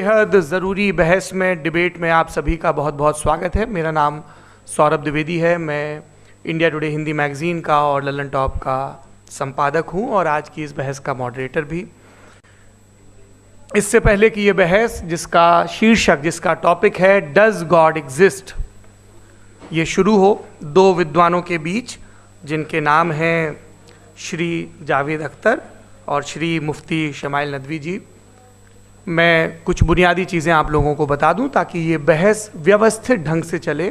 बेहद ज़रूरी बहस में, डिबेट में आप सभी का बहुत बहुत स्वागत है। मेरा नाम सौरभ द्विवेदी है। मैं इंडिया टुडे हिंदी मैगज़ीन का और लल्लन टॉप का संपादक हूं और आज की इस बहस का मॉडरेटर भी। इससे पहले कि ये बहस, जिसका शीर्षक, जिसका टॉपिक है डज गॉड एग्जिस्ट, ये शुरू हो दो विद्वानों के बीच जिनके नाम हैं श्री जावेद अख्तर और श्री मुफ्ती शमाइल नदवी जी, मैं कुछ बुनियादी चीज़ें आप लोगों को बता दूं ताकि ये बहस व्यवस्थित ढंग से चले,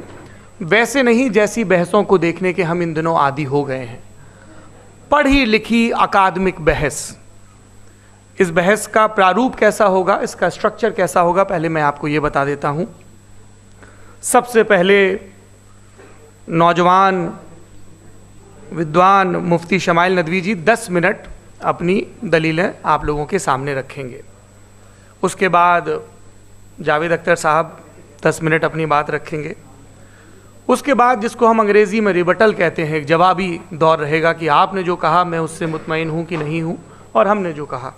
वैसे नहीं जैसी बहसों को देखने के हम इन दिनों आदी हो गए हैं। पढ़ी लिखी अकादमिक बहस। इस बहस का प्रारूप कैसा होगा, इसका स्ट्रक्चर कैसा होगा, पहले मैं आपको ये बता देता हूं। सबसे पहले नौजवान विद्वान मुफ्ती शमाइल नदवी जी 10 मिनट अपनी दलीलें आप लोगों के सामने रखेंगे। उसके बाद जावेद अख्तर साहब 10 मिनट अपनी बात रखेंगे। उसके बाद जिसको हम अंग्रेज़ी में रिबटल कहते हैं, एक जवाबी दौर रहेगा कि आपने जो कहा मैं उससे मुतमईन हूँ कि नहीं हूँ और हमने जो कहा।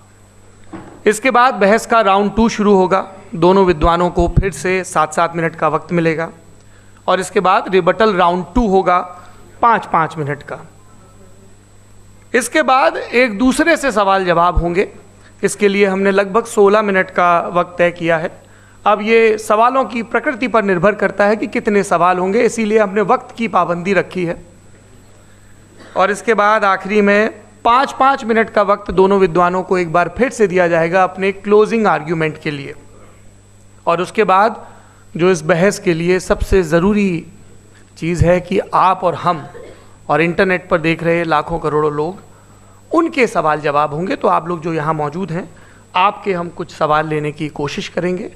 इसके बाद बहस का राउंड 2 शुरू होगा। दोनों विद्वानों को फिर से 7-7 मिनट का वक्त मिलेगा और इसके बाद रिबटल राउंड 2 होगा 5-5 मिनट का। इसके बाद एक दूसरे से सवाल जवाब होंगे। इसके लिए हमने लगभग 16 मिनट का वक्त तय किया है। अब ये सवालों की प्रकृति पर निर्भर करता है कि कितने सवाल होंगे, इसीलिए हमने वक्त की पाबंदी रखी है। और इसके बाद आखिरी में 5-5 मिनट का वक्त दोनों विद्वानों को एक बार फिर से दिया जाएगा अपने क्लोजिंग आर्ग्यूमेंट के लिए। और उसके बाद जो इस बहस के लिए सबसे ज़रूरी चीज़ है कि आप और हम और इंटरनेट पर देख रहे लाखों करोड़ों लोग, उनके सवाल जवाब होंगे। तो आप लोग जो यहाँ मौजूद हैं, आपके हम कुछ सवाल लेने की कोशिश करेंगे।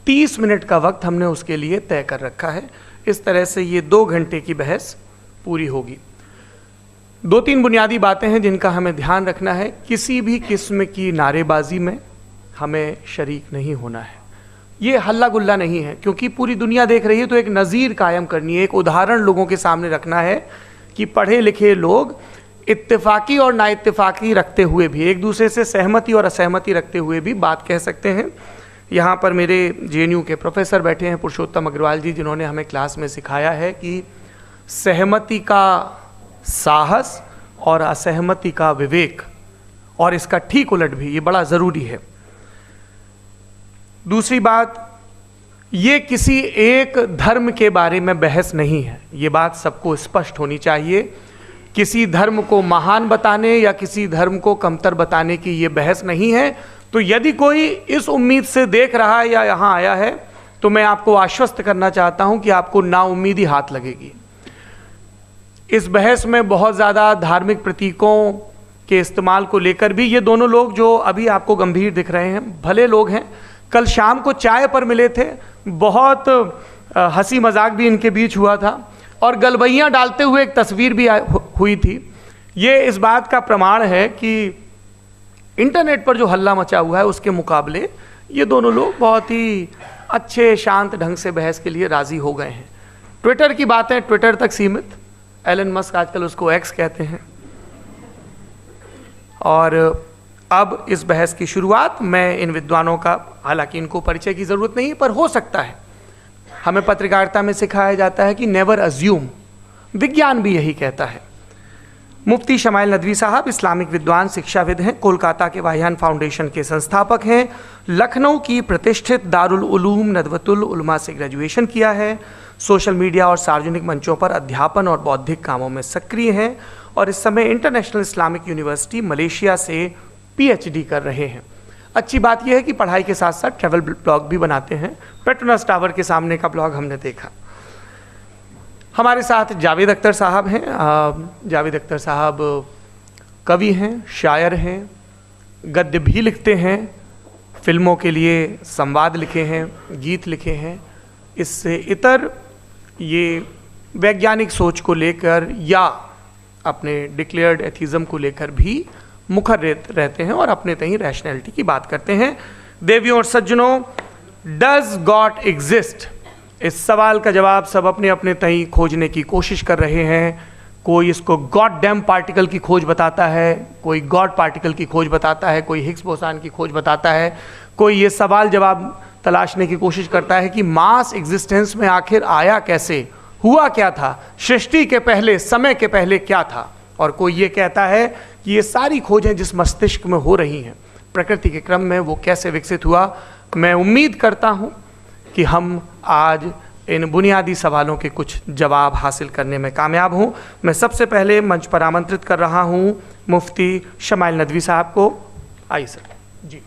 30 मिनट का वक्त हमने उसके लिए तय कर रखा है। इस तरह से ये 2 घंटे की बहस पूरी होगी। 2-3 बुनियादी बातें हैं जिनका हमें ध्यान रखना है। किसी भी किस्म की नारेबाजी में हमें शरीक नहीं होना है। ये हल्ला गुल्ला नहीं है, क्योंकि पूरी दुनिया देख रही है, तो एक नज़ीर कायम करनी है, एक उदाहरण लोगों के सामने रखना है कि पढ़े लिखे लोग इत्तेफाकी और नाइत्तेफाकी रखते हुए भी, एक दूसरे से सहमति और असहमति रखते हुए भी बात कह सकते हैं। यहाँ पर मेरे JNU के प्रोफेसर बैठे हैं, पुरुषोत्तम अग्रवाल जी, जिन्होंने हमें क्लास में सिखाया है कि सहमति का साहस और असहमति का विवेक, और इसका ठीक उलट भी, ये बड़ा ज़रूरी है। दूसरी बात, ये किसी एक धर्म के बारे में बहस नहीं है, ये बात सबको स्पष्ट होनी चाहिए। किसी धर्म को महान बताने या किसी धर्म को कमतर बताने की ये बहस नहीं है। तो यदि कोई इस उम्मीद से देख रहा है या यहाँ आया है, तो मैं आपको आश्वस्त करना चाहता हूँ कि आपको नाउम्मीदी हाथ लगेगी। इस बहस में बहुत ज़्यादा धार्मिक प्रतीकों के इस्तेमाल को लेकर भी ये दोनों लोग जो अभी आपको गंभीर दिख रहे हैं, भले लोग हैं, कल शाम को चाय पर मिले थे, बहुत हंसी मजाक भी इनके बीच हुआ था और गलबैयाँ डालते हुए एक तस्वीर भी हुई थी। ये इस बात का प्रमाण है कि इंटरनेट पर जो हल्ला मचा हुआ है उसके मुकाबले ये दोनों लोग बहुत ही अच्छे शांत ढंग से बहस के लिए राज़ी हो गए हैं। ट्विटर की बातें ट्विटर तक सीमित, एलन मस्क आजकल उसको एक्स कहते हैं। और अब इस बहस की शुरुआत मैं इन विद्वानों का, हालांकि इनको परिचय की ज़रूरत नहीं, पर हो सकता है, हमें पत्रकारिता में सिखाया जाता है कि नेवर अज्यूम, विज्ञान भी यही कहता है। मुफ्ती शमाइल नदवी साहब इस्लामिक विद्वान, शिक्षाविद हैं, कोलकाता के वाहियान फाउंडेशन के संस्थापक हैं, लखनऊ की प्रतिष्ठित दारुल उलूम नदवतुल उलमा से ग्रेजुएशन किया है, सोशल मीडिया और सार्वजनिक मंचों पर अध्यापन और बौद्धिक कामों में सक्रिय हैं और इस समय इंटरनेशनल इस्लामिक यूनिवर्सिटी मलेशिया से PhD कर रहे हैं। अच्छी बात यह है कि पढ़ाई के साथ साथ ट्रैवल ब्लॉग भी बनाते हैं। पेट्रोनस टावर के सामने का ब्लॉग हमने देखा। हमारे साथ जावेद अख्तर साहब हैं। जावेद अख्तर साहब कवि हैं, शायर हैं, गद्य भी लिखते हैं, फिल्मों के लिए संवाद लिखे हैं, गीत लिखे हैं। इससे इतर ये वैज्ञानिक सोच को लेकर या अपने डिक्लेयर्ड एथिज्म को लेकर भी मुखर रहते हैं और अपने तहीं रैशनैलिटी की बात करते हैं। देवियों और सज्जनों, डज गॉड एग्जिस्ट, इस सवाल का जवाब सब अपने अपने तहीं खोजने की कोशिश कर रहे हैं। कोई इसको गॉड डैम पार्टिकल की खोज बताता है, कोई गॉड पार्टिकल की खोज बताता है, कोई हिग्स बोसान की खोज बताता है, कोई ये सवाल जवाब तलाशने की कोशिश करता है कि मास एग्जिस्टेंस में आखिर आया कैसे, हुआ क्या था, सृष्टि के पहले, समय के पहले क्या था। और कोई ये कहता है कि ये सारी खोजें जिस मस्तिष्क में हो रही हैं प्रकृति के क्रम में, वो कैसे विकसित हुआ। मैं उम्मीद करता हूँ कि हम आज इन बुनियादी सवालों के कुछ जवाब हासिल करने में कामयाब हूँ। मैं सबसे पहले मंच पर आमंत्रित कर रहा हूँ मुफ्ती शमाइल नदवी साहब को। आइए सर जी।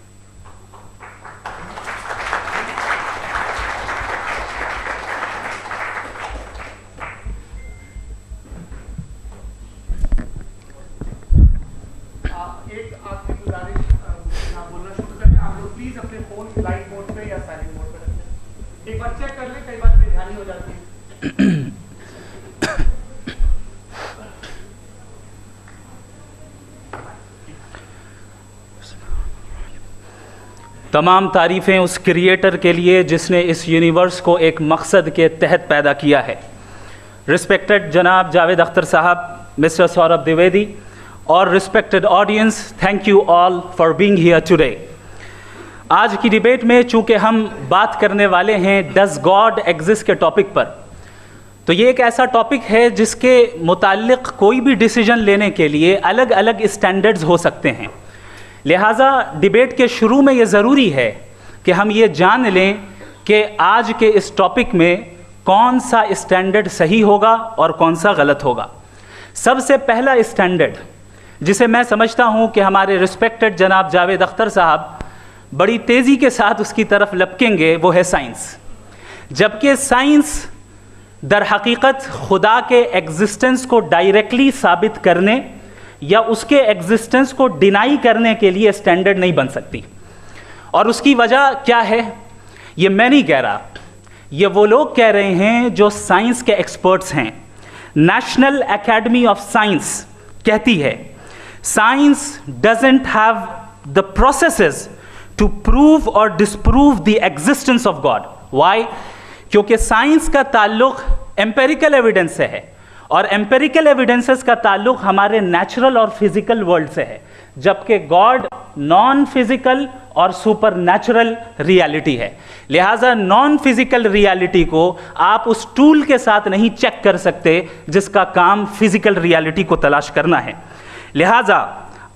एक आखिरी गुजारिश, आप बोलना शुरू करें। आप लोग प्लीज अपने फोन फ्लाइट मोड पे या साइलेंट मोड पे रखें। एक बार चेक कर लें, कई बार बेध्यानी हो जाती है। तमाम तारीफ़ें उस क्रिएटर के लिए जिसने इस यूनिवर्स को एक मकसद के तहत पैदा किया है। रिस्पेक्टेड जनाब जावेद अख्तर साहब, मिस्टर सौरभ द्विवेदी और respected audience, thank you all for being here today. आज की डिबेट में चूँकि हम बात करने वाले हैं डज गॉड एग्जिस्ट के टॉपिक पर, तो ये एक ऐसा टॉपिक है जिसके मुताल्लिक़ कोई भी डिसीजन लेने के लिए अलग अलग स्टैंडर्ड्स हो सकते हैं। लिहाजा डिबेट के शुरू में ये ज़रूरी है कि हम ये जान लें कि आज के इस टॉपिक में कौन सा स्टैंडर्ड सही होगा और कौन सा गलत होगा। सबसे पहला स्टैंडर्ड जिसे मैं समझता हूँ कि हमारे रिस्पेक्टेड जनाब जावेद अख्तर साहब बड़ी तेज़ी के साथ उसकी तरफ लपकेंगे, वो है साइंस। जबकि साइंस दर हकीकत खुदा के एग्जिस्टेंस को डायरेक्टली साबित करने या उसके एग्जिस्टेंस को डिनाई करने के लिए स्टैंडर्ड नहीं बन सकती। और उसकी वजह क्या है, ये मैं नहीं कह रहा, ये वो लोग कह रहे हैं जो साइंस के एक्सपर्ट्स हैं। नेशनल एकेडमी ऑफ साइंस कहती है science doesn't have the processes to prove और disprove the existence of God. Why? क्योंकि साइंस का ताल्लुक एम्पेरिकल एविडेंस से है और एम्पेरिकल एविडेंसेस का ताल्लुक हमारे नेचुरल और फिजिकल वर्ल्ड से है, जबकि गॉड नॉन फिजिकल और सुपर नेचुरल रियलिटी है। लिहाजा नॉन फिजिकल रियलिटी को आप उस टूल के साथ नहीं चेक कर सकते जिसका काम फिजिकल रियलिटी को तलाश करना है। लिहाजा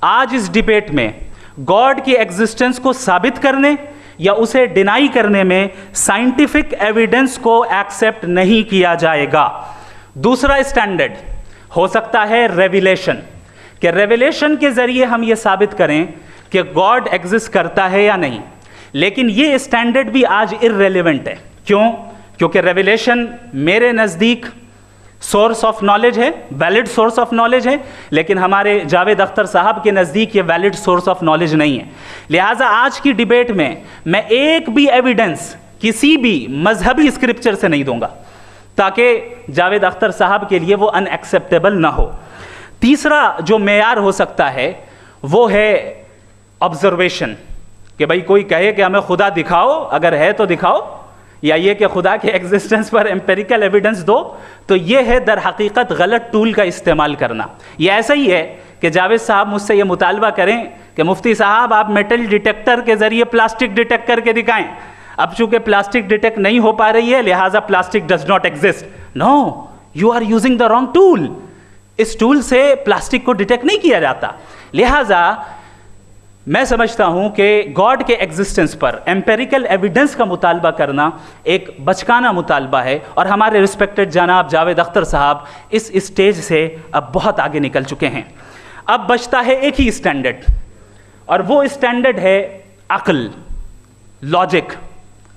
आज इस डिबेट में गॉड की एग्जिस्टेंस को साबित करने या उसे डिनाई करने में साइंटिफिक एविडेंस को एक्सेप्ट नहीं किया जाएगा। दूसरा स्टैंडर्ड हो सकता है रेविलेशन, कि रेविलेशन के जरिए हम ये साबित करें कि गॉड एग्जिस्ट करता है या नहीं। लेकिन ये स्टैंडर्ड भी आज इररेलेवेंट है। क्यों? क्योंकि रेविलेशन मेरे नज़दीक सोर्स ऑफ नॉलेज है, वैलिड सोर्स ऑफ नॉलेज है, लेकिन हमारे जावेद अख्तर साहब के नज़दीक ये वैलिड सोर्स ऑफ नॉलेज नहीं है। लिहाजा आज की डिबेट में मैं एक भी एविडेंस किसी भी मजहबी स्क्रिप्चर से नहीं दूंगा ताकि जावेद अख्तर साहब के लिए वो अनएक्सेप्टेबल ना हो। तीसरा जो मेयार हो सकता है वो है ऑब्जर्वेशन, कि भाई कोई कहे कि हमें खुदा दिखाओ, अगर है तो दिखाओ, या ये कि खुदा के एग्जिस्टेंस पर एम्पेरिकल एविडेंस दो, तो ये है दर हकीकत गलत टूल का इस्तेमाल करना। ये ऐसा ही है कि जावेद साहब मुझसे ये मुतालबा करें कि मुफ्ती साहब आप मेटल डिटेक्टर के ज़रिए प्लास्टिक डिटेक्ट करके दिखाएं। अब चूंकि प्लास्टिक डिटेक्ट नहीं हो पा रही है लिहाजा plastic does not exist. No, you are using the wrong tool. इस टूल से प्लास्टिक को डिटेक्ट नहीं किया जाता। लिहाजा मैं समझता हूं कि गॉड के एग्जिस्टेंस पर एम्पेरिकल एविडेंस का मुतालबा करना एक बचकाना मुतालबा है, और हमारे रिस्पेक्टेड जनाब जावेद अख्तर साहब इस स्टेज से अब बहुत आगे निकल चुके हैं। अब बचता है एक ही स्टैंडर्ड, और वो स्टैंडर्ड है अक्ल, लॉजिक,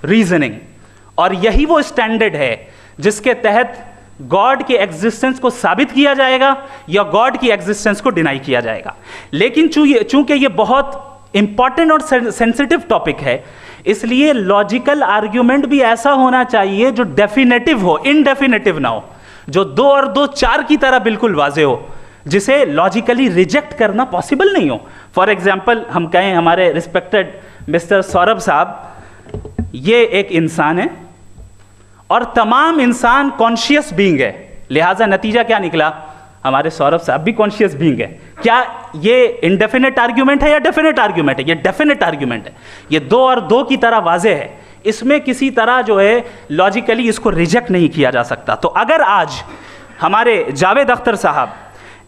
रीजनिंग। और यही वो स्टैंडर्ड है जिसके तहत गॉड के एग्जिस्टेंस को साबित किया जाएगा या गॉड की एग्जिस्टेंस को डिनाई किया जाएगा। लेकिन चूंकि ये बहुत इंपॉर्टेंट और सेंसिटिव टॉपिक है, इसलिए लॉजिकल आर्ग्यूमेंट भी ऐसा होना चाहिए जो डेफिनेटिव हो, इनडेफिनेटिव ना हो, जो 2 और 2 4 की तरह बिल्कुल वाजे हो, जिसे लॉजिकली रिजेक्ट करना पॉसिबल नहीं हो। फॉर एग्जाम्पल हम कहें हमारे रिस्पेक्टेड मिस्टर सौरभ साहब, ये एक इंसान है और तमाम इंसान कॉन्शियस बीइंग है, लिहाजा नतीजा क्या निकला, हमारे सौरभ साहब भी कॉन्शियस बीइंग है। क्या ये इनडेफिनेट आर्ग्यूमेंट है या डेफिनेट आर्ग्यूमेंट है? ये डेफिनेट आर्ग्यूमेंट है। ये 2 और 2 की तरह वाजे है। इसमें किसी तरह जो है लॉजिकली इसको रिजेक्ट नहीं किया जा सकता। तो अगर आज हमारे जावेद अख्तर साहब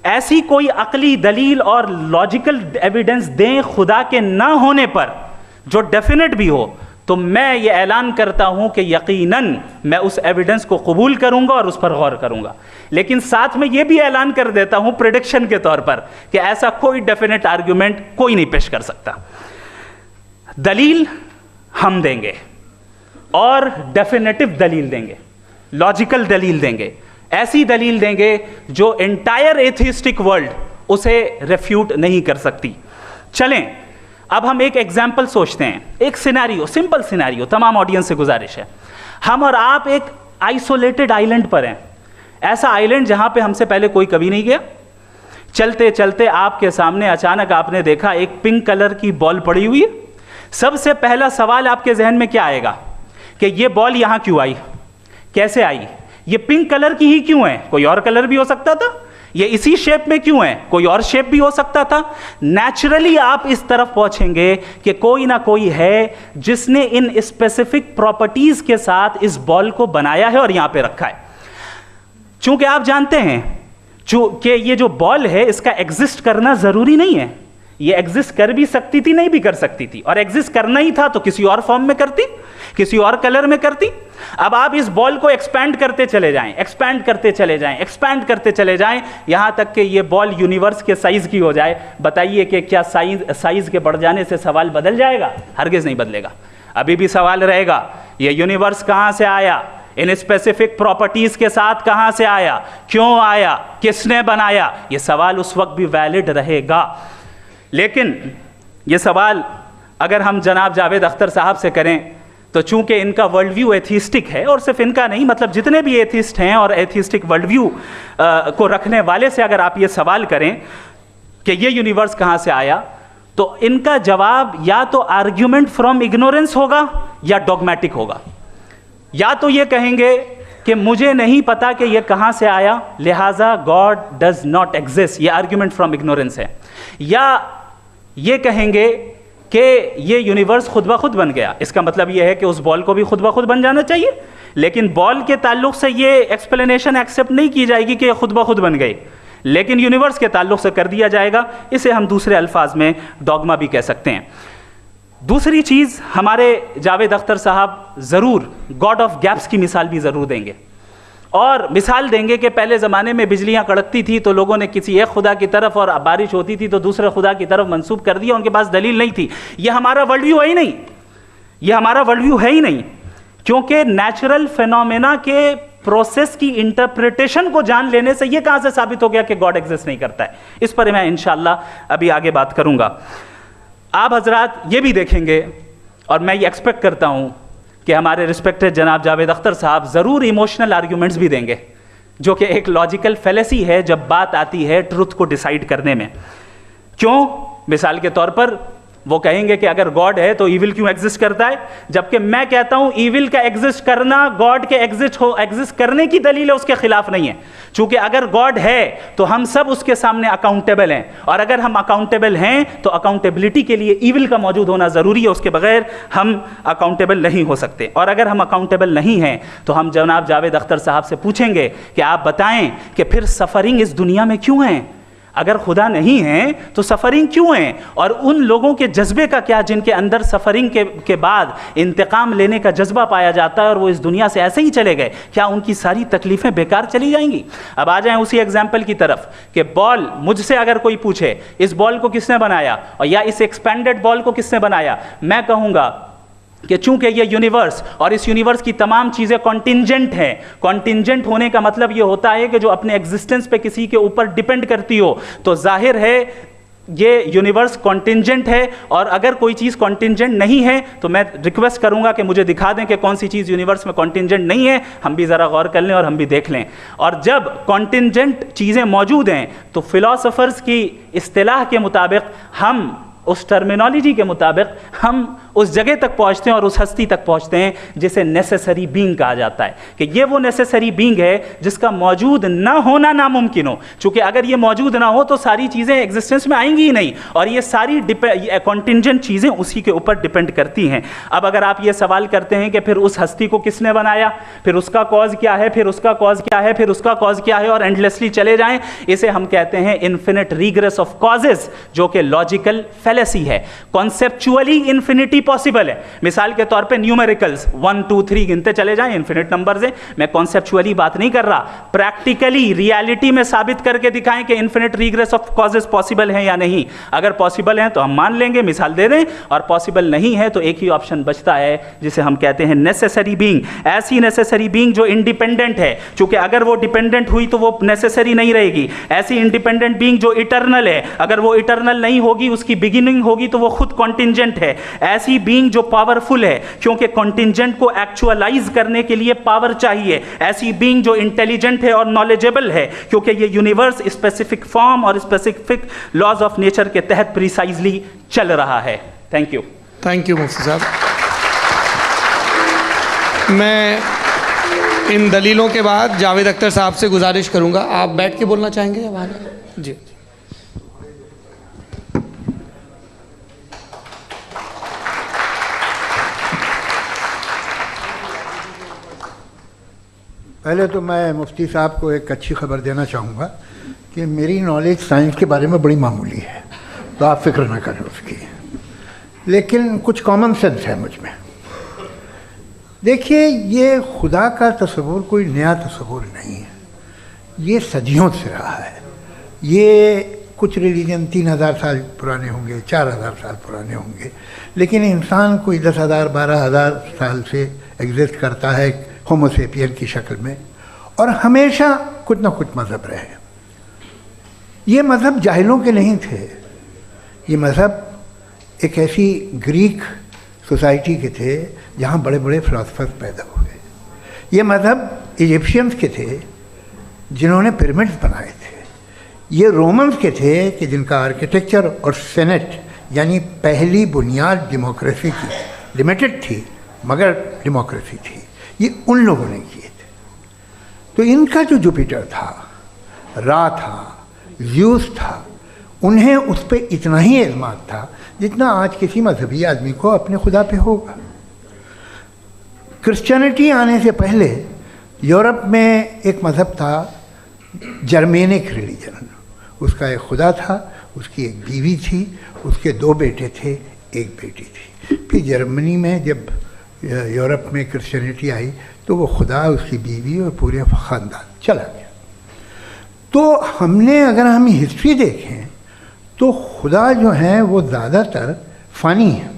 ऐसी कोई अकली दलील और लॉजिकल एविडेंस दें खुदा के ना होने पर जो डेफिनेट भी हो, तो मैं ये ऐलान करता हूं कि यकीनन मैं उस एविडेंस को कबूल करूंगा और उस पर गौर करूंगा। लेकिन साथ में ये भी ऐलान कर देता हूं प्रेडिक्शन के तौर पर कि ऐसा कोई डेफिनेट आर्ग्यूमेंट कोई नहीं पेश कर सकता। दलील हम देंगे और डेफिनेटिव दलील देंगे, लॉजिकल दलील देंगे, ऐसी दलील देंगे जो एंटायर एथिस्टिक वर्ल्ड उसे रेफ्यूट नहीं कर सकती। चलें अब हम एक एग्जाम्पल सोचते हैं, एक सिनेरियो, सिंपल सिनेरियो, तमाम ऑडियंस से गुजारिश है, हम और आप एक आइसोलेटेड आइलैंड पर हैं, ऐसा आइलैंड जहां पे हमसे पहले कोई कभी नहीं गया। चलते चलते आपके सामने अचानक आपने देखा एक पिंक कलर की बॉल पड़ी हुई है। सबसे पहला सवाल आपके जहन में क्या आएगा कि ये बॉल यहां क्यों आई, कैसे आई, ये पिंक कलर की ही क्यों है, कोई और कलर भी हो सकता था, ये इसी शेप में क्यों है, कोई और शेप भी हो सकता था। नेचुरली आप इस तरफ पहुंचेंगे कि कोई ना कोई है जिसने इन स्पेसिफिक प्रॉपर्टीज के साथ इस बॉल को बनाया है और यहां पे रखा है। चूंकि आप जानते हैं कि ये जो बॉल है इसका एग्जिस्ट करना जरूरी नहीं है, ये एग्जिस्ट कर भी सकती थी, नहीं भी कर सकती थी, और एग्जिस्ट करना ही था तो किसी और फॉर्म में करती, किसी और कलर में करती। अब आप इस बॉल को एक्सपैंड करते चले जाएं, एक्सपैंड करते चले जाएं, एक्सपैंड करते चले जाएं, यहां तक कि ये बॉल यूनिवर्स के साइज की हो जाए। बताइए कि क्या साइज के बढ़ जाने से सवाल बदल जाएगा? हरगिज नहीं बदलेगा। अभी भी सवाल रहेगा, ये यूनिवर्स कहां से आया, इन स्पेसिफिक प्रॉपर्टीज के साथ कहां से आया, क्यों आया, किसने बनाया, ये सवाल उस वक्त भी वैलिड रहेगा। लेकिन ये सवाल अगर हम जनाब जावेद अख्तर साहब से करें तो चूंकि इनका वर्ल्ड व्यू एथिस्टिक है, और सिर्फ इनका नहीं, मतलब जितने भी एथिस्ट हैं और एथिस्टिक वर्ल्ड व्यू को रखने वाले से अगर आप ये सवाल करें कि ये यूनिवर्स कहाँ से आया, तो इनका जवाब या तो आर्ग्यूमेंट फ्रॉम इग्नोरेंस होगा या डॉगमेटिक होगा। या तो ये कहेंगे कि मुझे नहीं पता कि ये कहाँ से आया, लिहाजा गॉड डज नॉट एग्जिस्ट, ये आर्ग्यूमेंट फ्रॉम इग्नोरेंस है, या ये कहेंगे कि ये यूनिवर्स खुद ब खुद बन गया। इसका मतलब ये है कि उस बॉल को भी खुद ब खुद बन जाना चाहिए, लेकिन बॉल के ताल्लुक से ये एक्सप्लेनेशन एक्सेप्ट नहीं की जाएगी कि ये खुद ब खुद बन गई, लेकिन यूनिवर्स के ताल्लुक से कर दिया जाएगा। इसे हम दूसरे अल्फाज में डॉगमा भी कह सकते हैं। दूसरी चीज़, हमारे जावेद अख्तर साहब ज़रूर गॉड ऑफ गैप्स की मिसाल भी ज़रूर देंगे, और मिसाल देंगे कि पहले ज़माने में बिजलियाँ कड़कती थी तो लोगों ने किसी एक खुदा की तरफ, और बारिश होती थी तो दूसरे खुदा की तरफ मंसूब कर दिया, उनके पास दलील नहीं थी। ये हमारा वर्ल्ड व्यू है ही नहीं, ये हमारा वर्ल्ड व्यू है ही नहीं, क्योंकि नेचुरल फिनोमेना के प्रोसेस की इंटरप्रिटेशन को जान लेने से ये कहाँ से साबित हो गया कि गॉड एग्जिस्ट नहीं करता है। इस पर मैं इंशाअल्लाह अभी आगे बात करूँगा। आप हजरात ये भी देखेंगे, और मैं ये एक्सपेक्ट करता हूँ कि हमारे रिस्पेक्टेड जनाब जावेद अख्तर साहब ज़रूर इमोशनल आर्ग्यूमेंट्स भी देंगे, जो कि एक लॉजिकल फेलेसी है जब बात आती है ट्रुथ को डिसाइड करने में। क्यों? मिसाल के तौर पर वो कहेंगे कि अगर गॉड है तो ईविल क्यों एग्जिस्ट करता है, जबकि मैं कहता हूं ईविल का एग्जिस्ट करना गॉड के एग्जिस्ट करने की दलील है, उसके खिलाफ नहीं है। चूंकि अगर गॉड है तो हम सब उसके सामने अकाउंटेबल हैं, और अगर हम अकाउंटेबल हैं तो अकाउंटेबिलिटी के लिए ईविल का मौजूद होना ज़रूरी है, उसके बगैर हम अकाउंटेबल नहीं हो सकते। और अगर हम अकाउंटेबल नहीं हैं तो हम जनाब जावेद अख्तर साहब से पूछेंगे कि आप बताएं कि फिर सफ़रिंग इस दुनिया में क्यों है? अगर खुदा नहीं है तो सफ़रिंग क्यों है? और उन लोगों के जज्बे का क्या जिनके अंदर सफ़रिंग के बाद इंतकाम लेने का जज्बा पाया जाता है और वो इस दुनिया से ऐसे ही चले गए, क्या उनकी सारी तकलीफ़ें बेकार चली जाएंगी? अब आ जाएं उसी एग्जाम्पल की तरफ कि बॉल, मुझसे अगर कोई पूछे इस बॉल को किसने बनाया और या इस एक्सपेंडेड बॉल को किसने बनाया, मैं कहूँगा कि चूंकि ये यूनिवर्स और इस यूनिवर्स की तमाम चीज़ें कॉन्टिंजेंट हैं। कॉन्टिंजेंट होने का मतलब ये होता है कि जो अपने एग्जिस्टेंस पे किसी के ऊपर डिपेंड करती हो, तो जाहिर है ये यूनिवर्स कॉन्टिंजेंट है। और अगर कोई चीज़ कॉन्टिंजेंट नहीं है तो मैं रिक्वेस्ट करूंगा कि मुझे दिखा दें कि कौन सी चीज़ यूनिवर्स में कॉन्टिंजेंट नहीं है, हम भी ज़रा गौर कर लें और हम भी देख लें। और जब कॉन्टिंजेंट चीज़ें मौजूद हैं तो फिलोसोफर्स की इस्तिलाह के मुताबिक, हम उस टर्मिनोलॉजी के मुताबिक, हम उस जगह तक पहुंचते हैं और उस हस्ती तक पहुंचते हैं जिसे नेसेसरी बीइंग कहा जाता है, कि ये वो नेसेसरी बीइंग है जिसका मौजूद ना होना नामुमकिन हो। क्योंकि अगर ये मौजूद ना हो तो सारी चीज़ें एग्जिस्टेंस में आएंगी ही नहीं, और ये सारी कॉन्टिंजेंट चीज़ें उसी के ऊपर डिपेंड करती हैं। अब अगर आप ये सवाल करते हैं कि फिर उस हस्ती को किसने बनाया, फिर उसका कॉज क्या है, फिर उसका कॉज क्या है, फिर उसका कॉज क्या है, और एंडलेसली चले जाएं, इसे हम कहते हैं इन्फिनिट रीग्रेस ऑफ कॉजेज, जो कि लॉजिकल फेलेसी है। कॉन्सेप्चुअली इन्फिनिटी पॉसिबल है। मिसाल के तौर पे न्यूमेरिकल्स 1 2 3 गिनते चले जाएं, इन्फिनिट नंबर्स हैं। मैं कॉन्सेप्चुअली बात नहीं कर रहा, प्रैक्टिकली रियलिटी में साबित करके दिखाएं कि infinite regress of causes possible है या नहीं। अगर पॉसिबल है तो हम मान लेंगे, मिसाल दे दें, और पॉसिबल नहीं है तो एक ही ऑप्शन बचता है जिसे हम कहते हैं नेसेसरी बीइंग। ऐसी नेसेसरी बीइंग जो इंडिपेंडेंट है, क्योंकि अगर वो डिपेंडेंट हुई तो वो नेसेसरी नहीं रहेगी। ऐसी इंडिपेंडेंट बीइंग जो इटर्नल है, अगर वो इटर्नल नहीं होगी, उसकी बिगिनिंग होगी तो वो खुद कॉन्टिंजेंट है। ऐसी बीइंग जो पावरफुल है, क्योंकि कॉन्टिंजेंट को एक्चुअलाइज करने के लिए पावर चाहिए। ऐसी बीइंग जो इंटेलिजेंट है और नॉलेजेबल है, क्योंकि ये यूनिवर्स स्पेसिफिक फॉर्म और स्पेसिफिक लॉज ऑफ नेचर के तहत प्रिसाइजली चल रहा है। Thank you. थैंक यू मुफ्ती साहब। मैं इन दलीलों के बाद जावेद अख्तर साहब से गुजारिश करूंगा, आप बैठ के बोलना चाहेंगे या बाहर? जी। पहले तो मैं मुफ्ती साहब को एक अच्छी खबर देना चाहूँगा कि मेरी नॉलेज साइंस के बारे में बड़ी मामूली है, तो आप फिक्र ना करें उसकी, लेकिन कुछ कॉमन सेंस है मुझ में। देखिए, ये खुदा का तस्वुर कोई नया तस्वुर नहीं है, ये सदियों से रहा है। ये कुछ रिलीजन 3000 साल पुराने होंगे, 4000 साल पुराने होंगे, लेकिन इंसान कोई 10,000 12,000 साल से एग्जिस्ट करता है होमोसेपियन की शक्ल में, और हमेशा कुछ ना कुछ मज़हब रहे। ये मज़हब जाहिलों के नहीं थे, ये मज़हब एक ऐसी ग्रीक सोसाइटी के थे जहाँ बड़े बड़े फिलोसफर्स पैदा हुए। ये मज़हब इजिप्शियंस के थे जिन्होंने पिरामिड्स बनाए थे। ये रोमन्स के थे कि जिनका आर्किटेक्चर और सेनेट यानी पहली बुनियाद डेमोक्रेसी की लिमिटेड थी, मगर डेमोक्रेसी थी, ये उन लोगों ने किए थे। तो इनका जो जुपिटर था, रा था, ज़्यूस था, उन्हें उस पर इतना ही एतमाद था जितना आज किसी मजहबी आदमी को अपने खुदा पे होगा। क्रिश्चियनिटी आने से पहले यूरोप में एक मज़हब था जर्मेनिक रिलीजन। उसका एक खुदा था, उसकी एक बीवी थी, उसके 2 बेटे थे, एक बेटी थी। फिर जर्मनी में जब यूरोप में क्रिश्चियनिटी आई तो वो खुदा, उसकी बीवी और पूरे ख़ानदान चला गया। तो हमने, अगर हम हिस्ट्री देखें तो खुदा जो हैं वो ज़्यादातर फ़ानी हैं,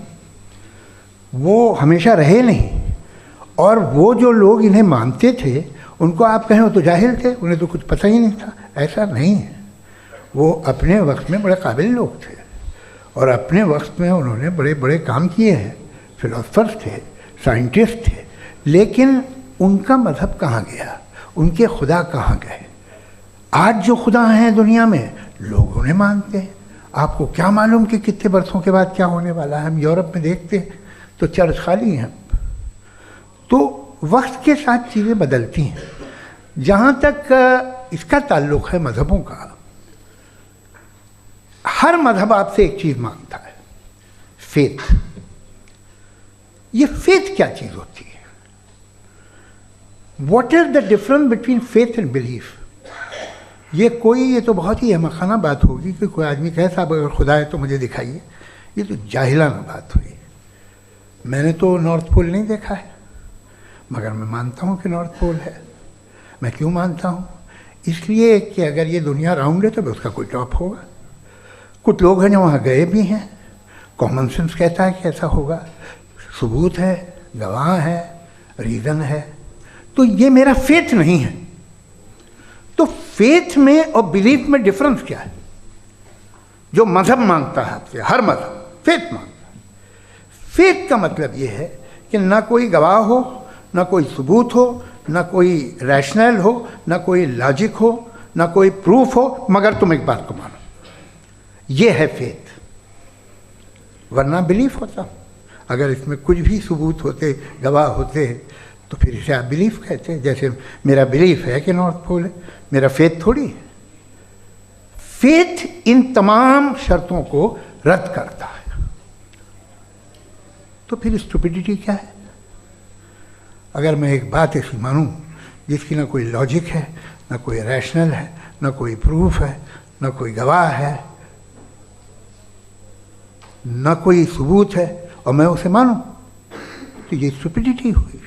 वो हमेशा रहे नहीं। और वो जो लोग इन्हें मानते थे उनको आप कहें वो तो जाहिल थे, उन्हें तो कुछ पता ही नहीं था, ऐसा नहीं है। वो अपने वक्त में बड़े काबिल लोग थे और अपने वक्त में उन्होंने बड़े बड़े काम किए हैं, फिलोसफर्स थे, साइंटिस्ट थे। लेकिन उनका मज़हब कहाँ गया, उनके खुदा कहाँ गए? आज जो खुदा हैं दुनिया में लोग उन्हें मानते हैं। आपको क्या मालूम कि कितने बरसों के बाद क्या होने वाला है? हम यूरोप में देखते हैं तो चर्च खाली हैं। तो वक्त के साथ चीज़ें बदलती हैं। जहाँ तक इसका ताल्लुक़ है मज़हबों का, हर मज़हब आपसे एक चीज़ मांगता है, फेथ। ये फेथ क्या चीज़ होती है? What is the difference between faith and belief? ये तो बहुत ही अहमक़ाना बात होगी कि कोई आदमी कहे साहब अगर खुदा है तो मुझे दिखाइए। ये तो जाहिलाना बात हुई। मैंने तो नॉर्थ पोल नहीं देखा है, मगर मैं मानता हूँ कि नॉर्थ पोल है। मैं क्यों मानता हूँ? इसलिए कि अगर ये दुनिया राउंड है तो उसका कोई टॉप होगा। कुछ लोग हैं जो वहाँ गए भी हैं, कॉमन सेंस कहता है कि ऐसा होगा, सबूत है, गवाह है, रीज़न है। तो ये मेरा फेथ नहीं है। तो फेथ में और बिलीफ में डिफरेंस क्या है? जो मज़हब मांगता है आपसे, हर मज़हब फेथ मांगता है। फेथ का मतलब ये है कि ना कोई गवाह हो, ना कोई सबूत हो, ना कोई रैशनल हो, ना कोई लॉजिक हो, ना कोई प्रूफ हो, मगर तुम एक बात को मानो। ये है फेथ। वरना बिलीफ होता। अगर इसमें कुछ भी सबूत होते, गवाह होते, तो फिर इसे आप बिलीफ कहते हैं। जैसे मेरा बिलीफ है कि नॉर्थ पोल है, मेरा फेथ थोड़ी है। फेथ इन तमाम शर्तों को रद्द करता है। तो फिर स्टुपिडिटी क्या है? अगर मैं एक बात ऐसी मानूं जिसकी ना कोई लॉजिक है, ना कोई रैशनल है, ना कोई प्रूफ है, ना कोई गवाह है, ना कोई सबूत है, और मैं उसे मानूं, तो ये स्टुपिडिटी हुई।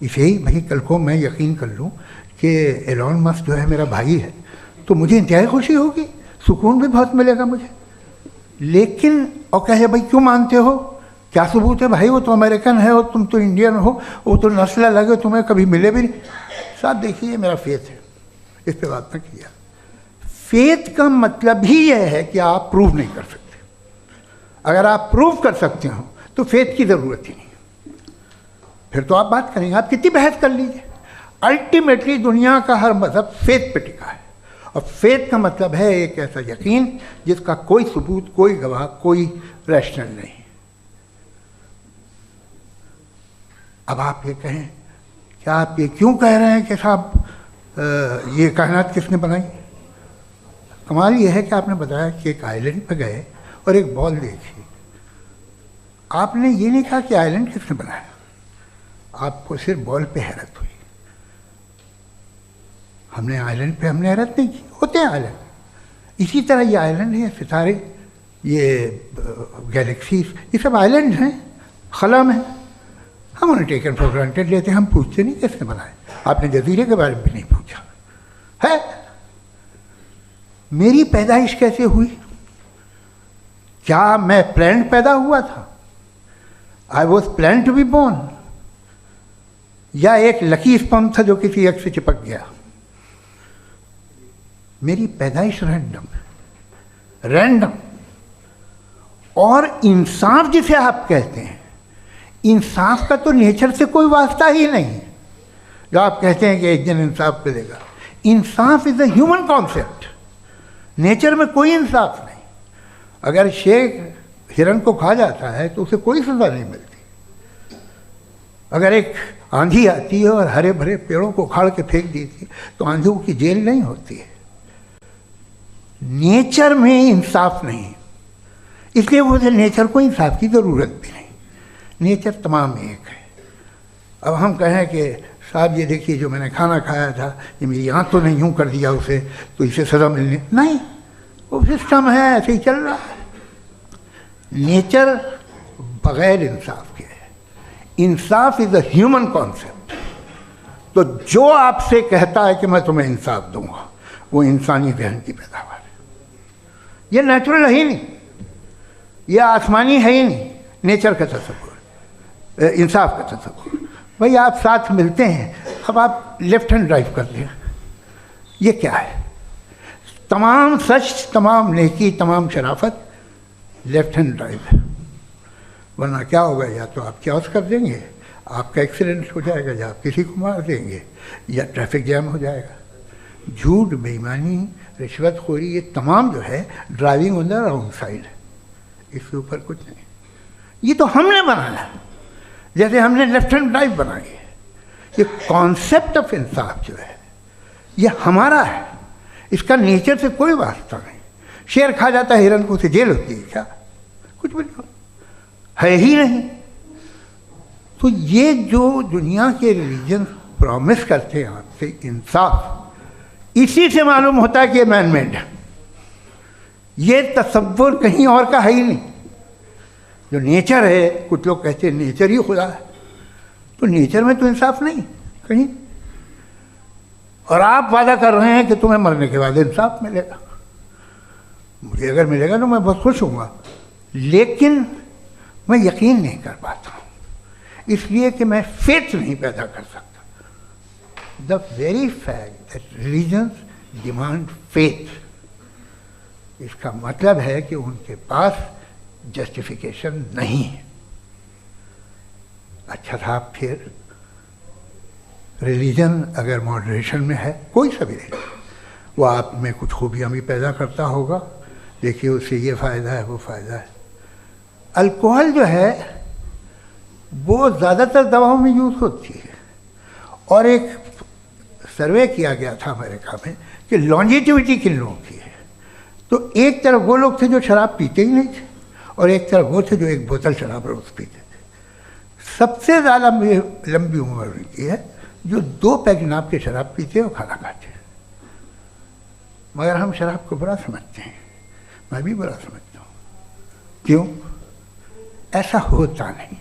इसे ही भाई कल को मैं यकीन कर लूं कि एलॉन मस्क जो है मेरा भाई है, तो मुझे इंतहाई खुशी होगी, सुकून भी बहुत मिलेगा मुझे। लेकिन और कहे भाई क्यों मानते हो, क्या सबूत है भाई, वो तो अमेरिकन है और तुम तो इंडियन हो, वो तो नस्ल अलग है, तुम्हें कभी मिले भी नहीं। साहब देखिए मेरा फेथ है, इस पर बात न किया। फेथ का मतलब ही यह है कि आप प्रूव नहीं कर सकते। अगर आप प्रूव कर सकते हो तो फेथ की ज़रूरत ही नहीं, फिर तो आप बात करेंगे, आप कितनी बहस कर लीजिए। अल्टीमेटली दुनिया का हर मज़हब फेथ पे टिका है, और फेथ का मतलब है एक ऐसा यकीन जिसका कोई सबूत, कोई गवाह, कोई रैशनल नहीं। अब आप ये कहें, क्या आप ये क्यों कह रहे हैं कि साहब ये कायनात किसने बनाई? कमाल ये है कि आपने बताया कि एक आइलैंड पे गए और एक बॉल देखी। आपने ये नहीं कहा कि आइलैंड किसने बनाया, आपको सिर्फ बॉल पे हैरत हुई। हमने आइलैंड पे हमने हैरत नहीं की, होते हैं आइलैंड। इसी तरह ये आइलैंड है, सितारे, ये गैलेक्सीज, ये सब आइलैंड हैं, खला में। हम उन्हें टेकन फॉर ग्रांटेड लेते हैं, हम पूछते नहीं किसने बनाए। आपने जजीरे के बारे में भी नहीं पूछा है। मेरी पैदाइश कैसे हुई? क्या मैं प्लान्ड पैदा हुआ था? I was plan to be born, या एक लकी स्पर्म था जो किसी एग से चिपक गया? मेरी पैदाइश रैंडम। और इंसाफ जिसे आप कहते हैं, इंसाफ का तो नेचर से कोई वास्ता ही नहीं। जो आप कहते हैं कि एक दिन इंसाफ मिलेगा, इंसाफ is a human concept, nature में कोई इंसाफ नहीं। अगर शेर हिरन को खा जाता है तो उसे कोई सजा नहीं मिलती। अगर एक आंधी आती है और हरे भरे पेड़ों को उखाड़ के फेंक देती है तो आंधियों की जेल नहीं होती है। नेचर में इंसाफ नहीं, इसलिए मुझे नेचर को इंसाफ की ज़रूरत भी नहीं। नेचर तमाम एक है। अब हम कहें कि साहब ये देखिए जो मैंने खाना खाया था, ये मेरी आँख तो नहीं यूँ कर दिया उसे, तो इसे सज़ा मिलनी नहीं, वो सिस्टम है, ऐसे ही चल रहा है। नेचर बग़ैर इंसाफ के है। इंसाफ इज़ अ ह्यूमन कॉन्सेप्ट। तो जो आपसे कहता है कि मैं तुम्हें इंसाफ दूंगा, वो इंसानी जहन की पैदावार है। ये नेचुरल है ही नहीं, ये आसमानी है ही नहीं। नेचर का तस्वुर, इंसाफ का तस्वुर। भाई आप साथ मिलते हैं, अब आप लेफ्ट हैंड ड्राइव करते हैं, ये क्या है? तमाम सच, तमाम नेकी, तमाम शराफत लेफ्ट हैंड ड्राइव है। वरना क्या होगा, या तो आप क्रॉस कर देंगे, आपका एक्सीडेंट हो जाएगा, या आप किसी को मार देंगे, या ट्रैफिक जैम हो जाएगा। झूठ, बेईमानी, रिश्वतखोरी, ये तमाम जो है driving on the wrong side है। इसके ऊपर कुछ नहीं। ये तो हमने बनाया, जैसे हमने लेफ्ट हैंड ड्राइव बनाई है। ये कॉन्सेप्ट ऑफ इंसाफ जो है ये हमारा है, इसका नेचर से कोई वास्ता नहीं। शेर खा जाता है हिरन को, उसे जेल होती है क्या? कुछ भी नहीं, है ही नहीं। तो ये जो दुनिया के रिलीजन प्रॉमिस करते हैं आपसे इंसाफ, इसी से मालूम होता है कि ये मैन मेड है। ये तसव्वुर कहीं और का है ही नहीं। जो नेचर है, कुछ लोग कहते हैं नेचर ही खुदा है, तो नेचर में तो इंसाफ नहीं कहीं। और आप वादा कर रहे हैं कि तुम्हें मरने के बाद इंसाफ मिलेगा। मुझे अगर मिलेगा तो मैं बहुत खुश होऊंगा, लेकिन मैं यकीन नहीं कर पाता हूँ, इसलिए कि मैं फेथ नहीं पैदा कर सकता। The very fact that religions demand faith, इसका मतलब है कि उनके पास जस्टिफिकेशन नहीं है। अच्छा साहब, फिर रिलीजन अगर मॉडरेशन में है, कोई सा भी रिलीजन, वो आप में कुछ खूबियाँ भी पैदा करता होगा। देखिए उससे ये फ़ायदा है, वो फ़ायदा है। अल्कोहल जो है वो ज़्यादातर दवाओं में यूज़ होती है। और एक सर्वे किया गया था अमेरिका में कि लॉन्जिटिविटी किन लोगों की है, तो एक तरफ वो लोग थे जो शराब पीते ही नहीं थे और एक तरफ वो थे जो एक बोतल शराब रोज़ पीते थे। सबसे ज़्यादा लंबी उम्र उनकी है जो 2 पैग नाप के शराब पीते और खाना खाते हैं। मगर हम शराब को बुरा समझते हैं, मैं भी बुरा समझता हूँ। क्यों? ऐसा होता नहीं।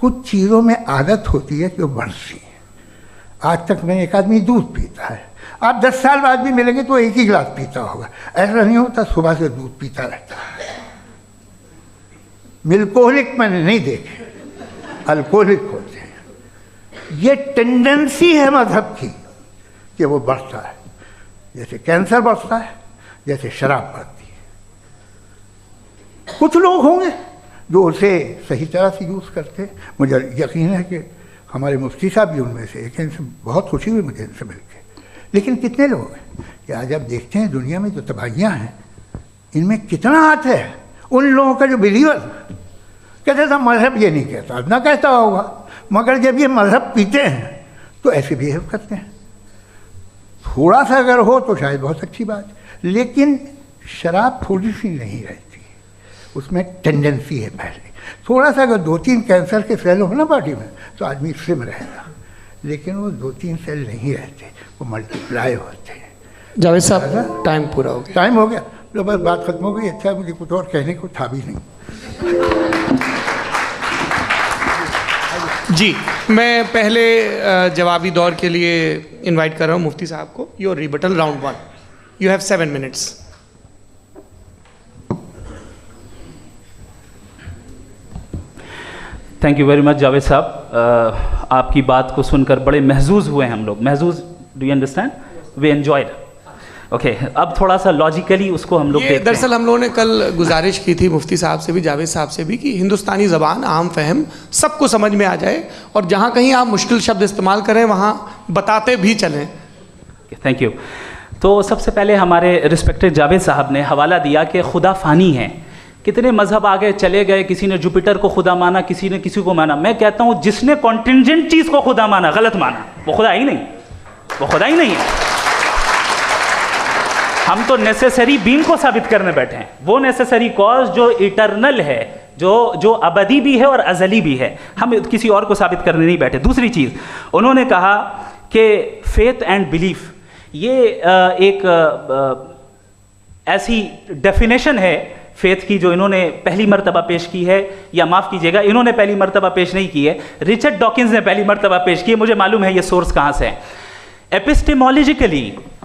कुछ चीज़ों में आदत होती है कि वो बढ़ती है। आज तक में एक आदमी दूध पीता है, आप 10 साल बाद भी मिलेंगे तो एक ही गिलास पीता होगा। ऐसा नहीं होता, सुबह से दूध पीता रहता है। मिल्कोहलिक मैंने नहीं देखे, अल्कोहलिक होते हैं। ये टेंडेंसी है मजहब की कि वो बढ़ता है, जैसे कैंसर बढ़ता है, जैसे शराब बढ़ती है। कुछ लोग होंगे जो उसे सही तरह से यूज़ करते। मुझे यकीन है कि हमारे मुफ्ती साहब भी उनमें से एक हैं। इनसे बहुत खुशी हुई मुझे इनसे मिलकर। लेकिन कितने लोग हैं कि आज आप देखते हैं दुनिया में जो तबाहियाँ हैं, इनमें कितना हाथ है उन लोगों का जो बिलीवर कहते था मजहब ये नहीं कहता, ना कहता होगा, मगर जब ये मजहब पीते हैं तो ऐसे बिहेव करते हैं। थोड़ा सा अगर हो तो शायद बहुत अच्छी बात, लेकिन शराब थोड़ी सी नहीं रहती, उसमें टेंडेंसी है। पहले थोड़ा सा अगर 2-3 कैंसर के सेल हो ना बॉडी में तो आदमी स्लिम रहेगा, लेकिन वो 2-3 सेल नहीं रहते, वो मल्टीप्लाई होते हैं। जावेद साहब टाइम पूरा हो गया। टाइम हो गया तो बस बात खत्म हो गई। अच्छा, मुझे कुछ और कहने को था भी नहीं। जी, मैं पहले जवाबी दौर के लिए इनवाइट कर रहा हूँ मुफ्ती साहब को। Your rebuttal round 1, you have 7 minutes. Thank you very much Javed साहब। आपकी बात को सुनकर बड़े महजूज हुए हम लोग। महजूज, do you understand? We enjoyed. Okay, अब थोड़ा सा लॉजिकली उसको हम लोग देखते हैं। दरअसल हम लोगों ने कल गुजारिश की थी मुफ्ती साहब से भी, जावेद साहब से भी, कि हिंदुस्तानी ज़बान आम फहम सबको समझ में आ जाए और जहाँ कहीं आप मुश्किल शब्द इस्तेमाल करें वहाँ बताते भी चलें। Thank you. तो सबसे पहले हमारे रिस्पेक्टेड जावेद साहब ने हवाला दिया कि खुदा फ़ानी है। कितने मज़हब आगे चले गए, किसी ने जुपिटर को खुदा माना, किसी ने किसी को माना। मैं कहता हूँ जिसने कॉन्टिंजेंट चीज़ को खुदा माना, गलत माना, वो खुदा ही नहीं, वो खुदा ही नहीं है। हम तो नेसेसरी बीइंग को साबित करने बैठे हैं, वो नेसेसरी कॉज जो इटरनल है, जो अबदी भी है और अजली भी है। हम किसी और को साबित करने नहीं बैठे। दूसरी चीज़ उन्होंने कहा कि फेथ एंड बिलीफ, ये एक ऐसी डेफिनेशन है फेथ की जो इन्होंने पहली मर्तबा पेश की है, या माफ़ कीजिएगा, इन्होंने पहली मर्तबा पेश नहीं की है, रिचर्ड डॉकिंस ने पहली मर्तबा पेश की है। मुझे मालूम है ये सोर्स कहाँ से है। एपिस्टेमोलॉजिकली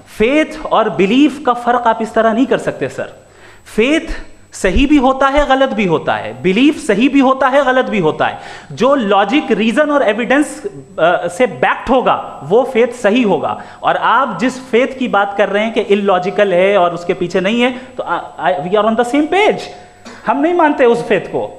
फेथ और बिलीफ का फ़र्क आप इस तरह नहीं कर सकते सर। फेथ सही भी होता है, गलत भी होता है। बिलीफ सही भी होता है, गलत भी होता है। जो लॉजिक, रीजन और एविडेंस से बैक्ड होगा वो फेथ सही होगा। और आप जिस फेथ की बात कर रहे हैं कि इलॉजिकल है और उसके पीछे नहीं है, तो we are on the same page. हम नहीं मानते उस फेथ को,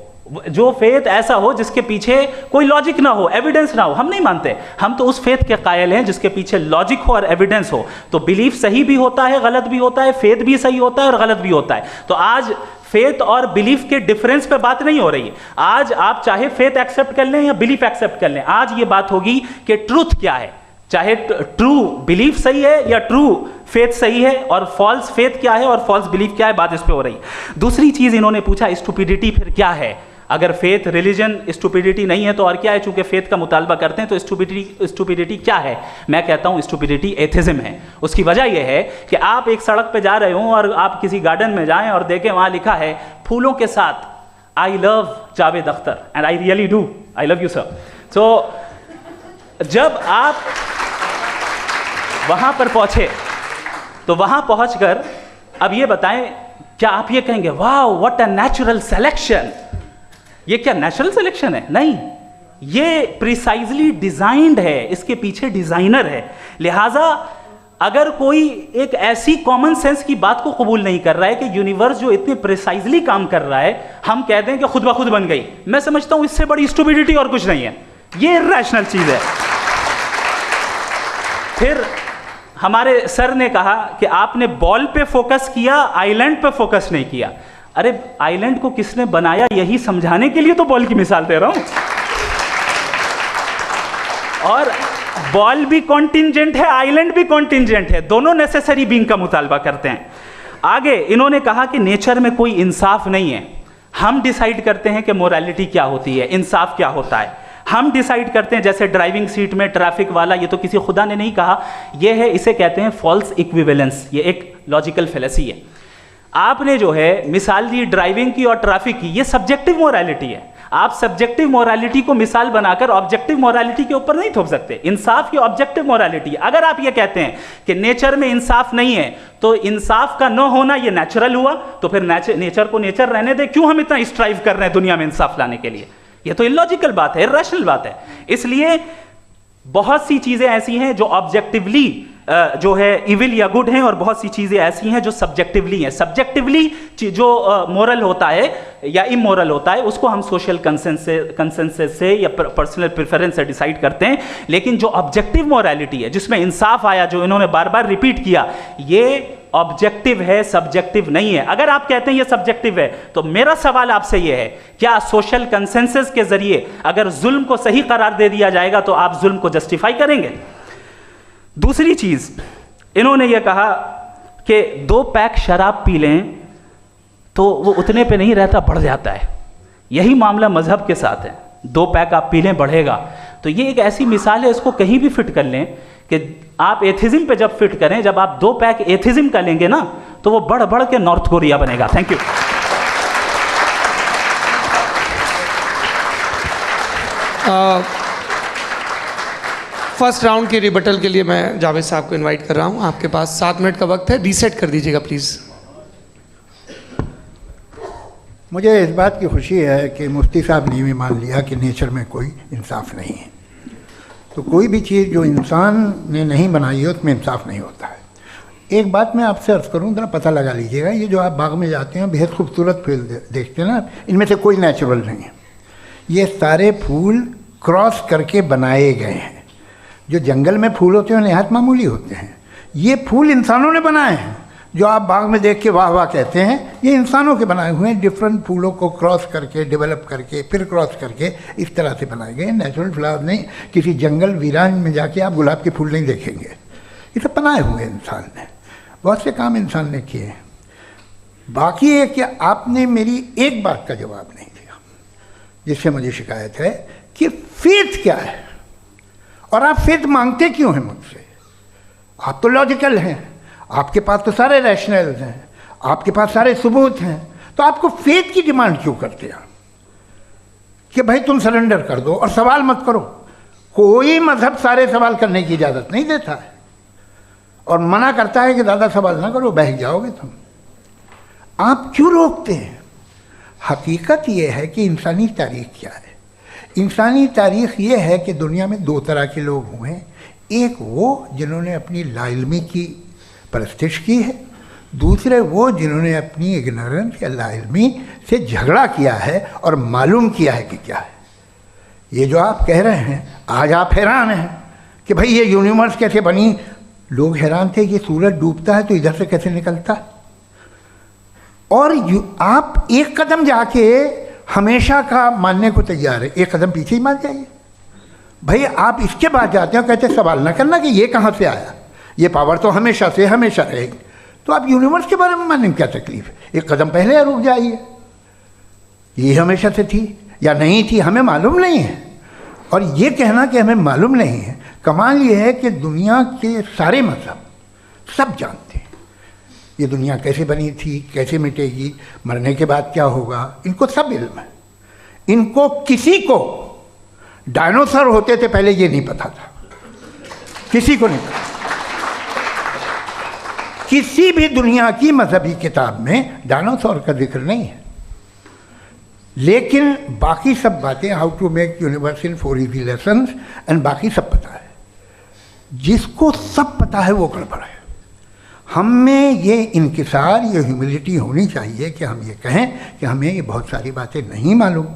जो फेथ ऐसा हो जिसके पीछे कोई लॉजिक ना हो, एविडेंस ना हो, हम नहीं मानते। हम तो उस फेथ के कायल हैं जिसके पीछे लॉजिक हो और एविडेंस हो। तो बिलीफ सही भी होता है, गलत भी होता है, फेथ भी सही होता है और गलत भी होता है। तो आज फेथ और बिलीफ के डिफरेंस पे बात नहीं हो रही है। आज आप चाहे फेथ एक्सेप्ट कर लें या बिलीफ एक्सेप्ट कर लें, आज ये बात होगी कि ट्रूथ क्या है। चाहे ट्रू बिलीफ सही है या ट्रू फेथ सही है, और फॉल्स फेथ क्या है और फॉल्स बिलीफ क्या है, बात इस पे हो रही है। दूसरी चीज इन्होंने पूछा, स्टुपिडिटी फिर क्या है? अगर फेथ रिलीजन स्टुपिडिटी नहीं है तो और क्या है? चूंकि फेथ का मुतालबा करते हैं तो स्टुपिडिटी क्या है? मैं कहता हूं स्टुपिडिटी एथिज्म है। उसकी वजह यह है कि आप एक सड़क पे जा रहे हो और आप किसी गार्डन में जाएं और देखें वहां लिखा है फूलों के साथ, I love Javed Akhtar and I really do, I love you sir. तो जब आप वहां पर पहुंचे तो वहां पहुंचकर अब ये बताएं, क्या आप ये कहेंगे wow what a natural selection? ये क्या नेचुरल सिलेक्शन है? नहीं, ये प्रिसाइजली डिजाइंड है, इसके पीछे डिजाइनर है। लिहाजा अगर कोई एक ऐसी कॉमन सेंस की बात को कबूल नहीं कर रहा है कि यूनिवर्स जो इतने प्रिसाइजली काम कर रहा है, हम कहते हैं कि खुद ब खुद बन गई, मैं समझता हूं इससे बड़ी स्टुपिडिटी और कुछ नहीं है। ये इर्रेशनल चीज है। फिर हमारे सर ने कहा कि आपने बॉल पे फोकस किया, आइलैंड पे फोकस नहीं किया। अरे आइलैंड को किसने बनाया, यही समझाने के लिए तो बॉल की मिसाल दे रहा हूं। और बॉल भी कॉन्टिंजेंट है, आइलैंड भी कॉन्टिंजेंट है, दोनों नेसेसरी बीइंग का मुतालबा करते हैं। आगे इन्होंने कहा कि नेचर में कोई इंसाफ नहीं है, हम डिसाइड करते हैं कि मोरालिटी क्या होती है, इंसाफ क्या होता है, हम डिसाइड करते हैं। जैसे ड्राइविंग सीट में ट्रैफिक वाला, ये तो किसी खुदा ने नहीं कहा, ये है, इसे कहते हैं फॉल्स इक्विवेलेंस, ये एक लॉजिकल फेलेसी है। आपने जो है मिसाल दी ड्राइविंग की और ट्रैफिक की, ये सब्जेक्टिव मोरालिटी है। आप सब्जेक्टिव मोरालिटी को मिसाल बनाकर ऑब्जेक्टिव मोरालिटी के ऊपर नहीं थोप सकते। इंसाफ की ऑब्जेक्टिव मोरालिटी। अगर आप ये कहते हैं कि नेचर में इंसाफ नहीं है, तो इंसाफ का न होना ये नेचुरल हुआ, तो फिर नेचर को नेचर रहने दे, क्यों हम इतना स्ट्राइव कर रहे हैं दुनिया में इंसाफ लाने के लिए? ये तो इलॉजिकल बात है, इरैशनल बात है। इसलिए बहुत सी चीजें ऐसी हैं जो ऑब्जेक्टिवली जो है इविल या गुड हैं, और बहुत सी चीजें ऐसी हैं जो सब्जेक्टिवली हैं। सब्जेक्टिवली जो मोरल होता है या इमोरल होता है, उसको हम सोशल कंसेंसस से या पर्सनल प्रेफरेंस से डिसाइड करते हैं। लेकिन जो ऑब्जेक्टिव मोरालिटी है, जिसमें इंसाफ आया, जो इन्होंने बार बार रिपीट किया, ये ऑब्जेक्टिव है, सब्जेक्टिव नहीं है। अगर आप कहते हैं ये सब्जेक्टिव है, तो मेरा सवाल आपसे ये है, क्या सोशल कंसेंसस के जरिए अगर जुल्म को सही करार दे दिया जाएगा तो आप जुल्म को जस्टिफाई करेंगे? दूसरी चीज इन्होंने ये कहा कि 2 पैक शराब पी लें तो वो उतने पे नहीं रहता, बढ़ जाता है। यही मामला मजहब के साथ है, 2 पैक आप पी लें बढ़ेगा। तो ये एक ऐसी मिसाल है, इसको कहीं भी फिट कर लें कि आप एथिज्म पे जब फिट करें, जब आप 2 पैक एथिज्म का लेंगे ना, तो वो बढ़ बढ़ के नॉर्थ कोरिया बनेगा। Thank you. फर्स्ट राउंड के रिबटल के लिए मैं जावेद साहब को इनवाइट कर रहा हूं। आपके पास 7 मिनट का वक्त है, रीसेट कर दीजिएगा प्लीज़। मुझे इस बात की खुशी है कि मुफ्ती साहब ने भी मान लिया कि नेचर में कोई इंसाफ नहीं है। तो कोई भी चीज़ जो इंसान ने नहीं बनाई है उसमें इंसाफ नहीं होता है। एक बात मैं आपसे अर्ज़ करूँ, ज़रा पता लगा लीजिएगा, ये जो आप बाग में जाते हैं बेहद खूबसूरत फूल देखते हैं ना, इनमें से कोई नेचुरल नहीं है। ये सारे फूल क्रॉस करके बनाए गए हैं। जो जंगल में फूल होते हैं नहायत मामूली होते हैं, ये फूल इंसानों ने बनाए हैं। जो आप बाग में देख के वाह वाह कहते हैं, ये इंसानों के बनाए हुए हैं। डिफरेंट फूलों को क्रॉस करके, डेवलप करके, फिर क्रॉस करके इस तरह से बनाए गए। नेचुरल फ्लावर नहीं। किसी जंगल वीरान में जाके आप गुलाब के फूल नहीं देखेंगे। ये सब बनाए हुए इंसान ने, बहुत से काम इंसान ने किए। बाकी है कि आपने मेरी एक बात का जवाब नहीं दिया, जिससे मुझे शिकायत है कि फेथ क्या है और आप फेथ मांगते क्यों हैं मुझसे? आप तो लॉजिकल हैं, आपके पास तो सारे रैशनल्स हैं, आपके पास सारे सबूत हैं, तो आपको फेथ की डिमांड क्यों करते हैं कि भाई तुम सरेंडर कर दो और सवाल मत करो? कोई मजहब सारे सवाल करने की इजाज़त नहीं देता है और मना करता है कि ज़्यादा सवाल ना करो, बहक जाओगे तुम। आप क्यों रोकते हैं? हकीकत यह है कि इंसानी तारीख क्या है। इंसानी तारीख ये है कि दुनिया में 2 तरह के लोग हुए हैं। एक वो जिन्होंने अपनी लाइल्मी की परस्तिश की है, दूसरे वो जिन्होंने अपनी इग्नोरेंस या लाइल्मी से झगड़ा किया है और मालूम किया है कि क्या है। ये जो आप कह रहे हैं, आज आप हैरान हैं कि भाई ये यूनिवर्स कैसे बनी। लोग हैरान थे कि सूरज डूबता है तो इधर से कैसे निकलता है। और आप एक कदम जाके हमेशा का मानने को तैयार है, एक कदम पीछे ही मान जाइए। भाई आप इसके बाद जाते हो, कहते सवाल ना करना कि ये कहाँ से आया, ये पावर तो हमेशा से हमेशा रहेगी। तो आप यूनिवर्स के बारे में मानने में क्या तकलीफ है? एक कदम पहले रुक जाइए। ये हमेशा से थी या नहीं थी, हमें मालूम नहीं है। और ये कहना कि हमें मालूम नहीं है, कमाल ये है कि दुनिया के सारे मज़हब सब जानते हैं ये दुनिया कैसे बनी थी, कैसे मिटेगी, मरने के बाद क्या होगा, इनको सब इल्म है। इनको किसी को डायनासोर होते थे पहले ये नहीं पता था, किसी को नहीं पता। किसी भी दुनिया की मजहबी किताब में डायनासोर का जिक्र नहीं है। लेकिन बाकी सब बातें, how to make universe in 4 easy lessons and बाकी सब पता है। जिसको सब पता है वो गड़बड़ है। हम में ये इंकिसार, ये ह्यूमिलिटी होनी चाहिए कि हम ये कहें कि हमें ये बहुत सारी बातें नहीं मालूम,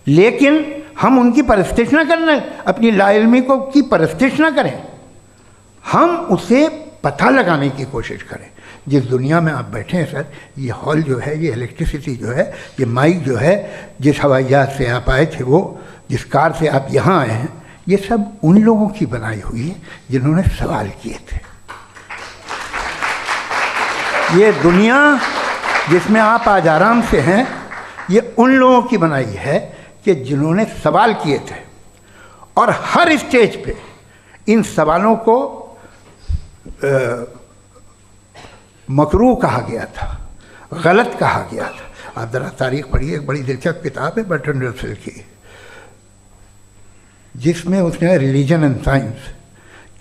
लेकिन हम उनकी परस्तिश ना करें, अपनी लाइल्मी को की परस्तिश ना करें, हम उसे पता लगाने की कोशिश करें। जिस दुनिया में आप बैठे हैं सर, ये हॉल जो है, ये इलेक्ट्रिसिटी जो है, ये माइक जो है, जिस हवाई जहाज से आप आए थे, वो जिस कार से आप यहाँ आए हैं, ये सब उन लोगों की बनाई हुई है जिन्होंने सवाल किए थे। ये दुनिया जिसमें आप आज आराम से हैं, ये उन लोगों की बनाई है कि जिन्होंने सवाल किए थे, और हर स्टेज पे इन सवालों को मकरूह कहा गया था, गलत कहा गया था। आप ज़रा तारीख पढ़िए, एक बड़ी दिलचस्प किताब है बर्ट्रैंड रसेल की, जिसमें उसने रिलीजन एंड साइंस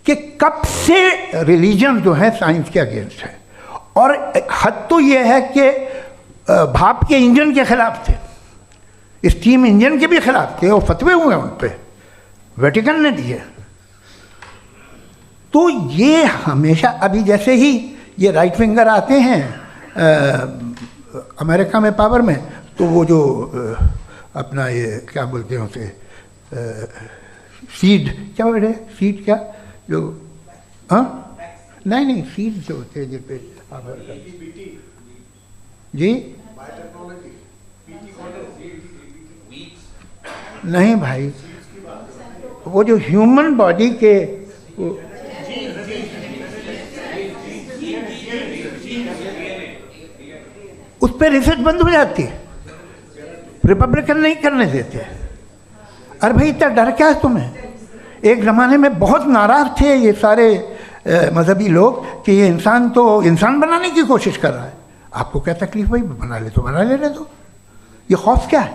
कि कब से रिलीजन जो है साइंस के अगेंस्ट है, और हद तो ये है कि भाप के इंजन के खिलाफ थे, स्टीम इंजन के भी खिलाफ थे, और फतवे हुए उन पर, वेटिकन ने दिए। तो ये हमेशा, अभी जैसे ही ये राइट विंगर आते हैं अमेरिका में पावर में, तो वो जो अपना ये क्या बोलते हैं उसे, सीड क्या बोल रहे, सीड क्या जो, हाँ नहीं सीड जो होते हैं जिन पे जी, नहीं भाई, वो जो ह्यूमन बॉडी के उस पर रिसर्च बंद हो जाती है, रिपब्लिकन नहीं करने देते। अरे भाई इतना डर क्या है तुम्हें? एक ज़माने में बहुत नाराज़ थे ये सारे मजहबी लोग कि ये इंसान तो इंसान बनाने की कोशिश कर रहा है। आपको क्या तकलीफ भाई, बना ले तो बना लेने दो, ये खौफ क्या है?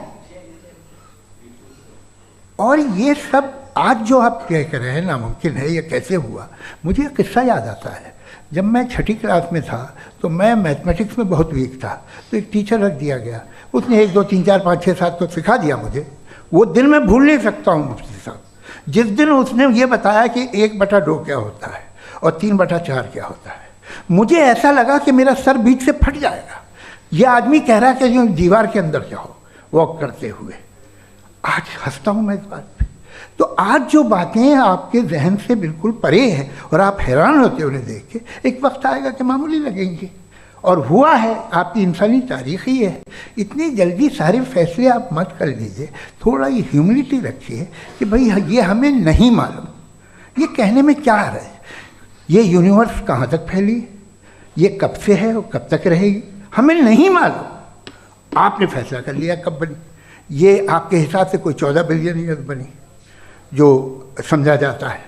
और ये सब आज जो आप कह रहे हैं नामुमकिन है, ये कैसे हुआ? मुझे एक किस्सा याद आता है। जब मैं छठी क्लास में था तो मैं मैथमेटिक्स में बहुत वीक था, तो एक टीचर रख दिया गया, उसने 1 2 3 4 5 6 7 तो सिखा दिया मुझे। वो दिन मैं भूल नहीं सकता हूँ मुफ्ती साहब, जिस दिन उसने ये बताया कि 1/2 क्या होता है और 3/4 क्या होता है, मुझे ऐसा लगा कि मेरा सर बीच से फट जाएगा। ये आदमी कह रहा है कि जो दीवार के अंदर जाओ वॉक करते हुए। आज हंसता हूँ मैं इस बात पे। तो आज जो बातें आपके जहन से बिल्कुल परे हैं और आप हैरान होते हो उन्हें देख के, एक वक्त आएगा कि मामूली लगेंगे। और हुआ है, आपकी इंसानी तारीख़ ही है। इतनी जल्दी सारे फैसले आप मत कर लीजिए, थोड़ा ये ह्यूमिलिटी रखिए कि भाई ये हमें नहीं मालूम। ये कहने में क्या आ रहा है? ये यूनिवर्स कहाँ तक फैली, ये कब से है और कब तक रहेगी, हमें नहीं मालूम। आपने फैसला कर लिया कब बनी। ये आपके हिसाब से कोई 14 बिलियन ईयर बनी जो समझा जाता है।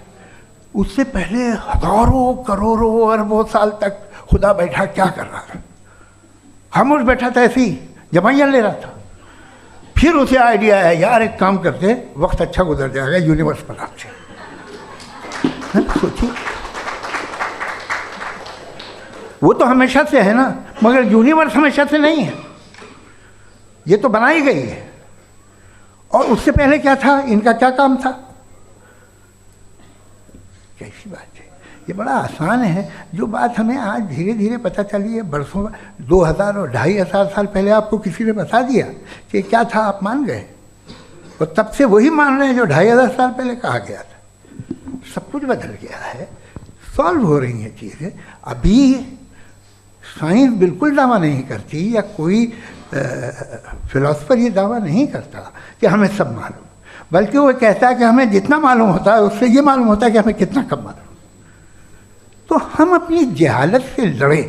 उससे पहले हज़ारों करोड़ों अरबों साल तक खुदा बैठा क्या कर रहा था? खामोश बैठा था, ऐसे ही जमाइयाँ ले रहा था। फिर उसे आइडिया है, यार एक काम करते, वक्त अच्छा गुजर जाएगा, यूनिवर्स बनाते। सोचिए, वो तो हमेशा से है ना, मगर यूनिवर्स हमेशा से नहीं है, ये तो बनाई गई है। और उससे पहले क्या था, इनका क्या काम था? कैसी बात है, ये बड़ा आसान है। जो बात हमें आज धीरे धीरे पता चली है, बरसों 2000 और 2500 साल पहले आपको किसी ने बता दिया कि क्या था, आप मान गए, और तब से वही मान रहे हैं जो 2500 साल पहले कहा गया था। सब कुछ बदल गया है, सॉल्व हो रही हैं चीज़ें। अभी साइंस बिल्कुल दावा नहीं करती, या कोई फिलोसफर ये दावा नहीं करता कि हमें सब मालूम, बल्कि वो कहता है कि हमें जितना मालूम होता है उससे ये मालूम होता है कि हमें कितना कम मालूम। तो हम अपनी जहालत से लड़े,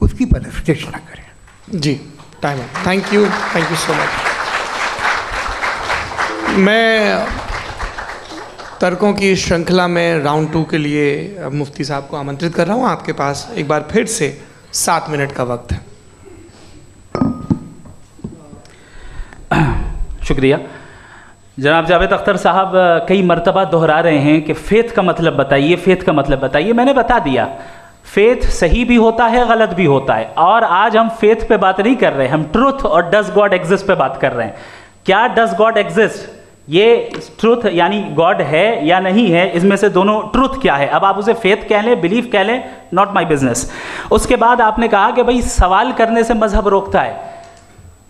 उसकी परस्तिश ना करें। जी, टाइम है। Thank you so much. मैं तर्कों की श्रृंखला में राउंड 2 के लिए मुफ्ती साहब को आमंत्रित कर रहा हूँ। आपके पास एक बार फिर से 7 मिनट का वक्त है। शुक्रिया। जनाब जावेद अख्तर साहब कई मरतबा दोहरा रहे हैं कि फ़ेथ का मतलब बताइए, फ़ेथ का मतलब बताइए। मैंने बता दिया, फ़ेथ सही भी होता है, गलत भी होता है। और आज हम फ़ेथ पे बात नहीं कर रहे, हम ट्रुथ और डज गॉड एग्जिस्ट पे बात कर रहे हैं। क्या डज गॉड एग्जिस्ट, ये ट्रुथ यानी गॉड है या नहीं है, इसमें से दोनों ट्रुथ क्या है। अब आप उसे फेथ कह लें, बिलीफ कह लें, नॉट माई बिजनेस। उसके बाद आपने कहा कि भाई सवाल करने से मजहब रोकता है।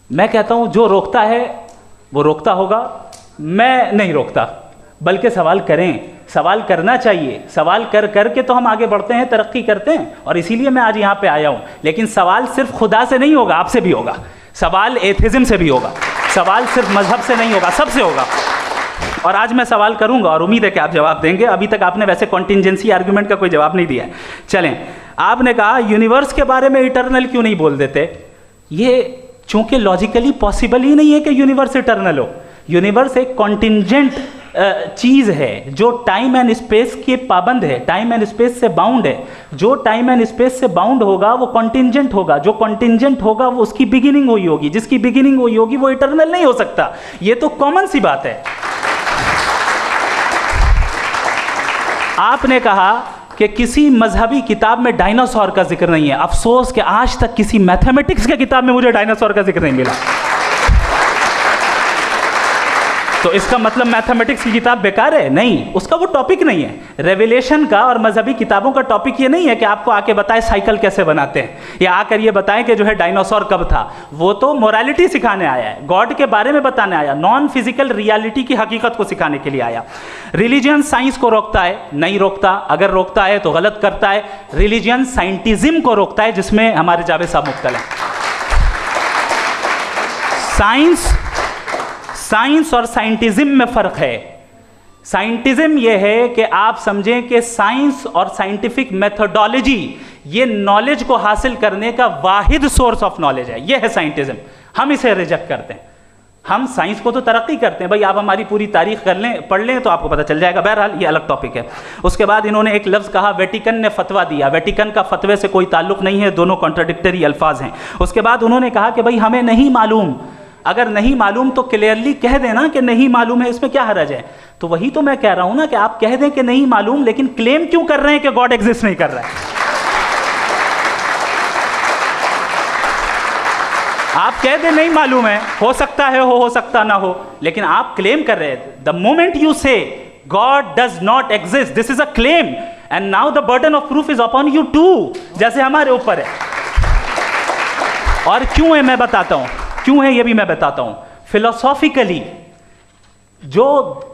मैं कहता हूँ जो रोकता है वो रोकता होगा, मैं नहीं रोकता, बल्कि सवाल करें, सवाल करना चाहिए। सवाल कर करके तो हम आगे बढ़ते हैं, तरक्की करते हैं, और इसीलिए मैं आज यहाँ पे आया हूँ। लेकिन सवाल सिर्फ खुदा से नहीं होगा, आपसे भी होगा। सवाल एथिज्म से भी होगा, सवाल सिर्फ मजहब से नहीं होगा, सबसे होगा। और आज मैं सवाल करूंगा और उम्मीद है कि आप जवाब देंगे। अभी तक आपने वैसे कॉन्टिंजेंसी आर्गुमेंट का कोई जवाब नहीं दिया है। चलें, आपने कहा यूनिवर्स के बारे में इटर्नल क्यों नहीं बोल देते। ये चूंकि लॉजिकली पॉसिबल ही नहीं है कि यूनिवर्स इटर्नल हो। यूनिवर्स एक कॉन्टिंजेंट चीज़ है जो टाइम एंड स्पेस के पाबंद है, टाइम एंड स्पेस से बाउंड है। जो टाइम एंड स्पेस से बाउंड होगा वो कॉन्टिंजेंट होगा, जो कॉन्टिंजेंट होगा वो उसकी बिगिनिंग हुई होगी, जिसकी बिगिनिंग हुई होगी वो इटर्नल नहीं हो सकता। ये तो कॉमन सी बात है। आपने कहा कि किसी मजहबी किताब में डायनासोर का जिक्र नहीं है। अफसोस कि आज तक किसी मैथमेटिक्स की किताब में मुझे डायनासोर का जिक्र नहीं मिला। तो इसका मतलब मैथमेटिक्स की किताब बेकार है? नहीं, उसका वो टॉपिक नहीं है। रेवलेशन का और मजहबी किताबों का टॉपिक ये नहीं है कि आपको आके बताए साइकिल कैसे बनाते हैं या आकर ये बताएं कि जो है डायनासोर कब था। वो तो मोरालिटी सिखाने आया है, गॉड के बारे में बताने आया, नॉन फिजिकल रियलिटी की हकीकत को सिखाने के लिए आया। रिलीजन साइंस को रोकता है? नहीं रोकता। अगर रोकता है तो गलत करता है। रिलीजन साइंटिज्म को रोकता है, जिसमें हमारे जावेद साहब मुख्तल हैं। साइंस और साइंटिज्म में फर्क है। साइंटिज्म यह है कि आप समझें कि साइंस और साइंटिफिक मेथोडोलॉजी ये नॉलेज को हासिल करने का वाहिद सोर्स ऑफ नॉलेज है। यह है साइंटिज्म। हम इसे रिजेक्ट करते हैं। हम साइंस को तो तरक्की करते हैं। भाई आप हमारी पूरी तारीख कर लें, पढ़ लें तो आपको पता चल जाएगा। बहरहाल ये अलग टॉपिक है। उसके बाद इन्होंने एक लफ्ज़ कहा, वेटिकन ने फतवा दिया। वेटिकन का फतवे से कोई ताल्लुक नहीं है, दोनों कॉन्ट्राडिक्टरी अल्फाज हैं। उसके बाद उन्होंने कहा कि भाई हमें नहीं मालूम। अगर नहीं मालूम तो क्लियरली कह देना कि नहीं मालूम है, इसमें क्या हर्ज है। तो वही तो मैं कह रहा हूं ना कि आप कह दें कि नहीं मालूम, लेकिन क्लेम क्यों कर रहे हैं कि गॉड एग्जिस्ट नहीं कर रहा है। आप कह दें नहीं मालूम है, हो सकता है हो सकता ना हो, लेकिन आप क्लेम कर रहे हैं। The moment you say God does not exist, this is a claim and now the burden of proof is upon you too, जैसे हमारे ऊपर है। और क्यों है मैं बताता हूं, क्यों है ये भी मैं बताता हूं। फिलोसॉफिकली जो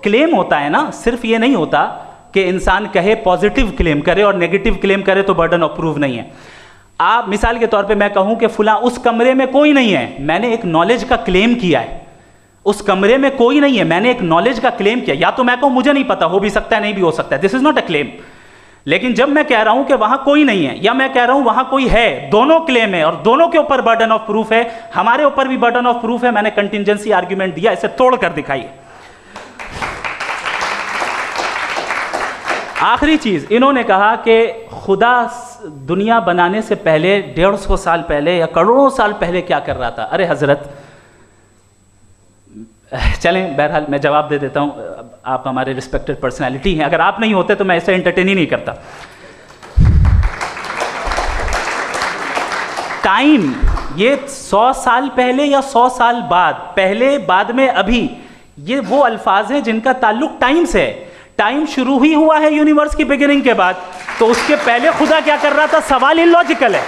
क्लेम होता है ना, सिर्फ ये नहीं होता कि इंसान कहे पॉजिटिव क्लेम करे और नेगेटिव क्लेम करे तो बर्डन ऑफ प्रूफ नहीं है। आप मिसाल के तौर पे मैं कहूं कि फुला उस कमरे में कोई नहीं है, मैंने एक नॉलेज का क्लेम किया है। उस कमरे में कोई नहीं है, मैंने एक नॉलेज का क्लेम किया। या तो मैं कहूं मुझे नहीं पता, हो भी सकता है नहीं भी हो सकता है, this is not a claim. लेकिन जब मैं कह रहा हूं कि वहां कोई नहीं है या मैं कह रहा हूं वहां कोई है, दोनों क्लेम है और दोनों के ऊपर बर्डन ऑफ प्रूफ है। हमारे ऊपर भी बर्डन ऑफ प्रूफ है। मैंने कंटिंजेंसी आर्ग्यूमेंट दिया, इसे तोड़कर दिखाइए। आखिरी चीज इन्होंने कहा कि खुदा दुनिया बनाने से पहले 150 साल पहले या करोड़ों साल पहले क्या कर रहा था। अरे हजरत, चलें बहरहाल मैं जवाब दे देता हूं। आप हमारे रिस्पेक्टेड पर्सनालिटी हैं, अगर आप नहीं होते तो मैं इसे एंटरटेन ही नहीं करता। टाइम ये 100 साल पहले या 100 साल बाद, पहले बाद में अभी, ये वो अल्फाज हैं जिनका ताल्लुक टाइम से है। टाइम शुरू ही हुआ है यूनिवर्स की बिगिनिंग के बाद, तो उसके पहले खुदा क्या कर रहा था, सवाल इलॉजिकल है,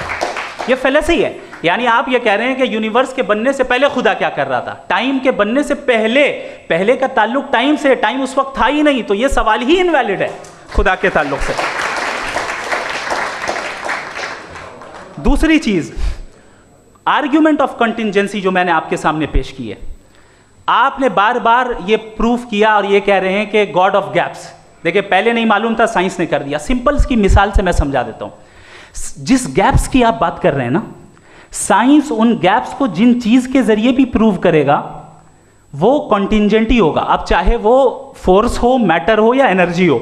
ये फेलेसी है। यानी आप ये कह रहे हैं कि यूनिवर्स के बनने से पहले खुदा क्या कर रहा था। टाइम के बनने से पहले, पहले का ताल्लुक टाइम से, टाइम उस वक्त था ही नहीं, तो ये सवाल ही इनवैलिड है खुदा के ताल्लुक से। दूसरी चीज, आर्ग्यूमेंट ऑफ कंटिंजेंसी जो मैंने आपके सामने पेश की है, आपने बार बार ये प्रूफ किया और ये कह रहे हैं कि गॉड ऑफ गैप्स। देखिए पहले नहीं मालूम था, साइंस ने कर दिया। सिंपल्स की मिसाल से मैं समझा देता हूं। जिस गैप्स की आप बात कर रहे हैं ना, साइंस उन गैप्स को जिन चीज के जरिए भी प्रूव करेगा वो कॉन्टिंजेंट ही होगा। अब चाहे वो फोर्स हो, मैटर हो या एनर्जी हो।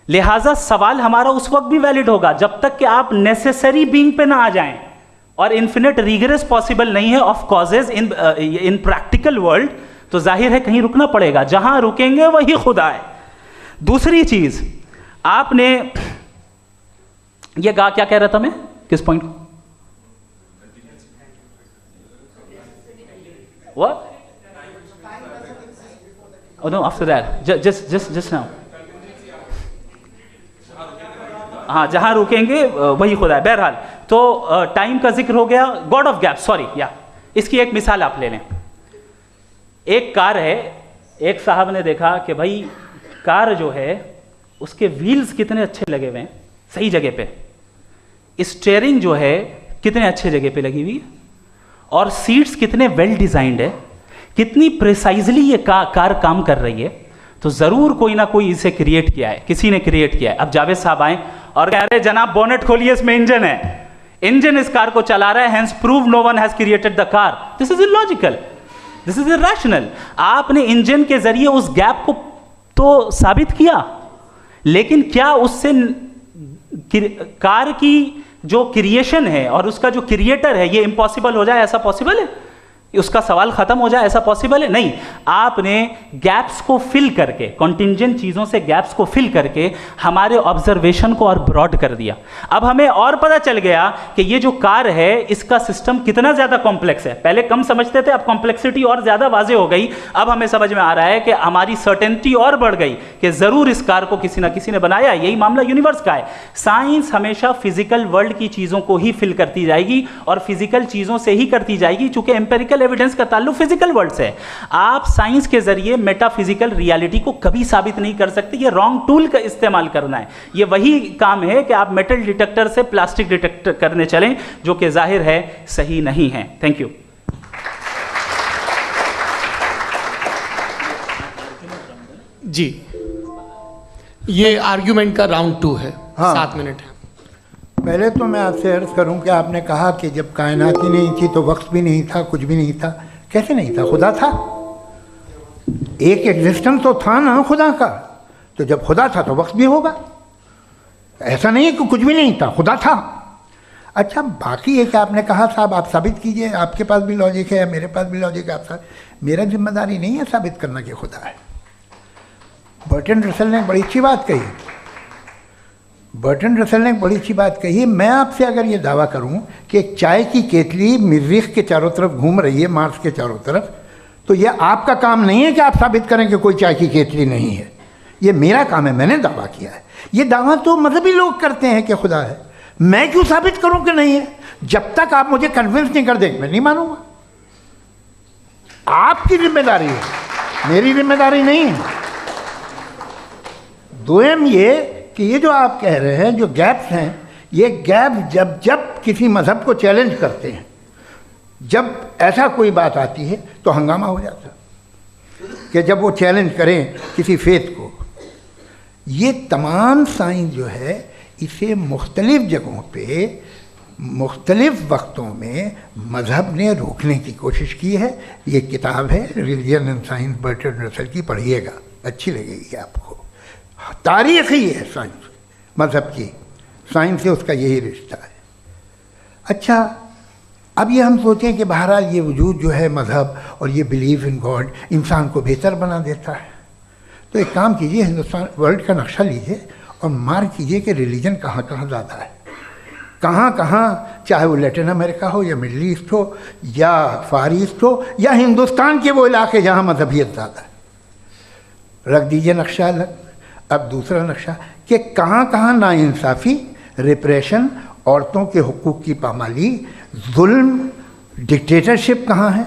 लिहाजा सवाल हमारा उस वक्त भी वैलिड होगा जब तक कि आप नेसेसरी बीइंग पे ना आ जाएं। और इन्फिनिट रिग्रेस पॉसिबल नहीं है of causes in practical world, तो जाहिर है कहीं रुकना पड़ेगा। जहां रुकेंगे वही खुदा है। दूसरी चीज आपने ये कहा, क्या कह रहा था मैं, किस पॉइंट को? What? Oh no, after that, just now. हाँ, जहां रुकेंगे वही खुदा है। बहरहाल तो टाइम का जिक्र हो गया। गॉड ऑफ गैप, सॉरी, या इसकी एक मिसाल आप ले लें। एक कार है, एक साहब ने देखा कि भाई कार जो है उसके व्हील्स कितने अच्छे लगे हुए हैं, सही जगह पे। स्टीयरिंग जो है कितने अच्छे जगह पे लगी हुई है, और सीट्स कितने वेल डिजाइंड है, कितनी प्रिसाइजली ये कार काम कर रही है। तो ज़रूर कोई ना कोई इसे क्रिएट किया है, किसी ने क्रिएट किया है। अब जावेद साहब आए और कह रहे जनाब बोनेट खोलिए, इसमें इंजन है, इंजन इस कार को चला रहा है, hence prove no one has created the car. This is illogical, this is irrational. आपने इंजन के जरिए उस गैप को तो साबित किया, लेकिन क्या उससे कार की जो क्रिएशन है और उसका जो क्रिएटर है ये इम्पॉसिबल हो जाए? ऐसा पॉसिबल है? उसका सवाल खत्म हो जाए, ऐसा पॉसिबल है? नहीं। आपने गैप्स को फिल करके, कॉन्टिंजेंट चीज़ों से गैप्स को फिल करके हमारे ऑब्जर्वेशन को और ब्रॉड कर दिया। अब हमें और पता चल गया कि ये जो कार है इसका सिस्टम कितना ज़्यादा कॉम्प्लेक्स है। पहले कम समझते थे, अब कॉम्प्लेक्सिटी और ज़्यादा वाजे हो गई। अब हमें समझ में आ रहा है कि हमारी सर्टेनिटी और बढ़ गई कि ज़रूर इस कार को किसी ना किसी ने बनाया। यही मामला यूनिवर्स का है। साइंस हमेशा फिजिकल वर्ल्ड की चीज़ों को ही फिल करती जाएगी और फिजिकल चीज़ों से ही करती जाएगी, चूंकि एम्पेरिकल एविडेंस का ताल्लुक फिजिकल वर्ल्ड से है। आप साइंस के जरिए मेटाफिजिकल रियलिटी को कभी साबित नहीं कर सकते। ये रॉन्ग टूल का इस्तेमाल करना है। ये वही काम है कि आप मेटल डिटेक्टर से प्लास्टिक डिटेक्टर करने चलें, जो कि जाहिर है सही नहीं है। Thank you. जी, ये आर्ग्यूमेंट का राउंड 2 है। हाँ। 7 मिनट है। पहले तो मैं आपसे अर्ज करूं कि आपने कहा कि जब कायनात ही नहीं थी तो वक्त भी नहीं था, कुछ भी नहीं था। कैसे नहीं था? खुदा था, एक एग्जिस्टेंस तो था ना खुदा का। तो जब खुदा था तो वक्त भी होगा। ऐसा नहीं है कि कुछ भी नहीं था, खुदा था। अच्छा, बाकी एक आपने कहा साहब आप साबित कीजिए, आपके पास भी लॉजिक है या मेरे पास भी लॉजिक है। आप मेरा जिम्मेदारी नहीं है साबित करना कि खुदा है। बर्टन रसल ने बड़ी अच्छी बात कही। बर्टन रसल ने बड़ी अच्छी बात कही। मैं आपसे अगर ये दावा करूं कि एक चाय की केतली मरीख के चारों तरफ घूम रही है, मार्स के चारों तरफ, तो ये आपका काम नहीं है कि आप साबित करें कि कोई चाय की केतली नहीं है। ये मेरा काम है, मैंने दावा किया है। ये दावा तो मजहबी लोग करते हैं कि खुदा है। मैं क्यों साबित करूं कि नहीं है? जब तक आप मुझे कन्विंस नहीं कर देंगे मैं नहीं मानूंगा। आपकी जिम्मेदारी है, मेरी जिम्मेदारी नहीं है। दोयम ये कि ये जो आप कह रहे हैं, जो गैप्स हैं, ये गैप जब जब किसी मज़हब को चैलेंज करते हैं, जब ऐसा कोई बात आती है तो हंगामा हो जाता है कि जब वो चैलेंज करें किसी फेथ को। ये तमाम साइंस जो है इसे मुख्तलिफ़ जगहों पे मुख्तलिफ़ वक्तों में मज़हब ने रोकने की कोशिश की है। ये किताब है religion and science, Burton Russell की, पढ़िएगा, अच्छी लगेगी आपको। तारीख़ ही है साइंस, मज़हब की साइंस से उसका यही रिश्ता है। अच्छा, अब ये हम सोचें कि बहरहाल ये वजूद जो है मज़हब और ये बिलीव इन गॉड इंसान को बेहतर बना देता है। तो एक काम कीजिए, हिंदुस्तान वर्ल्ड का नक्शा लीजिए और मार्क कीजिए कि रिलीजन कहाँ कहाँ ज़्यादा है, कहाँ कहाँ, चाहे वो लैटिन अमेरिका हो या मिडल ईस्ट हो या फार ईस्ट हो या हिंदुस्तान के वो इलाके जहाँ मजहबियत ज़्यादा है। रख दीजिए नक्शा अलग। अब दूसरा नक्शा कि कहाँ कहाँ नाइंसाफ़ी, रिप्रेशन, औरतों के हुकूक की पामाली, जुल्म, डिक्टेटरशिप कहाँ है,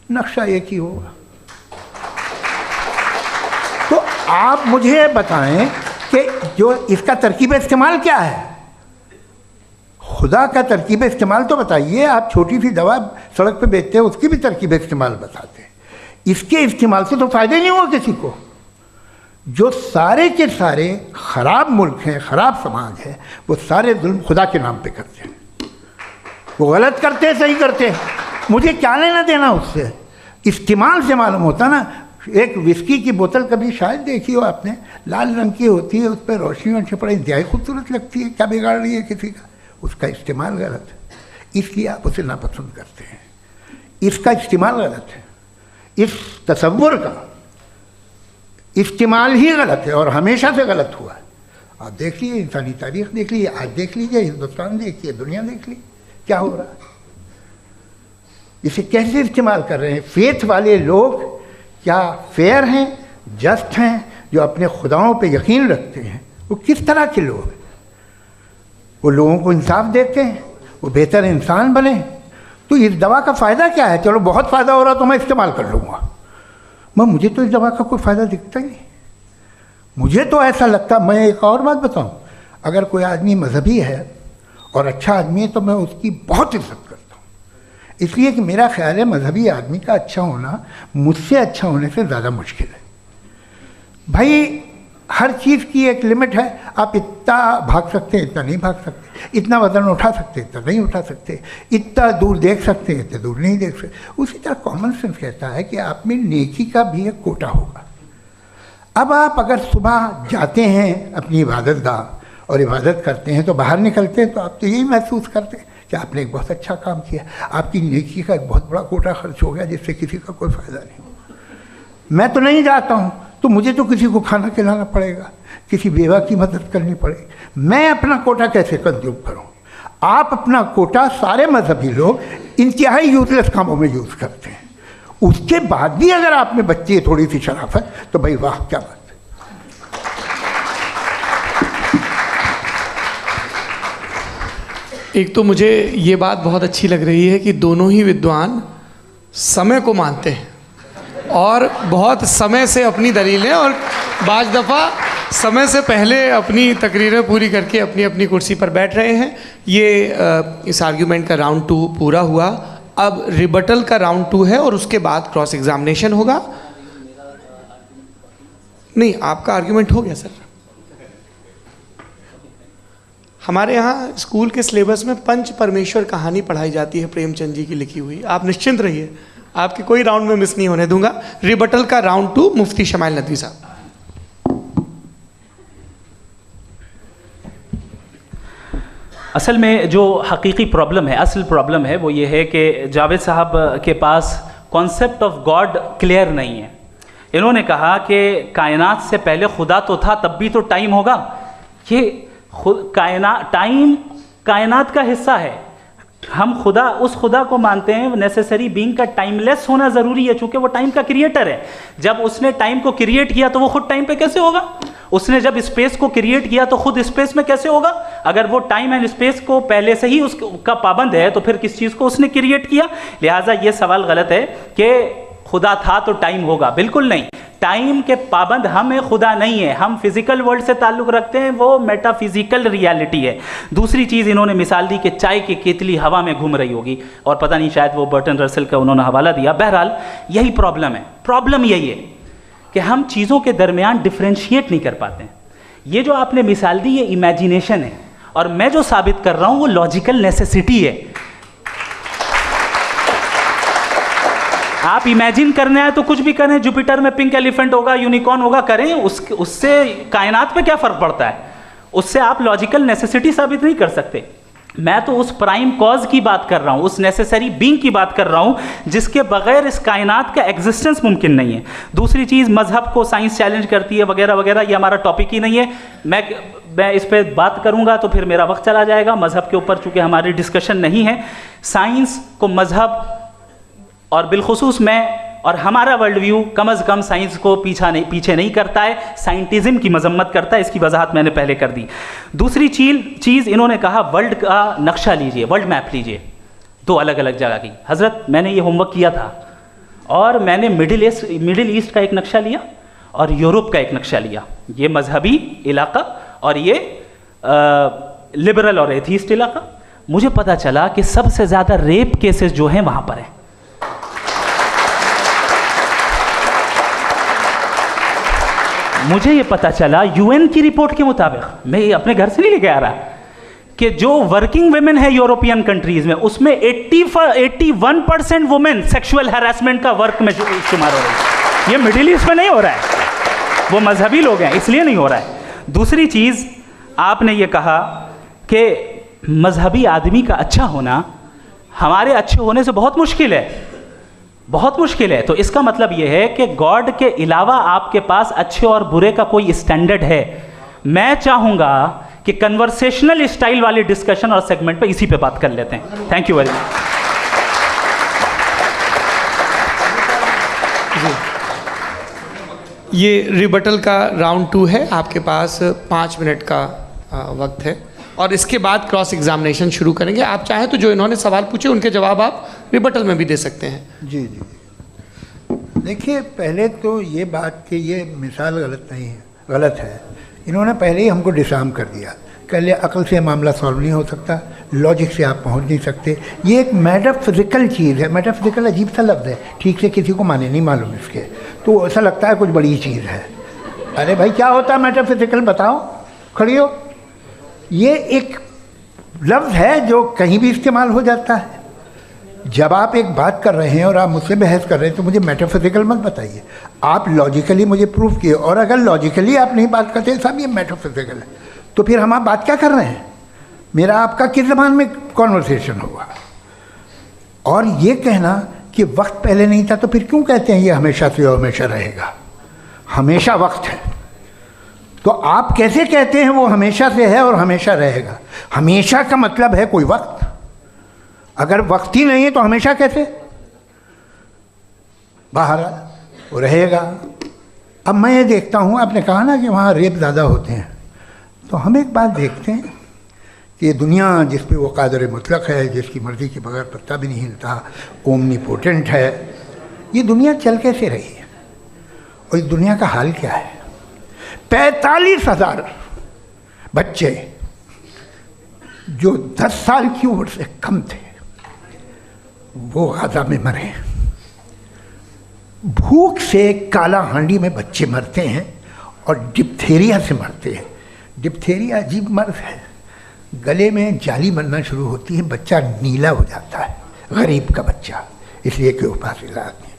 नक्शा एक ही होगा। तो आप मुझे बताएं कि जो इसका तरकीब इस्तेमाल क्या है? खुदा का तरकीब इस्तेमाल तो बताइए। आप छोटी सी दवा सड़क पे बेचते हैं, उसकी भी तरकीब इस्तेमाल बताते हैं। इसके इस्तेमाल से तो फ़ायदा नहीं हुआ किसी को। जो सारे के सारे ख़राब मुल्क हैं, ख़राब समाज है, वो सारे जुल्म खुदा के नाम पे करते हैं। वो गलत करते हैं, सही करते हैं, मुझे क्या लेना देना उससे। इस्तेमाल से मालूम होता ना। एक विस्की की बोतल कभी शायद देखी हो आपने, लाल रंग की होती है, उस पर रोशनी वोशनी पड़े, इंतहाई खूबसूरत लगती है, क्या बिगाड़ रही है किसी का? उसका इस्तेमाल गलत है, इसलिए आप उसे नापसंद करते हैं। इसका इस्तेमाल गलत है, इस तसव्वुर का इस्तेमाल ही गलत है और हमेशा से गलत हुआ है। आप देख लीजिए, इंसानी तारीख देख लीजिए, आज देख लीजिए, हिंदुस्तान देखिए, दुनिया देख लीजिए, क्या हो रहा है। इसे कैसे इस्तेमाल कर रहे हैं? फेथ वाले लोग क्या फेयर हैं, जस्ट हैं, जो अपने खुदाओं पे यकीन रखते हैं, वो किस तरह के लोग हैं? वो लोगों को इंसाफ देते हैं, वो बेहतर इंसान बने। तो इस दवा का फ़ायदा क्या है? चलो बहुत फ़ायदा हो रहा तो मैं इस्तेमाल कर लूँगा। मुझे तो इस दवा का कोई फ़ायदा दिखता ही नहीं। मुझे तो ऐसा लगता, मैं एक और बात बताऊं, अगर कोई आदमी मजहबी है और अच्छा आदमी है तो मैं उसकी बहुत इज्जत करता हूँ, इसलिए कि मेरा ख्याल है मजहबी आदमी का अच्छा होना मुझसे अच्छा होने से ज़्यादा मुश्किल है। भाई हर चीज़ की एक लिमिट है। आप इतना भाग सकते हैं, इतना नहीं भाग सकते, इतना वजन उठा सकते, इतना नहीं उठा सकते, इतना दूर देख सकते हैं, इतना दूर नहीं देख सकते। उसी तरह कॉमन सेंस कहता है कि आप में नेकी का भी एक कोटा होगा। अब आप अगर सुबह जाते हैं अपनी इबादत गाह और इबादत करते हैं, तो बाहर निकलते हैं तो आप तो यही महसूस करते हैं कि आपने एक बहुत अच्छा काम किया, आपकी नेकी का एक बहुत बड़ा कोटा खर्च हो गया जिससे किसी का कोई फ़ायदा नहीं। मैं तो नहीं जाता हूँ तो मुझे तो किसी को खाना खिलाना पड़ेगा, किसी बेवा की मदद करनी पड़ेगी। मैं अपना कोटा कैसे कंज्यूम करूँ? आप अपना कोटा, सारे मजहबी लोग इंतहाई यूजलेस कामों में यूज़ करते हैं। उसके बाद भी अगर आप में बच्ची है थोड़ी सी शराफत, तो भाई वाह क्या बात है। एक तो मुझे ये बात बहुत अच्छी लग रही है कि दोनों ही विद्वान समय को मानते हैं और बहुत समय से अपनी दलीलें और बाज़ दफ़ा समय से पहले अपनी तकरीरें पूरी करके अपनी अपनी कुर्सी पर बैठ रहे हैं। ये इस आर्ग्यूमेंट का राउंड 2 पूरा हुआ। अब रिबटल का राउंड 2 है और उसके बाद क्रॉस एग्जामिनेशन होगा। नहीं, आपका आर्ग्यूमेंट हो गया सर। हमारे यहाँ स्कूल के सिलेबस में पंच परमेश्वर कहानी पढ़ाई जाती है, प्रेमचंद जी की लिखी हुई। आप निश्चिंत रहिए, आपके कोई राउंड में मिस नहीं होने दूंगा। रिबटल का राउंड 2, मुफ्ती शमाइल नदवी साहब। असल में जो हकीकी प्रॉब्लम है, असल प्रॉब्लम है वो ये है कि जावेद साहब के पास कॉन्सेप्ट ऑफ गॉड क्लियर नहीं है। इन्होंने कहा कि कायनात से पहले खुदा तो था, तब भी तो टाइम होगा। ये टाइम कायनात का हिस्सा है। हम खुदा, उस खुदा को मानते हैं, नेसेसरी बीइंग का टाइमलेस होना ज़रूरी है, चूँकि वो टाइम का क्रिएटर है। जब उसने टाइम को क्रिएट किया तो वो खुद टाइम पे कैसे होगा? उसने जब स्पेस को क्रिएट किया तो खुद स्पेस में कैसे होगा? अगर वो टाइम एंड स्पेस को पहले से ही उसका पाबंद है तो फिर किस चीज़ को उसने क्रिएट किया? लिहाजा ये सवाल गलत है कि खुदा था तो टाइम होगा। बिल्कुल नहीं, टाइम के पाबंद हम हैं, खुदा नहीं है। हम फिजिकल वर्ल्ड से ताल्लुक़ रखते हैं, वो मेटाफिजिकल रियलिटी है। दूसरी चीज़ इन्होंने मिसाल दी कि चाय की केतली हवा में घूम रही होगी, और पता नहीं शायद वो बर्टन रसल का उन्होंने हवाला दिया। बहरहाल यही प्रॉब्लम है। प्रॉब्लम यही है कि हम चीज़ों के दरमियान डिफ्रेंशिएट नहीं कर पाते हैं। ये जो आपने मिसाल दी ये इमेजिनेशन है, और मैं जो साबित कर रहा हूँ वो लॉजिकल नेसेसिटी है। आप इमेजिन करने आए तो कुछ भी करें, जुपिटर में पिंक एलिफेंट होगा, यूनिकॉर्न होगा, करें, उससे कायनात पे क्या फ़र्क पड़ता है? उससे आप लॉजिकल नेसेसिटी साबित नहीं कर सकते। मैं तो उस प्राइम कॉज की बात कर रहा हूँ, उस नेसेसरी बीइंग की बात कर रहा हूँ जिसके बगैर इस कायनात का एग्जिस्टेंस मुमकिन नहीं है। दूसरी चीज़, मजहब को साइंस चैलेंज करती है वगैरह वगैरह, ये हमारा टॉपिक ही नहीं है। मैं इस पर बात करूँगा तो फिर मेरा वक्त चला जाएगा। मजहब के ऊपर चूँकि हमारी डिस्कशन नहीं है, साइंस को मजहब और बिलखुसूस मैं और हमारा वर्ल्ड व्यू कम अज़ कम साइंस को पीछे नहीं करता है, साइंटिज़म की मजम्मत करता है। इसकी वजाहत मैंने पहले कर दी। दूसरी चीज़ इन्होंने कहा वर्ल्ड का नक्शा लीजिए, वर्ल्ड मैप लीजिए, 2 अलग अलग जगह की। हज़रत मैंने ये होमवर्क किया था और मैंने मिडिल ईस्ट का एक नक्शा लिया और यूरोप का एक नक्शा लिया। ये मजहबी इलाका और ये लिबरल और एथीस्ट इलाका। मुझे पता चला कि सबसे ज़्यादा रेप केसेस जो हैं वहाँ पर हैं। मुझे ये पता चला यूएन की रिपोर्ट के मुताबिक, मैं ये अपने घर से नहीं लेके आ रहा, कि जो वर्किंग वुमेन है यूरोपियन कंट्रीज में, उसमें 81% वुमेन सेक्सुअल हैरेसमेंट का वर्क में शुमार हो रही है। ये मिडिल ईस्ट में नहीं हो रहा है, वो मजहबी लोग हैं इसलिए नहीं हो रहा है। दूसरी चीज़, आपने ये कहा कि मजहबी आदमी का अच्छा होना हमारे अच्छे होने से बहुत मुश्किल है, बहुत मुश्किल है। तो इसका मतलब यह है कि गॉड के अलावा आपके पास अच्छे और बुरे का कोई स्टैंडर्ड है। मैं चाहूँगा कि कन्वर्सेशनल स्टाइल वाली डिस्कशन और सेगमेंट पे इसी पे बात कर लेते हैं। Thank you very much. ये रिबटल का राउंड 2 है, आपके पास 5 मिनट का वक्त है और इसके बाद क्रॉस एग्जामिनेशन शुरू करेंगे। आप चाहें तो जो इन्होंने सवाल पूछे उनके जवाब आप रिबटल में भी दे सकते हैं। जी जी, देखिए पहले तो ये बात कि ये मिसाल गलत नहीं है, गलत है। इन्होंने पहले ही हमको डिसार्म कर दिया, कह लिया अकल से मामला सॉल्व नहीं हो सकता, लॉजिक से आप पहुंच नहीं सकते। ये एक मेटाफिजिकल चीज़ है। मेटाफिजिकल अजीब सा लफ्ज़ है, ठीक से किसी को माने नहीं मालूम इसके, तो ऐसा लगता है कुछ बड़ी चीज़ है। अरे भाई क्या होता है मेटाफिजिकल, बताओ, खड़ी हो। ये एक लफ्ज़ है जो कहीं भी इस्तेमाल हो जाता है। जब आप एक बात कर रहे हैं और आप मुझसे बहस कर रहे हैं तो मुझे मेटाफिजिकल मत बताइए, आप लॉजिकली मुझे प्रूफ किए। और अगर लॉजिकली आप नहीं बात करते साहब ये मेटाफिजिकल है, तो फिर हम आप बात क्या कर रहे हैं? मेरा आपका किस ज़बान में कॉन्वर्सेशन होगा? और ये कहना कि वक्त पहले नहीं था, तो फिर क्यों कहते हैं ये हमेशा से और हमेशा रहेगा? हमेशा वक्त है, तो आप कैसे कहते हैं वो हमेशा से है और हमेशा रहेगा? हमेशा का मतलब है कोई वक्त, अगर वक्त ही नहीं है तो हमेशा कैसे? बाहर वो रहेगा। अब मैं ये देखता हूँ, आपने कहा ना कि वहाँ रेप ज़्यादा होते हैं, तो हम एक बात देखते हैं कि ये दुनिया जिस पे वो कादर मुतलक है, जिसकी मर्ज़ी के बगैर पत्ता भी नहीं हिलता, ओमनीपोटेंट है, ये दुनिया चल कैसे रही है? और इस दुनिया का हाल क्या है? 45,000 बच्चे जो 10 साल की उम्र से कम थे वो गाज़ा में मरे। भूख से काला हांडी में बच्चे मरते हैं और डिप्थेरिया से मरते हैं। डिप्थेरिया अजीब मर्ज है, गले में जाली बनना शुरू होती है, बच्चा नीला हो जाता है, गरीब का बच्चा, इसलिए कि वो पास इलाज नहीं।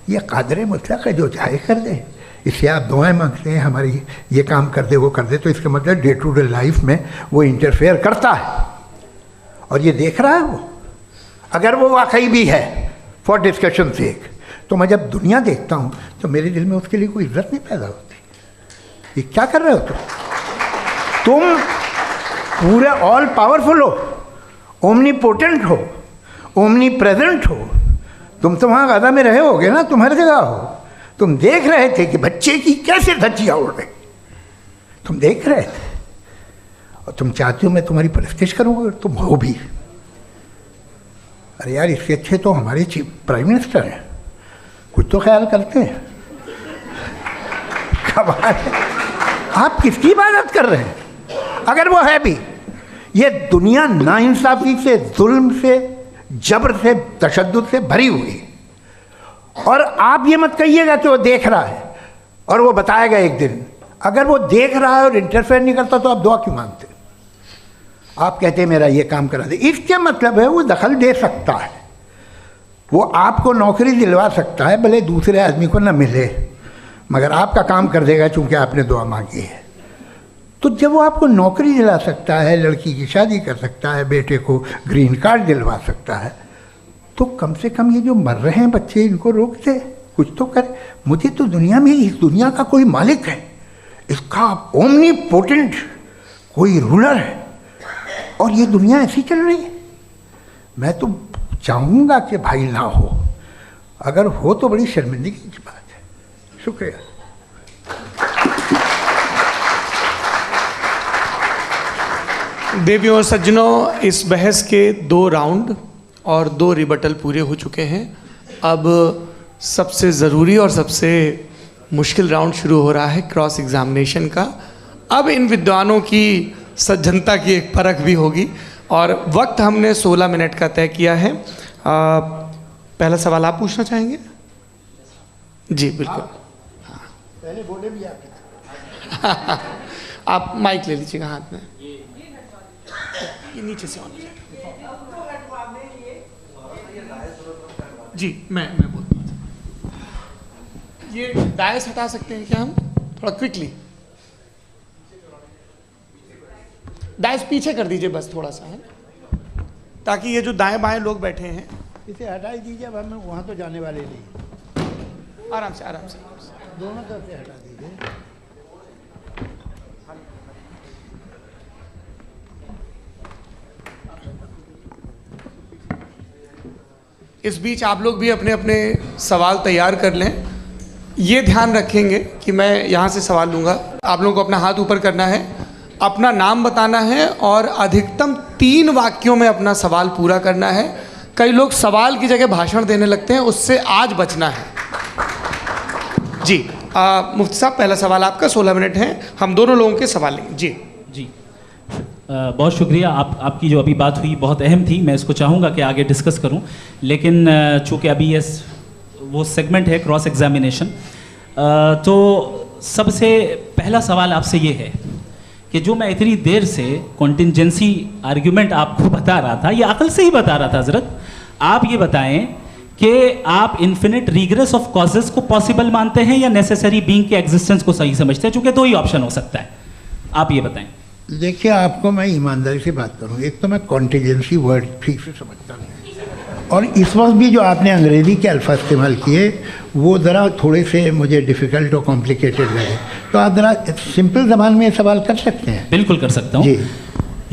ये कादर मुतलक है जो चाहे कर दे, इससे आप दुआएं मांगते हैं हमारी ये काम कर दे वो कर दे, तो इसका मतलब डे टू डे लाइफ में वो इंटरफेयर करता है और ये देख रहा है वो। अगर वो वाकई भी है फॉर डिस्कशन सेक, तो मैं जब दुनिया देखता हूँ तो मेरे दिल में उसके लिए कोई इज्जत नहीं पैदा होती। ये क्या कर रहे हो तुम पूरे ऑल पावरफुल हो, ओमनीपोटेंट हो, ओमनी प्रेजेंट हो। तुम तो वहाँ गाज़ा में रहे होगे ना, तुम हर जगह हो। तुम देख रहे थे कि बच्चे की कैसे धज्जियाँ उड़ रही, तुम देख रहे थे और तुम चाहते हो मैं तुम्हारी परस्तिश करूँगा, तुम हो भी। अरे यार, इससे अच्छे तो हमारे चीफ प्राइम मिनिस्टर हैं, कुछ तो ख्याल करते हैं। कमाल है, आप किसकी इबादत कर रहे हैं? अगर वो है भी, ये दुनिया नाइंसाफ़ी से, जुल्म से, जबर से, तशद्दुद से भरी हुई है। और आप ये मत कहिएगा कि वो देख रहा है और वो बताएगा एक दिन। अगर वो देख रहा है और इंटरफेयर नहीं करता तो आप दुआ क्यों मांगते? आप कहते हैं मेरा ये काम करा दे, इसका मतलब है वो दखल दे सकता है, वो आपको नौकरी दिलवा सकता है, भले दूसरे आदमी को ना मिले, मगर आपका काम कर देगा चूँकि आपने दुआ मांगी है। तो जब वो आपको नौकरी दिला सकता है, लड़की की शादी कर सकता है, बेटे को ग्रीन कार्ड दिलवा सकता है, तो कम से कम ये जो मर रहे हैं बच्चे, इनको रोक दे, कुछ तो करे। मुझे तो दुनिया में, इस दुनिया का कोई मालिक है, इसका ओमनीपोटेंट कोई रूलर है, और ये दुनिया ऐसी चल रही है। मैं तो चाहूँगा कि भाई ना हो, अगर हो तो बड़ी शर्मिंदगी की बात है। शुक्रिया। देवियों और सज्जनों, इस बहस के 2 राउंड और 2 रिबटल पूरे हो चुके हैं। अब सबसे ज़रूरी और सबसे मुश्किल राउंड शुरू हो रहा है, क्रॉस एग्जामिनेशन का। अब इन विद्वानों की सज्जनता की एक परख भी होगी और वक्त हमने 16 मिनट का तय किया है। पहला सवाल आप पूछना चाहेंगे? जी बिल्कुल। पहले बोले भी आप आप माइक ले लीजिएगा हाथ में, ये नीचे से ऑन जी। मैं बोलता हूँ, ये डायस हटा सकते हैं क्या हम थोड़ा क्विकली? डायस पीछे कर दीजिए बस थोड़ा सा, है, ताकि ये जो दाएं बाएं लोग बैठे हैं, इसे हटा ही दीजिए। अब हमें वहाँ तो जाने वाले नहीं, आराम से आराम से दोनों तरफ से हटा दीजिए। इस बीच आप लोग भी अपने अपने सवाल तैयार कर लें। ये ध्यान रखेंगे कि मैं यहाँ से सवाल लूँगा, आप लोगों को अपना हाथ ऊपर करना है, अपना नाम बताना है और अधिकतम 3 वाक्यों में अपना सवाल पूरा करना है। कई लोग सवाल की जगह भाषण देने लगते हैं, उससे आज बचना है। जी मुफ्ती साहब, पहला सवाल आपका, 16 मिनट हैं, हम दोनों लोगों के सवाल लेंगे। जी जी बहुत शुक्रिया। आपकी जो अभी बात हुई बहुत अहम थी, मैं इसको चाहूँगा कि आगे डिस्कस करूँ, लेकिन चूँकि अभी ये वो सेगमेंट है क्रॉस एग्जामिनेशन, तो सबसे पहला सवाल आपसे ये है कि जो मैं इतनी देर से कॉन्टिंजेंसी आर्ग्यूमेंट आपको बता रहा था, ये अकल से ही बता रहा था हजरत, आप ये बताएं कि आप इन्फिनिट रिग्रेस ऑफ कॉजेस को पॉसिबल मानते हैं या नेसेसरी बीइंग के एग्जिस्टेंस को सही समझते हैं, चूंकि दो ही ऑप्शन हो सकता है, आप ये बताएं। देखिए, आपको मैं ईमानदारी से बात करूँ, एक तो मैं कॉन्टिजेंसी वर्ड ठीक से समझता नहीं, और इस वक्त भी जो आपने अंग्रेज़ी के अल्फाज इस्तेमाल किए वो ज़रा थोड़े से मुझे डिफ़िकल्ट और कॉम्प्लिकेटेड लगे, तो आप ज़रा सिंपल ज़बान में सवाल कर सकते हैं। बिल्कुल कर सकता हूँ जी।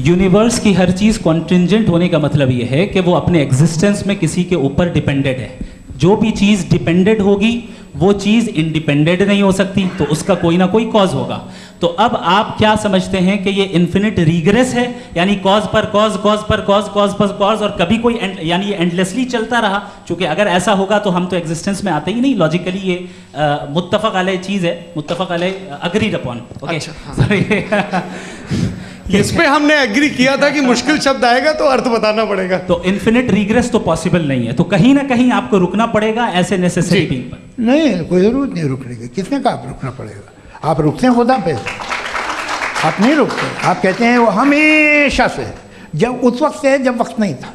यूनिवर्स की हर चीज़ कॉन्टिंजेंट होने का मतलब ये है कि वो अपने एग्जिस्टेंस में किसी के ऊपर डिपेंडेड है। जो भी चीज़ डिपेंडेड होगी वो चीज़ इंडिपेंडेंट नहीं हो सकती, तो उसका कोई ना कोई कॉज होगा। तो अब आप क्या समझते हैं कि ये इन्फिनिट रिग्रेस है, यानी कॉज पर कॉज, कॉज पर कॉज, कॉज पर कॉज, और कभी कोई यानी ये एंडलेसली चलता रहा? क्योंकि अगर ऐसा होगा तो हम तो एग्जिस्टेंस में आते ही नहीं, लॉजिकली ये मुत्तफक अलैह चीज़ है, मुत्तफक अलैह अग्रीड अपॉन। इस पे हमने एग्री किया था कि मुश्किल शब्द आएगा तो अर्थ बताना पड़ेगा। तो इन्फिनिट रिग्रेस तो पॉसिबल नहीं है, तो कहीं ना कहीं आपको रुकना पड़ेगा ऐसे नेसेसरी बीइंग पर। नहीं, कोई ज़रूरत नहीं रुकने की। किसने कहा आप रुकना पड़ेगा? आप रुकते हैं खुदा पे, आप नहीं रुकते। आप कहते हैं वो हमेशा से, जब उस वक्त से जब वक्त नहीं था।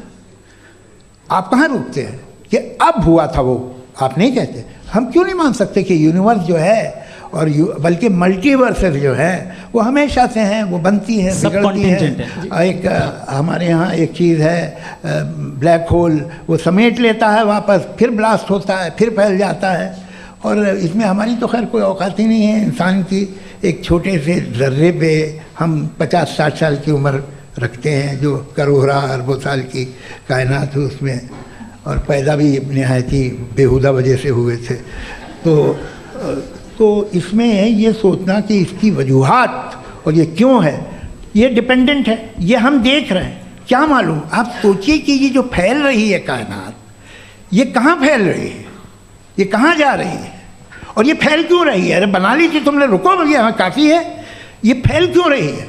आप कहाँ रुकते हैं कि अब हुआ था वो? आप नहीं कहते। हम क्यों नहीं मान सकते कि यूनिवर्स जो है और बल्कि मल्टीवर्सेस जो है वो हमेशा से हैं, वो बनती है, बिगड़ती है। एक हमारे यहाँ एक चीज़ है ब्लैक होल, वो समेट लेता है वापस, फिर ब्लास्ट होता है, फिर फैल जाता है। और इसमें हमारी तो खैर कोई औकात ही नहीं है इंसान की। एक छोटे से ज़र्रे पे हम 50-60 साल की उम्र रखते हैं, जो करोड़ों अरबों साल की कायनात है उसमें, और पैदा भी नहायत ही बेहुदा वजह से हुए थे। तो इसमें ये सोचना कि इसकी वजूहात और ये क्यों है, ये डिपेंडेंट है, ये हम देख रहे हैं, क्या मालूम। आप सोचिए कि ये जो फैल रही है कायनात, ये कहाँ फैल रही है, ये कहाँ जा रही है, और ये फैल क्यों रही है? अरे बना ली थी तुमने, रुको भैया, हाँ काफ़ी है। ये फैल क्यों रही है?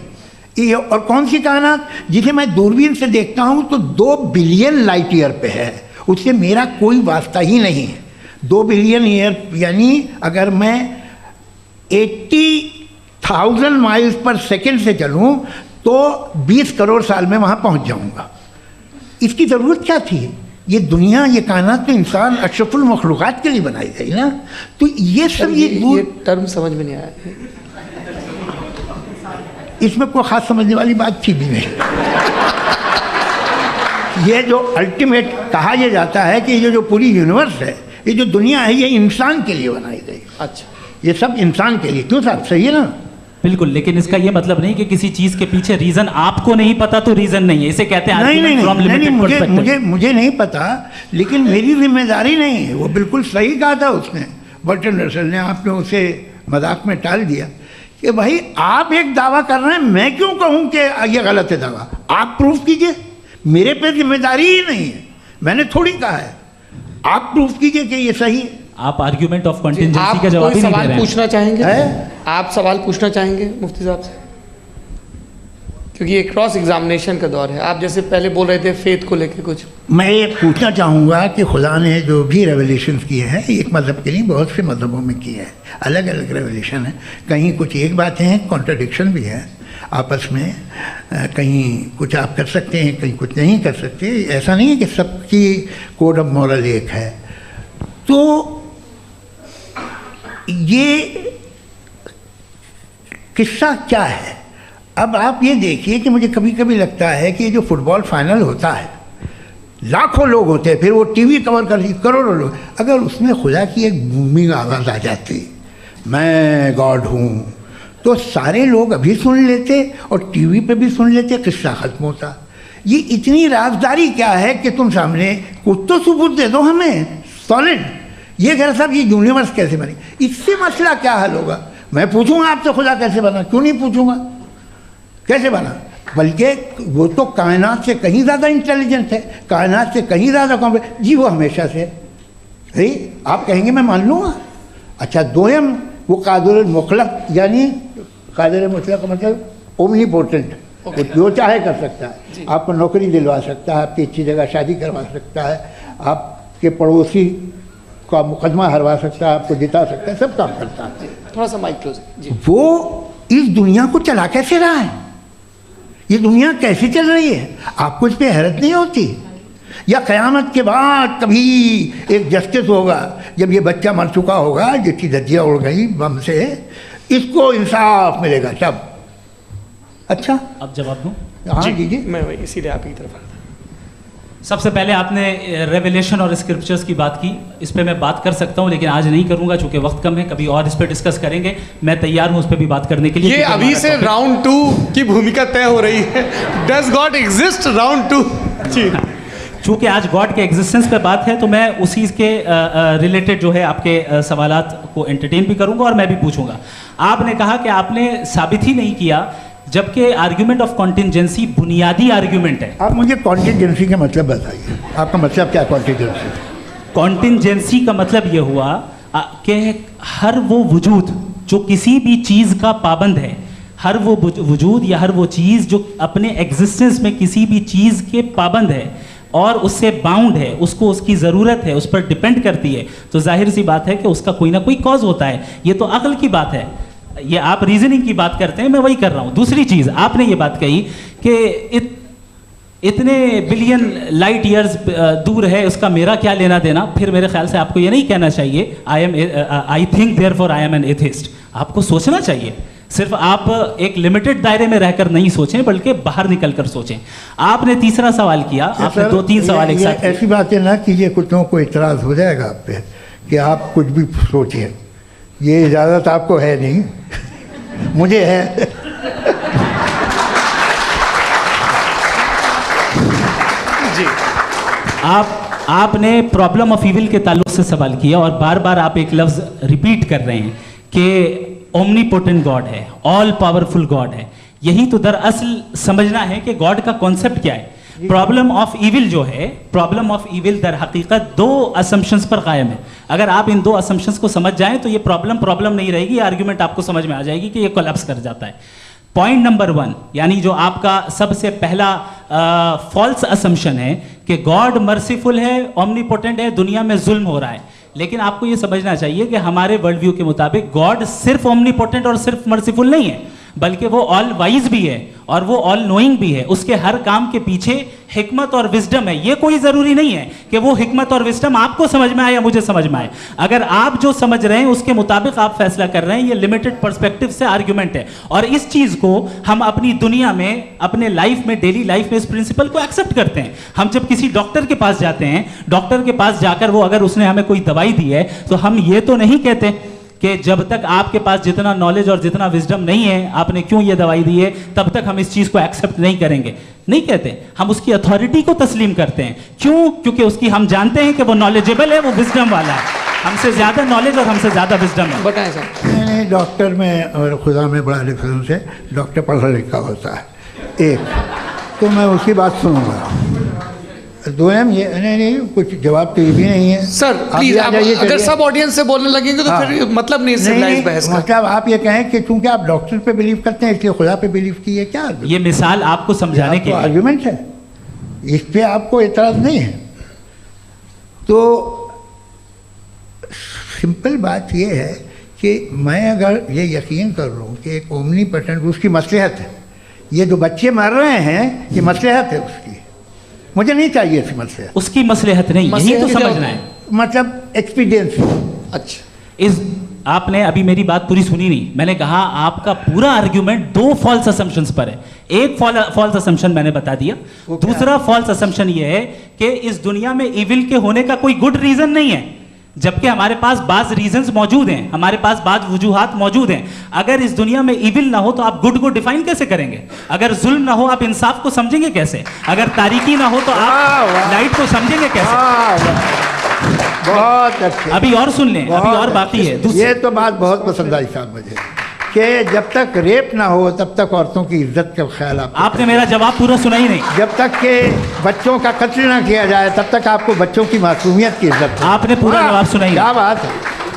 ये और कौन सी कायनात जिसे मैं दूरबीन से देखता हूँ तो 2 बिलियन लाइट ईयर पे है, उससे मेरा कोई वास्ता ही नहीं है। 2 बिलियन ईयर यानी अगर मैं 80,000 माइल्स पर सेकेंड से चलूँ तो 20 करोड़ साल में वहाँ पहुँच जाऊँगा। इसकी ज़रूरत क्या थी? ये दुनिया, ये कायनात तो इंसान अशरफुल मखलूक़ात के लिए बनाई गई ना। तो ये सब ये टर्म समझ में नहीं आया, इसमें कोई ख़ास समझने वाली बात थी भी नहीं। ये जो अल्टीमेट कहा यह जाता है कि ये जो पूरी यूनिवर्स है, ये जो दुनिया है, ये इंसान के लिए बनाई गई। अच्छा, ये सब इंसान के लिए। क्यों साहब, सही है ना? बिल्कुल, लेकिन इसका ये मतलब नहीं कि किसी चीज के पीछे रीजन आपको नहीं पता तो रीजन नहीं है, इसे कहते हैं नहीं, मुझे नहीं पता, लेकिन मेरी जिम्मेदारी नहीं है। वो बिल्कुल सही कहा था उसने, बर्टन रसल ने। आपने उसे मजाक में टाल दिया कि भाई आप एक दावा कर रहे हैं, मैं क्यों कहूँ कि ये गलत है दावा? आप प्रूफ कीजिए, मेरे पे जिम्मेदारी ही नहीं है, मैंने थोड़ी कहा है। आप प्रूफ कीजिए कि ये सही है। आप आर्ग्यूमेंट ऑफ कंटिजेंसी का जवाब ही नहीं दे रहे हैं। सवाल पूछना चाहेंगे? आप सवाल पूछना चाहेंगे मुफ्ती साहब से? क्योंकि ये क्रॉस एग्जामिनेशन का दौर है। आप जैसे पहले बोल रहे थे फेथ को लेके कुछ, मैं ये पूछना चाहूँगा कि खुदा ने जो भी रेवलेशन किए हैं, एक मज़हब के लिए बहुत से मज़हबों में किए हैं, अलग अलग रेवलेशन है। कहीं कुछ एक बातें हैं, कॉन्ट्रडिक्शन भी है आपस में, कहीं कुछ आप कर सकते हैं, कहीं कुछ नहीं कर सकते। ऐसा नहीं है कि सबकी कोड ऑफ मॉरल एक है। तो ये किस्सा क्या है? अब आप ये देखिए कि मुझे कभी कभी लगता है कि जो फुटबॉल फाइनल होता है, लाखों लोग होते हैं, फिर वो टीवी कवर कर, करोड़ों लोग, अगर उसमें खुदा की एक बूमिंग आवाज़ आ जाती, मैं गॉड हूँ, तो सारे लोग अभी सुन लेते और टीवी पे भी सुन लेते, किस्सा ख़त्म होता। ये इतनी राजदारी क्या है कि तुम सामने कुछ तो सबूत दे दो हमें सॉलिड। ये कह साहब ये यूनिवर्स कैसे बनी, इससे मसला क्या हल होगा? मैं पूछूंगा आपसे खुदा कैसे बना? क्यों नहीं पूछूंगा कैसे बना? बल्कि वो तो कायनात से कहीं ज़्यादा इंटेलिजेंट है, कायनात से कहीं ज़्यादा कॉम्प्लेक्स। जी वो हमेशा से है। आप कहेंगे मैं मान लूँगा। अच्छा, दोयम वो कादिर मुतलक, यानी कादिर मुतलक का मतलब ओमनीपोटेंट, वो जो चाहे कर सकता है। आपको नौकरी दिलवा सकता है, आपकी अच्छी जगह शादी करवा सकता है, आपके पड़ोसी आपका मुकदमा हरवा सकता है, आपको जिता सकता है, सब काम करता है। थोड़ा सा माइक क्लोज जी। वो इस दुनिया को चला कैसे रहा है, ये दुनिया कैसे चल रही है, आपको इस पर हैरत नहीं होती? या क़यामत के बाद कभी एक जस्टिस होगा, जब ये बच्चा मर चुका होगा, जिसकी धज्जियाँ उड़ गई बम से, इसको इंसाफ मिलेगा तब? अच्छा, अब जवाब दूं? हाँ जी। मैं वही इसीलिए आप की तरफ आता। सबसे पहले आपने रेवलेशन और स्क्रिप्चर्स की बात की, इस पे मैं बात कर सकता हूं, लेकिन आज नहीं करूंगा चूंकि वक्त कम है, कभी और इस पे डिस्कस करेंगे। मैं तैयार हूं उस पे भी बात करने के लिए। ये अभी से राउंड 2 की भूमिका तय हो रही है। Does God exist round 2? जी। चूंकि आज गॉड के एग्जिस्टेंस पे बात है, तो मैं उसी के रिलेटेड जो है आपके सवालात को एंटरटेन भी करूंगा और मैं भी पूछूंगा। आपने कहा कि आपने साबित ही नहीं किया, जबकि आर्ग्यूमेंट ऑफ कॉन्टिजेंसी बुनियादी आर्ग्यूमेंट है। आप मुझे कॉन्टिजेंसी का मतलब बताइए, आपका मतलब क्या कॉन्टिजेंसी? कॉन्टिजेंसी का मतलब ये हुआ कि हर वो वजूद जो किसी भी चीज़ का पाबंद है, हर वो वजूद या हर वो चीज़ जो अपने एग्जिस्टेंस में किसी भी चीज़ के पाबंद है और उससे बाउंड है, उसको उसकी ज़रूरत है, उस पर डिपेंड करती है, तो जाहिर सी बात है कि उसका कोई ना कोई कॉज होता है। ये तो अक्ल की बात है। ये आप रीजनिंग की बात करते हैं, मैं वही कर रहा हूँ। दूसरी चीज़, आपने ये बात कही कि इतने बिलियन लाइट ईयर्स दूर है, उसका मेरा क्या लेना देना। फिर मेरे ख्याल से आपको ये नहीं कहना चाहिए I think therefore I am an atheist. आपको सोचना चाहिए, सिर्फ आप एक लिमिटेड दायरे में रहकर नहीं सोचें, बल्कि बाहर निकल कर सोचें। आपने तीसरा सवाल किया, आपने 2-3 सवाल एक साथ। ऐसी बातें ना कीजिए, कुत्तों को इतराज़ हो जाएगा आप पे कि आप कुछ भी सोचिए। ये इजाज़त आपको है नहीं, मुझे है। जी। आपने प्रॉब्लम ऑफ इविल के ताल्लुक से सवाल किया और बार बार आप एक लफ्ज़ रिपीट कर रहे हैं कि ओमनीपोटेंट गॉड है, ऑल पावरफुल गॉड है। यही तो दरअसल समझना है कि गॉड का कॉन्सेप्ट क्या है। प्रॉब्लम ऑफ इविल जो है, प्रॉब्लम ऑफ इविल दर हकीकत 2 असम्पशंस पर कायम है। अगर आप इन 2 असम्पशंस को समझ जाएं तो ये प्रॉब्लम नहीं रहेगी, आर्ग्यूमेंट आपको समझ में आ जाएगी कि ये कोलैप्स कर जाता है। पॉइंट नंबर 1, यानी जो आपका सबसे पहला फॉल्स असम्पशन है कि गॉड मर्सीफुल है, ओमनीपोटेंट है, दुनिया में जुल्म हो रहा है। लेकिन आपको ये समझना चाहिए कि हमारे वर्ल्ड व्यू के मुताबिक गॉड सिर्फ ओमनीपोटेंट और सिर्फ मर्सीफुल नहीं है, बल्कि वो ऑल वाइज भी है और वो ऑल नोइंग भी है। उसके हर काम के पीछे हिकमत और विजडम है। ये कोई ज़रूरी नहीं है कि वो हिकमत और विजडम आपको समझ में आए या मुझे समझ में आए। अगर आप जो समझ रहे हैं उसके मुताबिक आप फैसला कर रहे हैं, ये लिमिटेड पर्सपेक्टिव से आर्ग्यूमेंट है। और इस चीज़ को हम अपनी दुनिया में, अपने लाइफ में, डेली लाइफ में इस प्रिंसिपल को एक्सेप्ट करते हैं। हम जब किसी डॉक्टर के पास जाते हैं, डॉक्टर के पास जाकर वो अगर उसने हमें कोई दवाई दी है, तो हम ये तो नहीं कहते कि जब तक आपके पास जितना नॉलेज और जितना विजडम नहीं है, आपने क्यों ये दवाई दी है, तब तक हम इस चीज़ को एक्सेप्ट नहीं करेंगे। नहीं कहते, हम उसकी अथॉरिटी को तस्लीम करते हैं। क्यों? क्योंकि उसकी हम जानते हैं कि वो नॉलेजेबल है, वो विजडम वाला है, हमसे ज़्यादा नॉलेज और हमसे ज़्यादा विजडम है। बताएं सर। नहीं, डॉक्टर में और खुदा में बड़ा डिफरेंस है। डॉक्टर पढ़ा लिखा होता है, एक तो मैं उसकी बात सुनूंगा। 2 ये नहीं कुछ जवाब तो ये भी नहीं है सर। प्लीज आप अगर सब ऑडियंस से बोलने लगेंगे तो फिर मतलब नहीं सिविलाइज बहस का। मतलब आप ये कहें कि चूंकि आप डॉक्टर पे बिलीव करते हैं इसलिए खुदा पे बिलीव किए, क्या ये मिसाल आपको समझाने के लिए आर्ग्यूमेंट है, इस पे आपको एतराज़ नहीं है। तो सिंपल बात ये है कि मैं अगर ये यकीन कर लूँ कि एक ओमनीपोटेंट, उसकी मसलहत है, ये जो बच्चे मर रहे हैं ये मसलहत है उसकी, मुझे नहीं चाहिए इसकी मसलहत। उसकी मसलहत नहीं, यही तो समझना है, मतलब एक्सपीरियंस। अच्छा, इस आपने अभी मेरी बात पूरी सुनी नहीं। मैंने कहा आपका पूरा आर्ग्यूमेंट 2 फॉल्स असम्पशंस पर है। एक फॉल्स असम्पशन मैंने बता दिया, दूसरा फॉल्स असम्पशन ये है कि इस दुनिया में इविल के होने का कोई गुड रीजन नहीं है, जबकि हमारे पास बाज रीजंस मौजूद हैं, हमारे पास बाज वजूहात मौजूद हैं। अगर इस दुनिया में इविल ना हो तो आप गुड को डिफाइन कैसे करेंगे? अगर जुल्म ना हो आप इंसाफ को समझेंगे कैसे? अगर तारीकी ना हो तो आप लाइट को समझेंगे कैसे? बहुत अच्छे। अभी और सुन लें, अभी और बाकी है। ये तो बात बहुत पसंद आई साहब मुझे कि जब तक रेप ना हो तब तक औरतों की इज्जत का ख्याल आपने मेरा जवाब पूरा सुना ही नहीं। जब तक के बच्चों का कत्ल ना किया जाए तब तक आपको बच्चों की मासूमियत की इज्जत। आपने पूरा जवाब सुना ही नहीं। क्या बात है,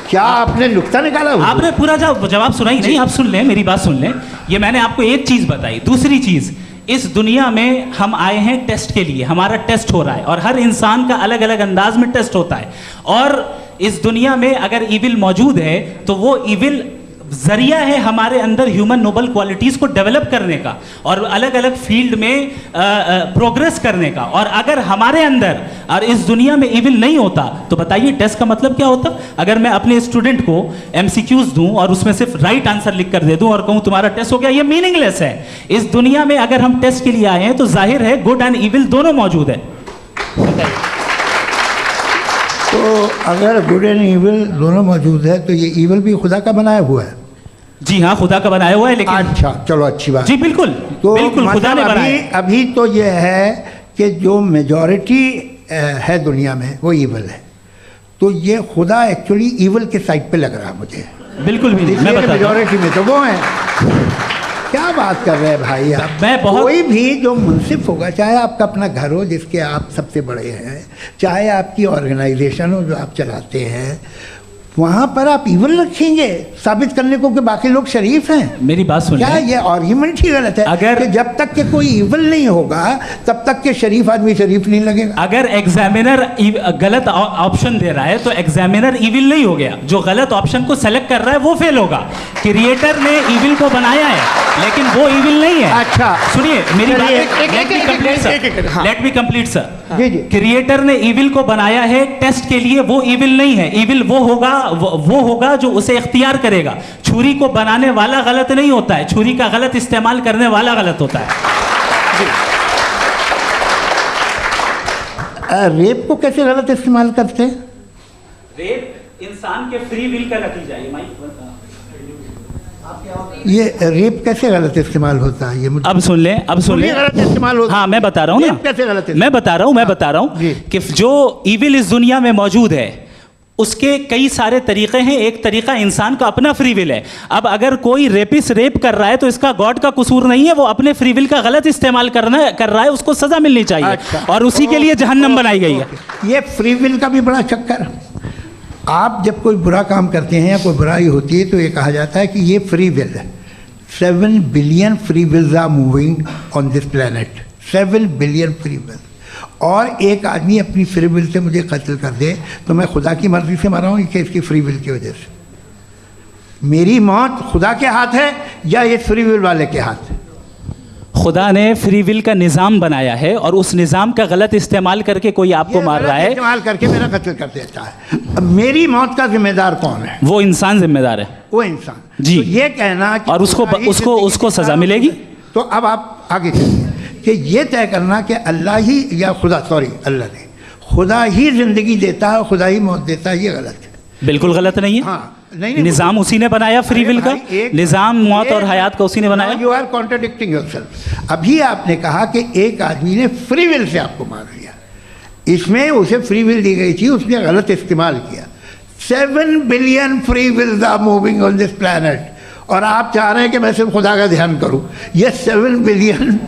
क्या आपने नुक्ता निकाला? आपने पूरा जवाब सुना ही नहीं। आप सुन लें, मेरी बात सुन लें। ये मैंने आपको एक चीज़ बताई। दूसरी चीज़, इस दुनिया में हम आए हैं टेस्ट के लिए, हमारा टेस्ट हो रहा है और हर इंसान का अलग अलग अंदाज में टेस्ट होता है। और इस दुनिया में अगर इविल मौजूद है तो वो इविल जरिया है हमारे अंदर ह्यूमन नोबल क्वालिटीज़ को डेवलप करने का और अलग अलग फील्ड में प्रोग्रेस करने का। और अगर हमारे अंदर और इस दुनिया में इविल नहीं होता तो बताइए टेस्ट का मतलब क्या होता? अगर मैं अपने स्टूडेंट को MCQs दूं और उसमें सिर्फ राइट आंसर लिख कर दे दूं और कहूं तुम्हारा टेस्ट हो गया, ये मीनिंगलेस है। इस दुनिया में अगर हम टेस्ट के लिए आए हैं तो जाहिर है गुड एंड इविल दोनों मौजूद है। तो अगर गुड एंड इविल दोनों मौजूद है तो ये इविल भी खुदा का बनाया हुआ है? जी हाँ, खुदा का बनाया हुआ है। लेकिन अच्छा, चलो अच्छी बात। जी बिल्कुल, तो बिल्कुल खुदा ने बनाया। अभी तो ये है कि जो मेजॉरिटी है दुनिया में वो इविल है, तो ये खुदा एक्चुअली इविल के साइड पे लग रहा है मुझे। बिल्कुल भी नहीं, मैं बताता हूं। मेजॉरिटी में तो वो है। क्या बात कर रहे हैं भाई आप? कोई भी जो मुंसिफ होगा, चाहे आपका अपना घर हो जिसके आप सबसे बड़े हैं, चाहे आपकी ऑर्गेनाइजेशन हो जो आप चलाते हैं, वहाँ पर आप इविल रखेंगे साबित करने को कि बाकी लोग शरीफ हैं? मेरी बात सुनिए। क्या ये आर्ग्यूमेंट ही गलत है? अगर कि जब तक के कोई इविल नहीं होगा तब तक के शरीफ आदमी शरीफ नहीं लगेगा। अगर एग्जामिनर गलत ऑप्शन दे रहा है तो एग्जामिनर इविल नहीं हो गया, जो गलत ऑप्शन को सेलेक्ट कर रहा है वो फेल होगा। क्रिएटर ने इविल को बनाया है लेकिन वो इविल नहीं है। अच्छा सुनिए मेरी बात, लेट मी कंप्लीट सर। जी जी। क्रिएटर ने इविल को बनाया है टेस्ट के लिए, वो इविल नहीं है। इविल वो होगा जो उसे इख्तियार करेगा। छुरी को बनाने वाला गलत नहीं होता है, छुरी का गलत इस्तेमाल करने वाला गलत होता है। रेप को कैसे गलत इस्तेमाल करते हैं? रेप इंसान के फ्री विल का नतीजा है। ये रेप कैसे गलत इस्तेमाल होता है? ये मुझे अब सुन लें, अब सुन लें। गलत इस्तेमाल होता है। हाँ मैं बता रहा हूँ ना, कैसे गलत? मैं बता रहा हूँ कि जो इविल इस दुनिया में मौजूद है उसके कई सारे तरीके हैं। एक तरीका इंसान का अपना फ्री विल है। अब अगर कोई रेपिस्ट रेप कर रहा है तो इसका गॉड का कसूर नहीं है, वो अपने फ्री विल का गलत इस्तेमाल कर रहा है, उसको सजा मिलनी चाहिए। अच्छा। और उसी के लिए जहन्नम बनाई गई है। ये फ्री विल का भी बड़ा चक्कर। आप जब कोई बुरा काम करते हैं या कोई बुराई होती है तो ये कहा जाता है कि ये फ्री विल है। 7 billion free wills are moving on this planet. 7 billion free will. और एक आदमी अपनी फ्री विल से मुझे कत्ल कर दे तो मैं खुदा की मर्जी से मरा हूँ कि इसकी फ्री विल की वजह से? मेरी मौत खुदा के हाथ है या ये फ्री विल वाले के हाथ है? खुदा ने फ्री विल का निज़ाम बनाया है और उस निज़ाम का गलत इस्तेमाल करके कोई आपको मार रहा है, इस्तेमाल करके मेरा कत्ल कर देता है। अब मेरी मौत का जिम्मेदार कौन है? वो इंसान जिम्मेदार है। वो इंसान जी। तो ये कहना कि और उसको सजा मिलेगी। तो अब आप आगे चलिए कि ये तय करना कि अल्लाह ही या अल्लाह ने खुदा ही जिंदगी देता है, खुदा ही मौत देता है, ये गलत है। बिल्कुल गलत नहीं है। हाँ, नहीं निज़ाम उसी ने बनाया फ्री विल का, निज़ाम मौत और हयात का उसी ने बनाया। You are contradicting yourself. अभी आपने कहा कि एक आदमी ने फ्री विल से आपको मार दिया, इसमें उसे फ्री विल दी गई थी, उसने गलत इस्तेमाल किया। 7 billion free wills are moving on this planet और आप चाह रहे हैं कि मैं सिर्फ खुदा का ध्यान करूं। ये 7 बिलियन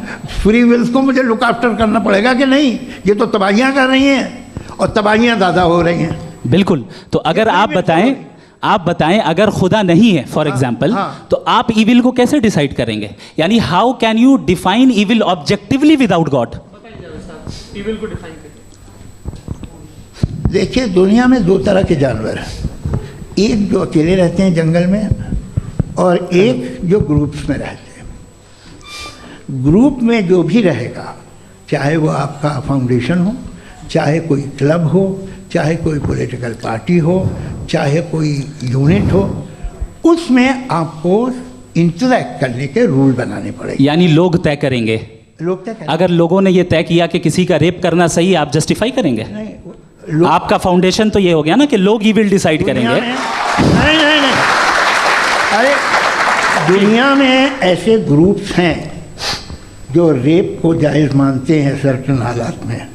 फ्री विल्स को मुझे लुक आफ्टर करना पड़ेगा कि नहीं? ये तो तबाहियां कर रही हैं और तबाहियां ज़्यादा हो रही हैं। बिल्कुल। तो अगर आप बताएं अगर खुदा नहीं है फॉर एग्जाम्पल, तो आप इविल को कैसे डिसाइड करेंगे? यानी how can you define evil objectively without God? Evil को डिफाइन करिए। देखिए, दुनिया में 2 तरह के जानवर हैं। एक जो अकेले रहते हैं जंगल में और एक जो ग्रुप्स में रहते हैं। ग्रुप में जो भी रहेगा, चाहे वो आपका फाउंडेशन हो, चाहे कोई क्लब हो, चाहे कोई पॉलिटिकल पार्टी हो, चाहे कोई यूनिट हो, उसमें आपको इंटरैक्ट करने के रूल बनाने पड़ेंगे। यानी लोग तय करेंगे। लोग तय करेंगे। अगर लोगों ने ये तय किया कि किसी का रेप करना सही है, आप जस्टिफाई करेंगे? नहीं, आपका फाउंडेशन तो ये हो गया ना कि लोग ही विल डिसाइड करेंगे। नहीं। अरे दुनिया में ऐसे ग्रुप्स हैं जो रेप को जायज़ मानते हैं सर्टन हालात में।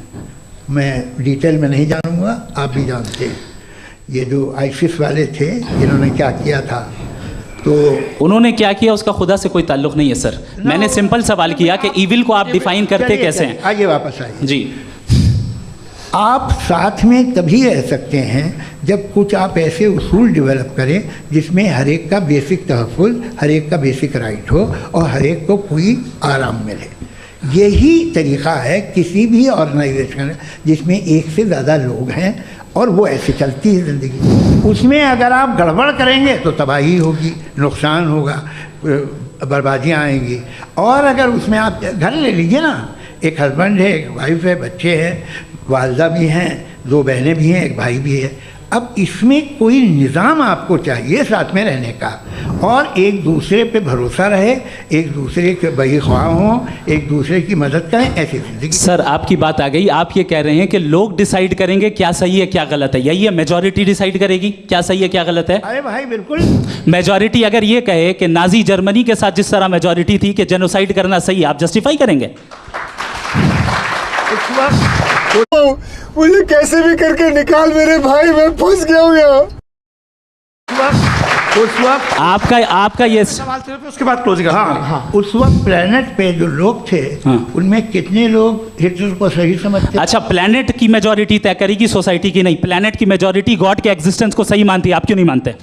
मैं डिटेल में नहीं जानूंगा, आप भी जानते हैं। ये जो आईसिस वाले थे जिन्होंने क्या किया था, तो उन्होंने क्या किया उसका खुदा से कोई ताल्लुक नहीं है सर। मैंने सिंपल सवाल किया कि इविल को आप डिफाइन करते कैसे हैं? आइए वापस आइए जी। आप साथ में तभी रह सकते हैं जब कुछ आप ऐसे उसूल डेवलप करें जिसमें हर एक का बेसिक तहफ़्फ़ुज़, हर एक का बेसिक राइट हो और हर एक को कोई आराम मिले। यही तरीक़ा है किसी भी ऑर्गेनाइजेशन जिसमें एक से ज़्यादा लोग हैं और वो ऐसे चलती है ज़िंदगी। उसमें अगर आप गड़बड़ करेंगे तो तबाही होगी, नुकसान होगा, बर्बादियाँ आएंगी। और अगर उसमें आप घर ले लीजिए ना, एक हस्बैंड है, एक वाइफ है, बच्चे हैं, वालदा भी हैं, 2 बहनें भी हैं, एक भाई भी है। अब इसमें कोई निज़ाम आपको चाहिए साथ में रहने का, और एक दूसरे पे भरोसा रहे, एक दूसरे के बहीख्वाह हों, एक दूसरे की मदद करें, ऐसी ज़िंदगी। सर आपकी बात आ गई। आप ये कह रहे हैं कि लोग डिसाइड करेंगे क्या सही है क्या गलत है, यही है मेजॉरिटी डिसाइड करेगी क्या सही है क्या गलत है? अरे भाई बिल्कुल। मेजॉरिटी अगर ये कहे कि नाजी जर्मनी के साथ जिस तरह मेजॉरिटी थी कि जेनोसाइड करना सही, आप जस्टिफाई करेंगे? उस वक्त मुझे कैसे भी करके निकाल मेरे भाई, मैं फंस गया हूँ यहाँ। उस वक्त आपका ये सवाल सिर्फ उसके बाद क्लोजिंग। हाँ, उस वक्त प्लेनेट पे जो लोग थे, उनमें कितने लोग हिटलर को सही समझते? अच्छा, प्लेनेट की मेजॉरिटी तय करेगी, सोसाइटी की नहीं। प्लेनेट की मेजॉरिटी गॉड के एग्जिस्टेंस को सही मानती है, आप क्यों नहीं मानते?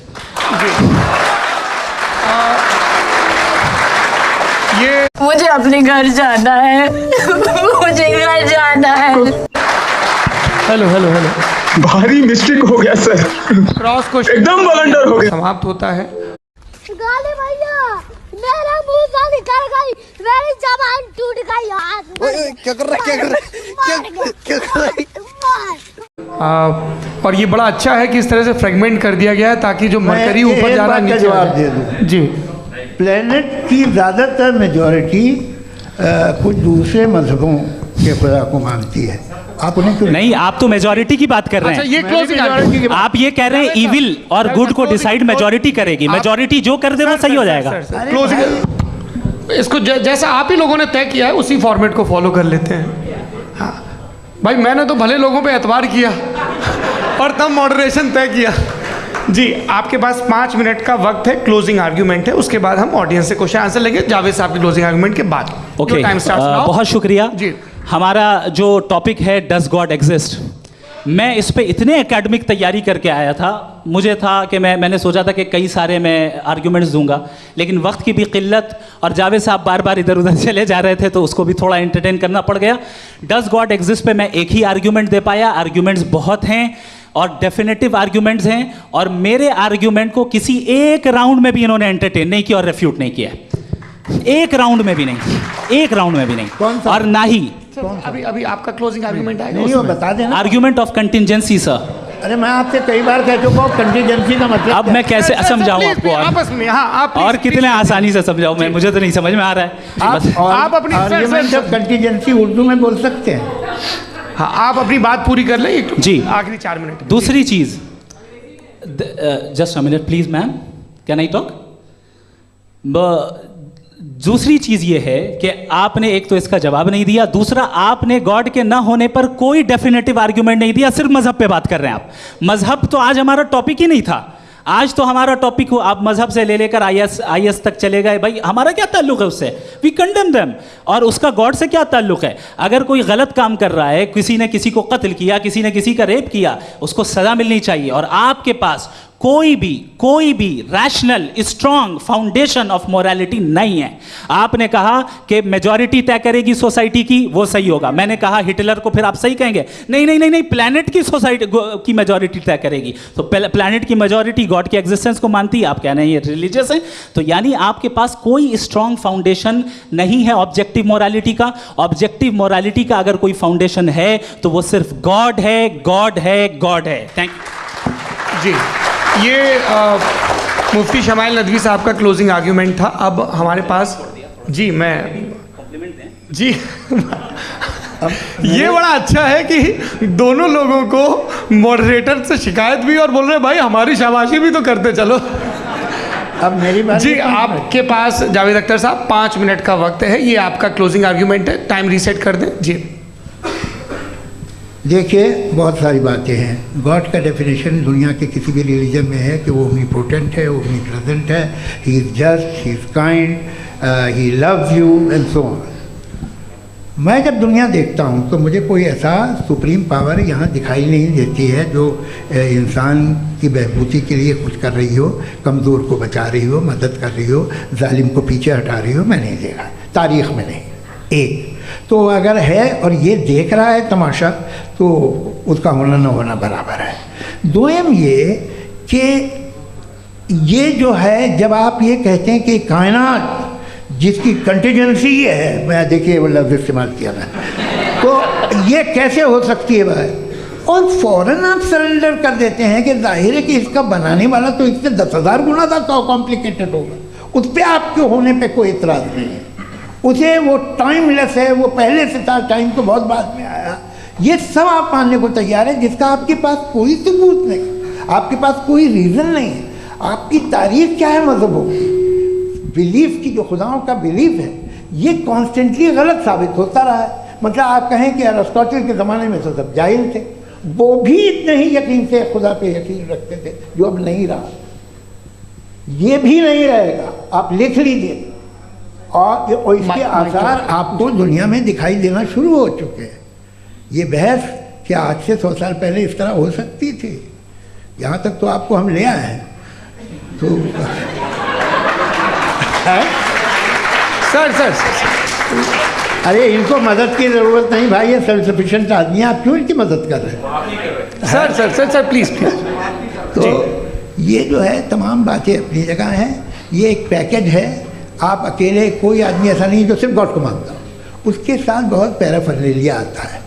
ये मुझे अपने घर जाना है, मुझे घर जाना है। हेलो भारी मिस्टेक हो गया सर, क्रॉस क्वेश्चन एकदम ब्लंडर हो गया। समाप्त होता है। गाली भैया, मेरा मुंह से निकल गई, मेरी जबान टूट गई यार। क्या कर रहा है? और ये बड़ा अच्छा है कि इस तरह से फ्रेगमेंट कर दिया गया है ताकि जो मरकरी ऊपर जा रहा है नीचे जवाब दे दूँ जी। प्लेनेट की ज़्यादातर मेजॉरिटी कुछ दूसरे मजहबों के खुदा को मानती है। आप उन्हें क्यों नहीं, आप तो मेजॉरिटी की बात कर रहे अच्छा, हैं। ये क्लोजिंग आप ये कह रहे हैं इविल और गुड को डिसाइड मेजॉरिटी करेगी, मेजॉरिटी जो कर दे वो सही हो जाएगा। क्लोजिंग इसको जैसा आप ही लोगों ने तय किया है उसी फॉर्मेट को फॉलो कर लेते हैं। हाँ भाई, मैंने तो भले लोगों पे एतबार किया और तब मॉडरेशन तय किया। जी, आपके पास 5 मिनट का वक्त है, क्लोजिंग आर्ग्यूमेंट है, उसके बाद हम ऑडियंस से क्वेश्चन आंसर लेंगे जावेद साहब की क्लोजिंग आर्ग्यूमेंट के बाद। ओके, बहुत शुक्रिया जी। हमारा जो टॉपिक है डज गॉड एग्जिस्ट, मैं इस पे इतने एकेडमिक तैयारी करके आया था। मुझे था कि मैंने सोचा था कि कई सारे मैं आर्ग्यूमेंट्स दूंगा, लेकिन वक्त की भी किल्लत और जावेद साहब बार बार इधर उधर चले जा रहे थे तो उसको भी थोड़ा एंटरटेन करना पड़ गया। डज गॉड एग्जिस्ट पे मैं एक ही आर्ग्यूमेंट दे पाया। आर्ग्यूमेंट्स बहुत हैं और डेफिनेटिव आर्ग्यूमेंट्स हैं, और मेरे आर्ग्यूमेंट को किसी एक राउंड में भी इन्होंने एंटरटेन नहीं किया और रेफ्यूट नहीं किया। एक राउंड में भी नहीं, एक राउंड में भी नहीं। कौन सा? और ना ही अभी आपका क्लोजिंग आर्ग्यूमेंट आएगा। नहीं, वो बता देना। Argument of contingency sir. अरे मैं आपसे कई बार कह चुका हूँ कंटीजेंसी का मतलब अब मैं कैसे समझाऊं आपको? आपस में हाँ, आप और कितने आसानी से समझाऊं मैं, मुझे तो नहीं समझ में आ रहा है। आप अपनी आर्ग्यूमेंट ऑफ कंटीजेंसी उर्दू में बोल सकते हैं। हाँ, आप अपनी बात पूरी कर लें जी। आखिरी 4 मिनट। दूसरी चीज, just a minute please ma'am, can I talk? दूसरी चीज ये है कि आपने एक तो इसका जवाब नहीं दिया, दूसरा आपने गॉड के ना होने पर कोई डेफिनेटिव आर्ग्यूमेंट नहीं दिया, सिर्फ मजहब पे बात कर रहे हैं आप। मजहब तो आज हमारा टॉपिक ही नहीं था। आज तो हमारा टॉपिक हो, आप मजहब से ले लेकर आईएस तक चले गए। भाई हमारा क्या ताल्लुक है उससे? We condemn them. और उसका गॉड से क्या ताल्लुक है? अगर कोई गलत काम कर रहा है, किसी ने किसी को कत्ल किया, किसी ने किसी का रेप किया, उसको सजा मिलनी चाहिए। और आपके पास कोई भी rational strong foundation of morality नहीं है। आपने कहा कि मेजॉरिटी तय करेगी सोसाइटी की, वो सही होगा। मैंने कहा हिटलर को फिर आप सही कहेंगे? नहीं, प्लैनेट की सोसाइटी की मेजॉरिटी तय करेगी। तो प्लैनेट की मेजॉरिटी गॉड के एग्जिस्टेंस को मानती है, आप कह रहे हैं ये रिलीजियस है। तो यानी आपके पास कोई स्ट्रॉन्ग फाउंडेशन नहीं है ऑब्जेक्टिव मोरालिटी का। ऑब्जेक्टिव मोरालिटी का अगर कोई फाउंडेशन है तो वो सिर्फ गॉड है, गॉड है, गॉड है। थैंक यू जी। ये मुफ्ती शमाइल नदवी साहब का क्लोजिंग आर्ग्यूमेंट था। अब हमारे पास जी ये बड़ा अच्छा है कि दोनों लोगों को मॉडरेटर से शिकायत भी और बोल रहे भाई हमारी शाबाशी भी तो करते चलो। अब मेरी बात जी, आपके पास जावेद अख्तर साहब 5 मिनट का वक्त है। ये आपका क्लोजिंग आर्ग्यूमेंट है, टाइम रीसेट कर दें जी। देखिए, बहुत सारी बातें हैं। गॉड का डेफिनेशन दुनिया के किसी भी रिलीजन में है कि वो ओमनीपोटेंट है, ओमनी प्रेजेंट है, he is just, he is kind, he loves you and so on. मैं जब दुनिया देखता हूँ तो मुझे कोई ऐसा सुप्रीम पावर यहाँ दिखाई नहीं देती है जो इंसान की बहबूदी के लिए कुछ कर रही हो, कमज़ोर को बचा रही हो, मदद कर रही हो, जालिम को पीछे हटा रही हो। मैं नहीं देखा, तारीख़ में नहीं। एक तो अगर है और ये देख रहा है तमाशा, तो उसका होना न होना बराबर है। दोयम ये कि ये जो है, जब आप ये कहते हैं कि कायनात जिसकी कंटीजेंसी है, मैं देखिए वो लफ्ज़ इस्तेमाल किया मैं, तो ये कैसे हो सकती है भाई? और फ़ौरन आप सरेंडर कर देते हैं कि जाहिर है कि इसका बनाने वाला तो इससे 10,000 गुना था तो कॉम्प्लिकेटेड होगा। उस पर आपके होने पे कोई इतराज़ नहीं है। उसे वो टाइमलेस है, वो पहले से था, टाइम तो बहुत बाद में आया। ये सब आप मानने को तैयार है जिसका आपके पास कोई सबूत नहीं, आपके पास कोई रीज़न नहीं है। आपकी तारीफ क्या है मज़हबों की? बिलीफ की, जो खुदाओं का बिलीफ है, ये कॉन्स्टेंटली गलत साबित होता रहा है। मतलब आप कहें कि अरिस्टोटल के ज़माने में तो सब जाहिल थे, वो भी इतने ही यकीन से खुदा पे यकीन रखते थे, जो अब नहीं रहा। ये भी नहीं रहेगा, आप लिख लीजिए। और इसके आसार आपको दुनिया में दिखाई देना शुरू हो चुके हैं। ये बहस क्या आज से 100 साल पहले इस तरह हो सकती थी? यहाँ तक तो आपको हम ले आए हैं। तो सर अरे इनको मदद की ज़रूरत नहीं भाई, ये सेल्फ सफिशिएंट आदमी है, आप क्यों इनकी मदद कर रहे हैं? Sir please. तो ये जो है तमाम बातें अपनी जगह हैं। ये एक पैकेज है। आप अकेले, कोई आदमी ऐसा नहीं जो सिर्फ गॉड को मानता हो, उसके साथ बहुत पैराफर्नेलिया आता है,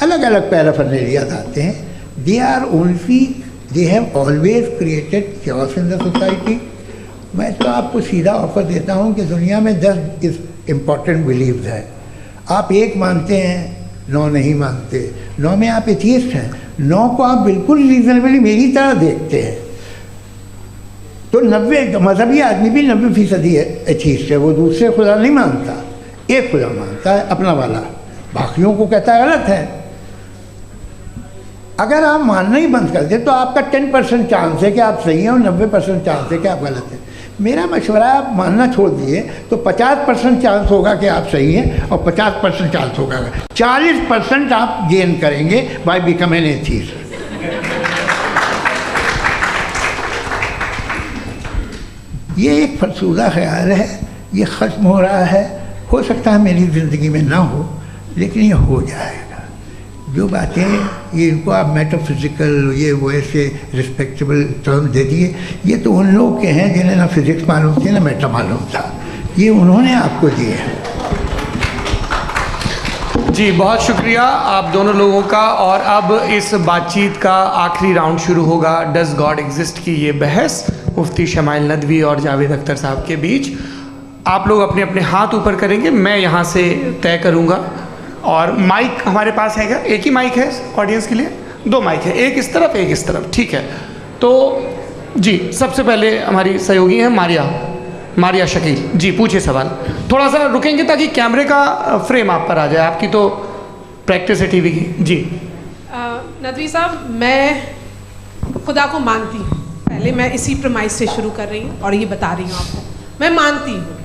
अलग अलग पैराफर्नेलिया आते हैं। They have always created chaos in the society. मैं तो आपको सीधा ऑफर देता हूँ कि दुनिया में 10 इम्पॉर्टेंट बिलीव्स हैं। आप एक मानते हैं, 9 नहीं मानते, 9 में आप एथियस्ट हैं, 9 को आप बिल्कुल रीजनेबली मेरी तरह देखते हैं। तो 90 मजहबी आदमी भी 90% एथियस्ट है, वो दूसरे खुदा नहीं मानता, एक खुदा मानता है अपना वाला, बाकियों को कहता है गलत है। अगर आप मानना ही बंद कर दे तो आपका 10% चांस है कि आप सही हैं और 90% चांस है कि आप गलत हैं। मेरा मशवरा है, आप मानना छोड़ दिए तो 50% चांस होगा कि आप सही हैं और 50% चांस होगा, 40% आप गेन करेंगे बाय बिकमिंग एन एथियस्ट। ये एक फरसूदा ख्याल है, ये ख़त्म हो रहा है। हो सकता है मेरी ज़िंदगी में ना हो, लेकिन ये हो जाएगा। जो बातें ये इनको आप मेटाफिज़िकल, ये वो ऐसे रिस्पेक्टेबल टर्म दे दिए, ये तो उन लोग के हैं जिन्हें ना फिज़िक्स मालूम थी ना मेटा मालूम था, ये उन्होंने आपको दिए हैं। जी बहुत शुक्रिया आप दोनों लोगों का। और अब इस बातचीत का आखिरी राउंड शुरू होगा, डज़ गॉड एग्जिस्ट की ये बहस मुफ्ती शमाइल नदवी और जावेद अख्तर साहब के बीच। आप लोग अपने अपने हाथ ऊपर करेंगे, मैं यहाँ से तय करूँगा। और माइक हमारे पास है क्या? एक ही माइक है ऑडियंस के लिए? 2 माइक है, एक इस तरफ एक इस तरफ, ठीक है। तो जी सबसे पहले हमारी सहयोगी हैं मारिया शकील जी, पूछिए सवाल। थोड़ा सा रुकेंगे ताकि कैमरे का फ्रेम आप पर आ जाए, आपकी तो प्रैक्टिस है टीवी की। जी नदवी साहब, मैं खुदा को मानती हूँ, पहले मैं इसी प्रमाइस से शुरू कर रही हूँ और ये बता रही हूँ आपको, मैं मानती हूँ।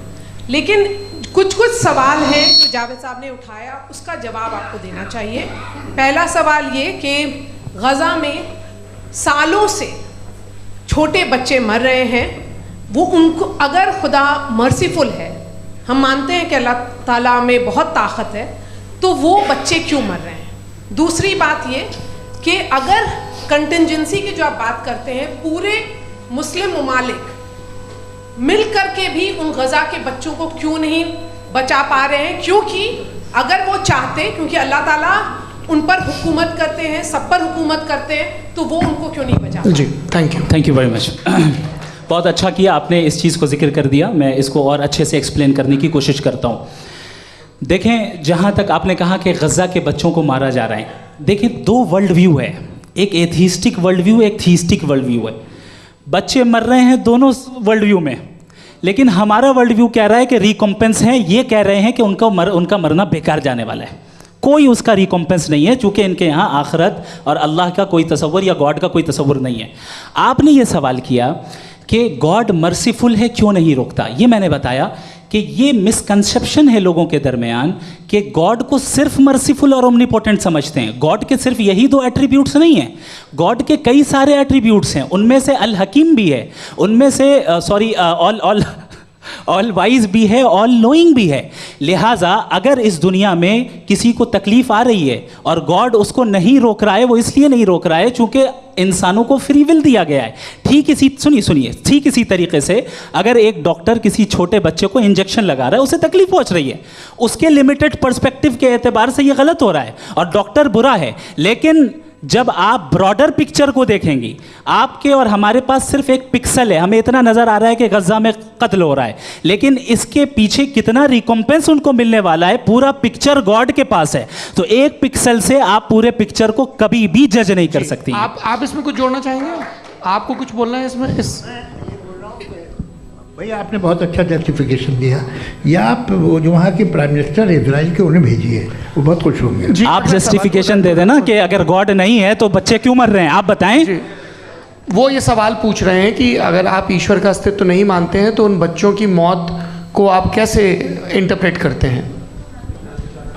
लेकिन कुछ सवाल हैं जो जावेद साहब ने उठाया, उसका जवाब आपको देना चाहिए। पहला सवाल ये कि गज़ा में सालों से छोटे बच्चे मर रहे हैं, वो उनको, अगर खुदा मर्सीफुल है, हम मानते हैं कि अल्लाह ताला में बहुत ताकत है, तो वो बच्चे क्यों मर रहे हैं? दूसरी बात ये कि अगर कंटिजेंसी की जो आप बात करते हैं, पूरे मुस्लिम ममालिक मिल कर के भी उन गज़ा के बच्चों को क्यों नहीं बचा पा रहे हैं? क्योंकि अगर वो चाहते, क्योंकि अल्लाह ताला उन पर हुकूमत करते हैं, सब पर हुकूमत करते हैं, तो वो उनको क्यों नहीं बचा? जी थैंक यू वेरी मच। बहुत अच्छा किया आपने इस चीज़ को जिक्र कर दिया, मैं इसको और अच्छे से एक्सप्लेन करने की कोशिश करता हूँ। देखें, जहाँ तक आपने कहा कि गज़ा के बच्चों को मारा जा रहा है, देखिए 2 वर्ल्ड व्यू है, एक एथिस्टिक वर्ल्ड व्यू, एक थीस्टिक वर्ल्ड व्यू है। बच्चे मर रहे हैं दोनों वर्ल्ड व्यू में, लेकिन हमारा वर्ल्ड व्यू कह रहा है कि रिकॉम्पेंस है, ये कह रहे हैं कि उनका मरना बेकार जाने वाला है, कोई उसका रिकॉम्पेंस नहीं है, चूँकि इनके यहाँ आखिरत और अल्लाह का कोई तसव्वुर या गॉड का कोई तसव्वुर नहीं है। आपने ये सवाल किया कि गॉड मर्सीफुल है, क्यों नहीं रोकता? ये मैंने बताया कि ये मिसकंसेप्शन है लोगों के दरमियान कि गॉड को सिर्फ मर्सीफुल और ओमनीपोटेंट समझते हैं। गॉड के सिर्फ यही 2 एट्रीब्यूट्स नहीं हैं, गॉड के कई सारे एट्रीब्यूट्स हैं, उनमें से अल हकीम भी है, उनमें से ऑल वाइज भी है, ऑल नोइंग भी है। लिहाजा अगर इस दुनिया में किसी को तकलीफ आ रही है और गॉड उसको नहीं रोक रहा है, वो इसलिए नहीं रोक रहा है चूंकि इंसानों को फ्री विल दिया गया है। ठीक इसी तरीके से अगर एक डॉक्टर किसी छोटे बच्चे को इंजेक्शन लगा रहा है, उसे तकलीफ पहुंच रही है, उसके लिमिटेड पर्सपेक्टिव के एतबार से ये गलत हो रहा है और डॉक्टर बुरा है। लेकिन जब आप ब्रॉडर पिक्चर को देखेंगी, आपके और हमारे पास सिर्फ एक पिक्सल है, हमें इतना नजर आ रहा है कि गजा में कत्ल हो रहा है, लेकिन इसके पीछे कितना रिकॉम्पेंस उनको मिलने वाला है, पूरा पिक्चर गॉड के पास है। तो एक पिक्सल से आप पूरे पिक्चर को कभी भी जज नहीं कर सकती। आप इसमें कुछ जोड़ना चाहेंगे? आपको कुछ बोलना है इसमें? भैया आपने बहुत अच्छा जस्टिफिकेशन दिया। या आप वो जो वहाँ के प्राइम मिनिस्टर इजराइल के उन्हें भेजिए, वो बहुत खुश होंगे। आप जस्टिफिकेशन दे देना कि अगर गॉड नहीं है तो बच्चे क्यों मर रहे हैं, आप बताएं। वो ये सवाल पूछ रहे हैं कि अगर आप ईश्वर का अस्तित्व नहीं मानते हैं तो उन बच्चों की मौत को आप कैसे इंटरप्रेट करते हैं?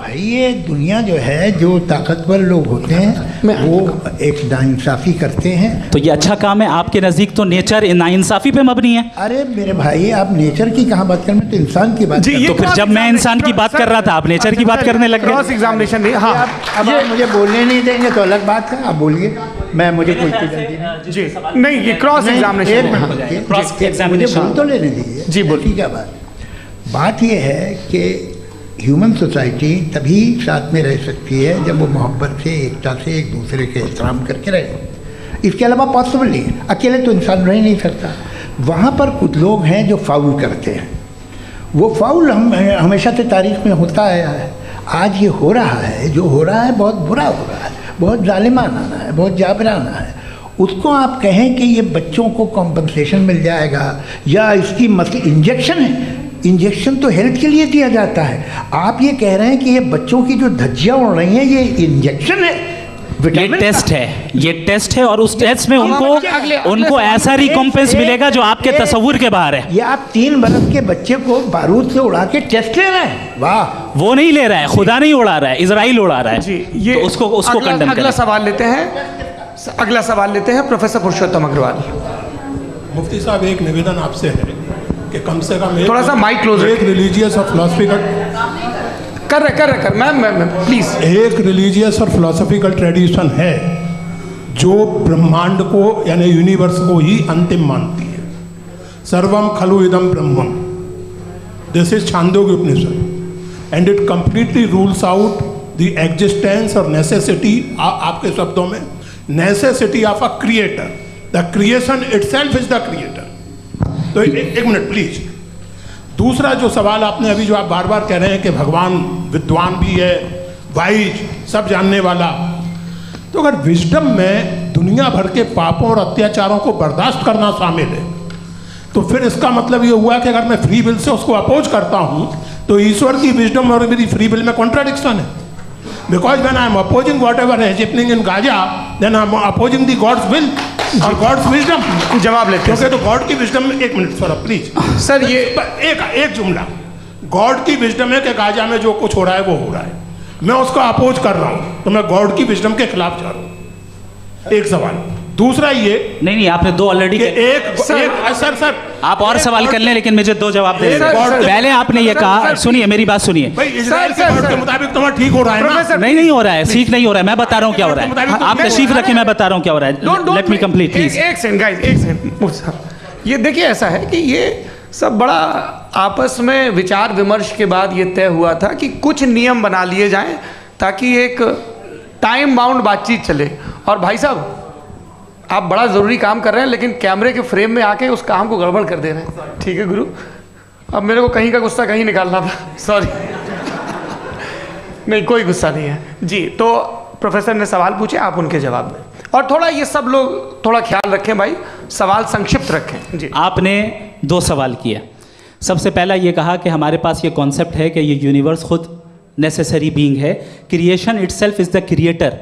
भाई ये दुनिया जो है, जो ताकतवर लोग होते हैं वो एक नाइंसाफ़ी करते हैं। तो ये अच्छा काम है आपके नज़दीक, तो नेचर नाइंसाफ़ी पे मबनी है। अरे मेरे भाई, आप नेचर की कहाँ बात कर रहे हैं, तो इंसान की बात। तो फिर जब मैं इंसान की बात कर रहा था, आप नेचर की बात करने लग गए। क्रॉस एग्जामिनेशन नहीं। हाँ, अब आप मुझे बोलने नहीं देंगे तो अलग बात है, आप बोलिए, मैं मुझे कोई जल्दी जी नहीं, ये क्रॉस एग्जामिनेशन। क्रॉस एग्जामिनेशन बोल तो लेने दीजिए जी, बोलिए। क्या बात ये है कि ह्यूमन सोसाइटी तभी साथ में रह सकती है जब वो मोहब्बत से, एकता से, एक दूसरे के एहतराम करके रहे। इसके अलावा पॉसिबल नहीं है, अकेले तो इंसान रह नहीं सकता। वहाँ पर कुछ लोग हैं जो फाउल करते हैं, वो फाउल हमेशा से तारीख में होता आया है। आज ये हो रहा है, जो हो रहा है बहुत बुरा हो रहा है, बहुत जालिमाना है, बहुत जाबराना है। उसको आप कहें कि ये बच्चों को कॉम्पनसेशन मिल जाएगा या इसकी इंजेक्शन है, इंजेक्शन तो हेल्थ के लिए दिया जाता है। आप ये कह रहे हैं कि ये बच्चों की जो धज्जियाँ उड़ रही हैं ये इंजेक्शन है, ये टेस्ट है, ये टेस्ट है और उस टेस्ट में उनको ऐसा रिकॉम्पेंस मिलेगा जो आपके तसव्वुर के बाहर है। ये आप 3 बरस के बच्चे को बारूद से उड़ा के टेस्ट ले रहे हैं? वाह, वो नहीं ले रहा है, खुदा नहीं उड़ा रहा है, इजराइल उड़ा रहा है जी। ये तो उसको कंडेम अगला सवाल लेते हैं प्रोफेसर पुरुषोत्तम अग्रवाल। मुफ्ती साहब, एक निवेदन आपसे है कि कम से कम थोड़ा सा माइक क्लोज, एक रिलीजियस और फिलॉसफिकल कर मैम प्लीज। एक रिलीजियस और फिलॉसफिकल ट्रेडिशन है जो ब्रह्मांड को यानी यूनिवर्स को ही अंतिम मानती है। सर्वम खलु इदम ब्रह्मम, this is Chandogya Upanishad and it completely rules out the existence और नेसेसिटी, आपके शब्दों में necessity of a creator. The creation itself is the creator. तो एक मिनट प्लीज। दूसरा जो सवाल आपने अभी, जो आप बार बार कह रहे हैं कि भगवान विद्वान भी है, वाइज, सब जानने वाला, तो अगर विजडम में दुनिया भर के पापों और अत्याचारों को बर्दाश्त करना शामिल है, तो फिर इसका मतलब ये हुआ कि अगर मैं फ्री विल से उसको अपोज करता हूँ तो ईश्वर की विजडम और मेरी फ्री विल में कॉन्ट्राडिक्शन है। Because when I am opposing whatever है happening in Gaza, then I am opposing the God's will और गॉड्स विजडम। जवाब लेते हैं तो गॉड की विजडम में, एक मिनट सर प्लीज सर, ये एक जुमला, गॉड की विजडम है कि गाजा में जो कुछ हो रहा है वो हो रहा है, मैं उसका अपोज कर रहा हूं, तो मैं गॉड की विजडम के खिलाफ जा रहा हूं। एक सवाल। दूसरा ये नहीं, आपने 2 ऑलरेडी। सर आप और सवाल कर लें, लेकिन मुझे 2 जवाब दे। पहले आपने ये कहा, सुनिए मेरी बात सुनिए। इजराइल के गॉड के मुताबिक तुम्हारा ठीक हो रहा है ना? नहीं हो रहा है, ठीक नहीं हो रहा है। मैं बता रहा हूँ क्या हो रहा है, आप तशरीफ रखें, मैं बता रहा हूँ क्या हो रहा है। Let me complete please. एक सेकंड गाइस, एक सेकंड। ये देखिए, ऐसा है कि ये सब बड़ा आपस में विचार विमर्श के बाद ये तय हुआ था कि कुछ नियम बना लिए जाएं ताकि एक टाइम बाउंड बातचीत चले। और भाई साहब, आप बड़ा ज़रूरी काम कर रहे हैं लेकिन कैमरे के फ्रेम में आके उस काम को गड़बड़ कर दे रहे हैं। ठीक है गुरु, अब मेरे को कहीं का गुस्सा कहीं निकालना था, सॉरी। नहीं, कोई गुस्सा नहीं है जी। तो प्रोफेसर ने सवाल पूछे, आप उनके जवाब दें, और थोड़ा ये सब लोग थोड़ा ख्याल रखें भाई, सवाल संक्षिप्त रखें जी। आपने 2 सवाल किया। सबसे पहला ये कहा कि हमारे पास ये कॉन्सेप्ट है कि ये यूनिवर्स खुद नेसेसरी बीइंग है, creation itself is the creator.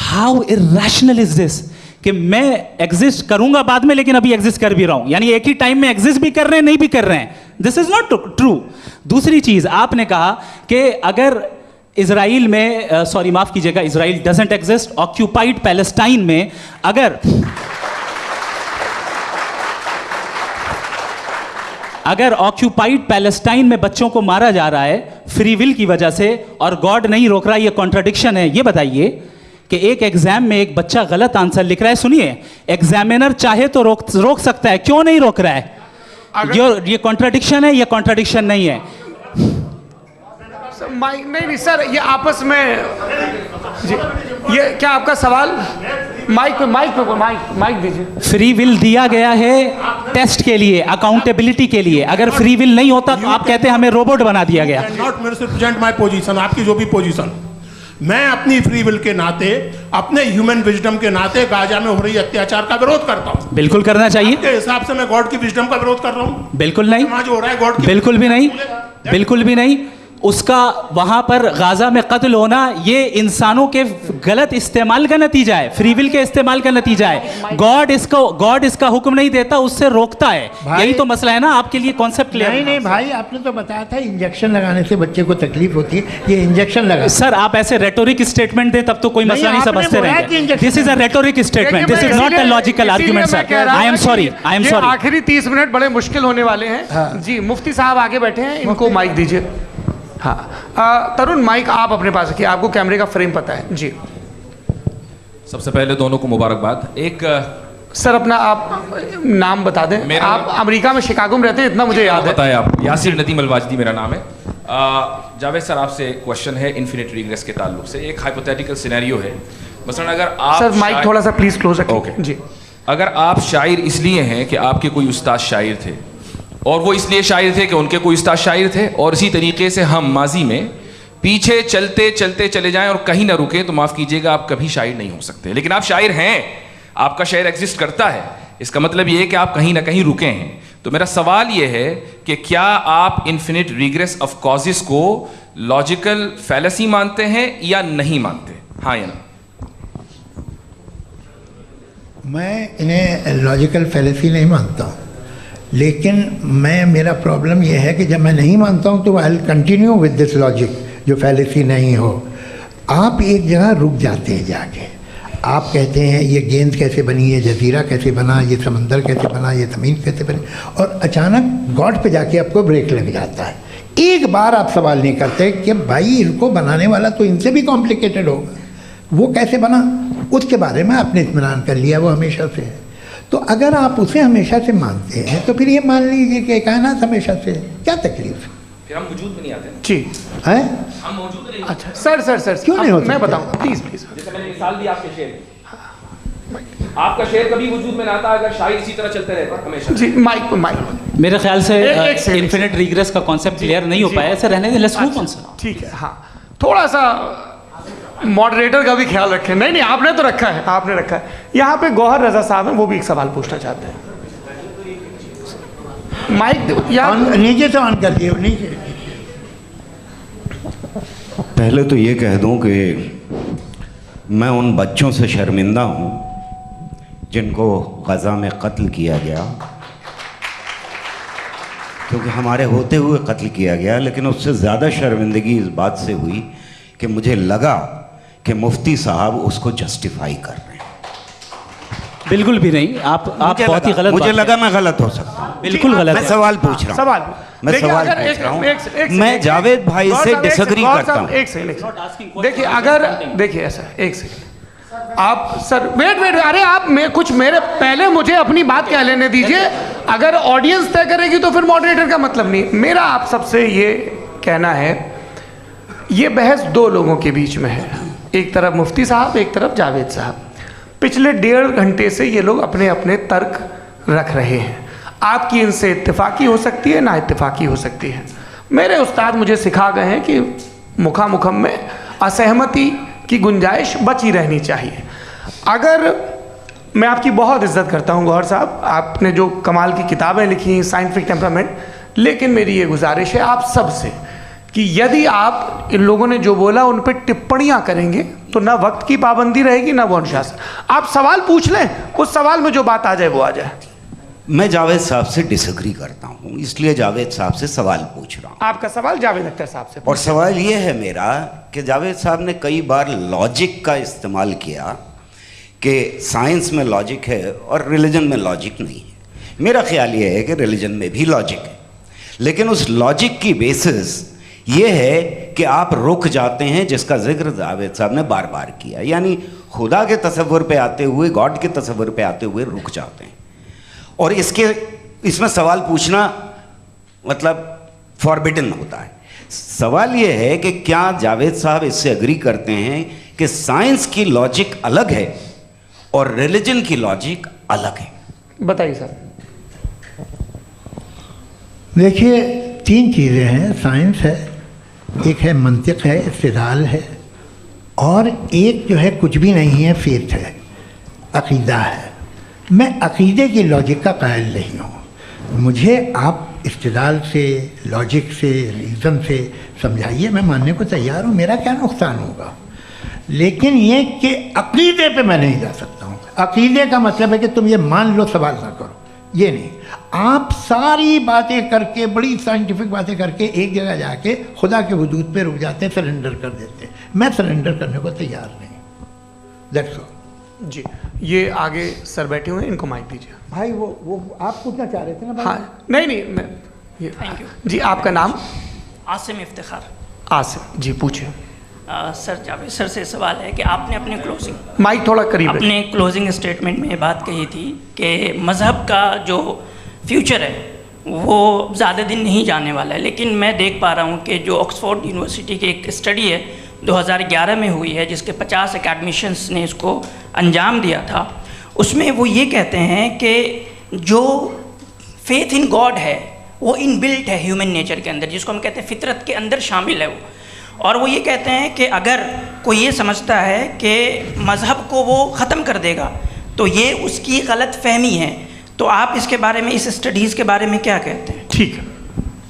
How irrational is this कि मैं एग्जिस्ट करूंगा बाद में, लेकिन अभी एग्जिस्ट कर भी रहा हूं, यानी एक ही टाइम में एग्जिस्ट भी कर रहे हैं, नहीं भी कर रहे हैं। This is not true. दूसरी चीज आपने कहा कि अगर इजराइल में, सॉरी माफ कीजिएगा, Israel doesn't exist, occupied Palestine में अगर ऑक्यूपाइड पैलेस्टाइन में बच्चों को मारा जा रहा है फ्री विल की वजह से और गॉड नहीं रोक रहा, ये कॉन्ट्रडिक्शन है। ये बताइए कि एक एग्जाम में एक बच्चा गलत आंसर लिख रहा है, सुनिए, एग्जामिनर चाहे तो रोक सकता है, क्यों नहीं रोक रहा है? ये कॉन्ट्रडिक्शन है, ये कॉन्ट्रडिक्शन नहीं है। माइक नहीं सर, ये आपस में जी, ये क्या आपका सवाल? माइक दीजिए। फ्री विल दिया गया है टेस्ट के लिए, अकाउंटेबिलिटी के लिए। अगर फ्री विल नहीं होता तो आप कहते हैं हमें रोबोट बना दिया गया। नॉट मिसरिप्रेजेंट माय पोजीशन, आपकी जो भी पोजीशन, मैं अपनी फ्री विल के नाते, अपने ह्यूमन विजडम के नाते गाजा में हो रही अत्याचार का विरोध करता हूं। बिल्कुल करना चाहिए। के हिसाब से मैं गॉड की विजडम का विरोध कर रहा हूं? बिल्कुल नहीं, जो हो रहा है गॉड की, बिल्कुल भी नहीं, बिल्कुल भी नहीं। उसका वहां पर गाजा में कत्ल होना ये इंसानों के गलत इस्तेमाल का नतीजा है, फ्री विल के इस्तेमाल का नतीजा है। गॉड इसका हुक्म नहीं देता, उससे रोकता है। यही तो मसला है ना, आपके लिए कॉन्सेप्ट क्लियर नहीं भाई, आपने तो बताया था इंजेक्शन लगाने से बच्चे को तकलीफ होती है, ये इंजेक्शन लगा। सर आप ऐसे रेटोरिक स्टेटमेंट दें तब तो कोई मसला नहीं समझते रहेंगे। This is a rhetoric statement, this is not a logical argument sir. I am sorry. आखिरी 30 मिनट बड़े मुश्किल होने वाले हैं जी। मुफ्ती साहब आगे बैठे हैं, इनको माइक दीजिए। हाँ तरुण, माइक आप अपने पास रखिए, आपको कैमरे का फ्रेम पता है जी। सबसे पहले दोनों को मुबारकबाद। एक सर अपना आप नाम बता दें। आप अमेरिका में शिकागो में रहते हैं, इतना मुझे याद है। बताया आप, यासिर नदीम अलवाजदी मेरा नाम है। जावेद सर, आपसे क्वेश्चन है इन्फिनिट रिग्रेस के ताल्लुक से। एक हाइपोथेटिकल सिनेरियो है, मसलन अगर आप सर माइक थोड़ा सा प्लीज क्लोज रखें जी। अगर आप शायर इसलिए हैं कि आपके कोई उस्ताद शायर थे, और वो इसलिए शायर थे कि उनके कोई उस्ताद शायर थे, और इसी तरीके से हम माजी में पीछे चलते चलते चले जाएं और कहीं ना रुके, तो माफ़ कीजिएगा आप कभी शायर नहीं हो सकते। लेकिन आप शायर हैं, आपका शायर एग्जिस्ट करता है, इसका मतलब ये है कि आप कहीं ना कहीं रुके हैं। तो मेरा सवाल ये है कि क्या आप इन्फिनिट रिग्रेस ऑफ कॉजेस को लॉजिकल फैलेसी मानते हैं या नहीं मानते? हाँ या ना? मैं इन्हें लॉजिकल फैलेसी नहीं मानता हूँ, लेकिन मेरा प्रॉब्लम यह है कि जब मैं नहीं मानता हूँ तो I will continue with this logic जो फैलेसी नहीं हो। आप एक जगह रुक जाते हैं जाके, आप कहते हैं ये गेंद कैसे बनी, ये जजीरा कैसे बना, ये समंदर कैसे बना, ये ज़मीन कैसे बनी, और अचानक गॉड पे जाके आपको ब्रेक लग जाता है। एक बार आप सवाल नहीं करते कि भाई इनको बनाने वाला तो इनसे भी कॉम्प्लिकेटेड होगा, वो कैसे बना, उसके बारे में आपने इत्मीनान कर लिया, वो हमेशा से है। तो अगर आप उसे हमेशा से मानते हैं तो फिर ये मान लीजिए कि कायनात हमेशा से है, क्या तकलीफ है? फिर हम वजूद में नहीं आते जी है? हम मौजूद नहीं। अच्छा सर क्यों नहीं होता? मैं बताऊँ प्लीज। जैसे मैंने मिसाल दी आपके शेर, आपका शेर कभी वजूद में ना आता अगर शायर इसी तरह चलते रहते हमेशा जी। माइक मेरे ख्याल से इन्फिनिट रिग्रेस का कॉन्सेप्ट क्लियर नहीं हो पाया, ऐसे रहने दें, लेट्स मूव ऑन सर। ठीक है, हाँ थोड़ा सा मॉडरेटर का भी ख्याल रखें। नहीं आपने तो रखा है, आपने रखा है। यहाँ पे गौहर रजा साहब हैं, वो भी एक सवाल पूछना चाहते हैं। माइक यहाँ नीचे से ऑन कर दिए, नीचे। पहले तो ये कह दूं कि मैं उन बच्चों से शर्मिंदा हूँ जिनको गज़ा में कत्ल किया गया, क्योंकि हमारे होते हुए कत्ल किया गया। लेकिन उससे ज़्यादा शर्मिंदगी इस बात से हुई कि मुझे लगा कि मुफ्ती साहब उसको जस्टिफाई कर रहे हैं। बिल्कुल भी नहीं, आप बहुत ही गलत। मुझे लगा मैं गलत हो सकता हूँ, बिल्कुल गलत। मैं सवाल पूछ रहा हूँ, मैं सवाल पूछ रहा हूँ। मैं जावेद भाई से डिसएग्री करता हूँ। एक सेकंड देखिए, अगर देखिए ऐसा, एक सेकंड आप सर वेट, अरे आप कुछ मेरे पहले मुझे अपनी बात कह लेने दीजिए। अगर ऑडियंस तय करेगी तो फिर मॉडरेटर का मतलब नहीं। मेरा आप सबसे ये कहना है, ये बहस दो लोगों के बीच में है, एक तरफ मुफ्ती साहब, एक तरफ जावेद साहब। पिछले 1.5 घंटे से ये लोग अपने अपने तर्क रख रहे हैं। आपकी इनसे इत्तेफाकी हो सकती है, ना इत्तेफाकी हो सकती है। मेरे उस्ताद मुझे सिखा गए हैं कि मुखामुखम में असहमति की गुंजाइश बची रहनी चाहिए। अगर मैं आपकी बहुत इज्जत करता हूँ गौहर साहब, आपने जो कमाल की किताबें लिखी, साइंटिफिक टेम्परामेंट, लेकिन मेरी ये गुजारिश है आप सबसे कि यदि आप इन लोगों ने जो बोला उन पर टिप्पणियां करेंगे तो ना वक्त की पाबंदी रहेगी, ना वो अनुशासन। आप सवाल पूछ लें, उस सवाल में जो बात आ जाए वो आ जाए। मैं जावेद साहब से डिसएग्री करता हूँ, इसलिए जावेद साहब से सवाल पूछ रहा हूँ। आपका सवाल जावेद अख्तर साहब से। और सवाल ये है मेरा कि जावेद साहब ने कई बार लॉजिक का इस्तेमाल किया कि साइंस में लॉजिक है और रिलीजन में लॉजिक नहीं है। मेरा ख्याल ये है कि रिलीजन में भी लॉजिक है। लेकिन उस लॉजिक की बेसिस ये है कि आप रुक जाते हैं, जिसका जिक्र जावेद साहब ने बार बार किया, यानी खुदा के तसव्वुर पे आते हुए, गॉड के तसव्वुर पे आते हुए रुक जाते हैं। और इसमें सवाल पूछना मतलब फॉरबिडन होता है। सवाल ये है कि क्या जावेद साहब इससे एग्री करते हैं कि साइंस की लॉजिक अलग है और रिलीजन की लॉजिक अलग है? बताइए सर। देखिए, 3 चीज़ें हैं। साइंस है, एक है मंतिक है, इस्तिदलाल है, और एक जो है कुछ भी नहीं है, फेथ है, अकीदा है। मैं अकीदे की लॉजिक का कायल नहीं हूँ। मुझे आप इस्तिदलाल से, लॉजिक से, रीज़न से समझाइए, मैं मानने को तैयार हूँ, मेरा क्या नुकसान होगा। लेकिन ये कि अकीदे पे मैं नहीं जा सकता हूँ। अकीदे का मतलब है कि तुम ये मान लो, सवाल ना करो, ये नहीं। आप सारी बातें करके, बड़ी साइंटिफिक बातें करके एक जगह जाके खुदा के वजूद पे रुक जाते हैं, सरेंडर कर देते हैं। मैं सरेंडर करने को तैयार नहीं। That's all. जी, ये आगे सर बैठे हुए हैं, इनको माइक दीजिए। भाई वो आप पूछना चाह रहे थे ना भाई? हाँ, नहीं मैं ये, थैंक यू जी। आपका नाम? आसिम इफ्तिखार। आसिम जी, पूछिए। सर, जावेद सर से सवाल है कि आपने अपने माइक थोड़ा करीब अपने क्लोजिंग स्टेटमेंट में ये बात कही थी कि मज़हब का जो फ्यूचर है वो ज़्यादा दिन नहीं जाने वाला है। लेकिन मैं देख पा रहा हूँ कि जो ऑक्सफोर्ड यूनिवर्सिटी की एक स्टडी है 2011 में हुई है, जिसके 50 एकेडमिशियंस ने इसको अंजाम दिया था, उसमें वो ये कहते हैं कि जो फेथ इन गॉड है वो इनबिल्ट है ह्यूमन नेचर के अंदर, जिसको हम कहते हैं फितरत के अंदर शामिल है वो। और वो ये कहते हैं कि अगर कोई ये समझता है कि मज़हब को वो ख़त्म कर देगा तो ये उसकी गलत फहमी है। तो आप इसके बारे में, इस स्टडीज़ के बारे में क्या कहते हैं? ठीक है,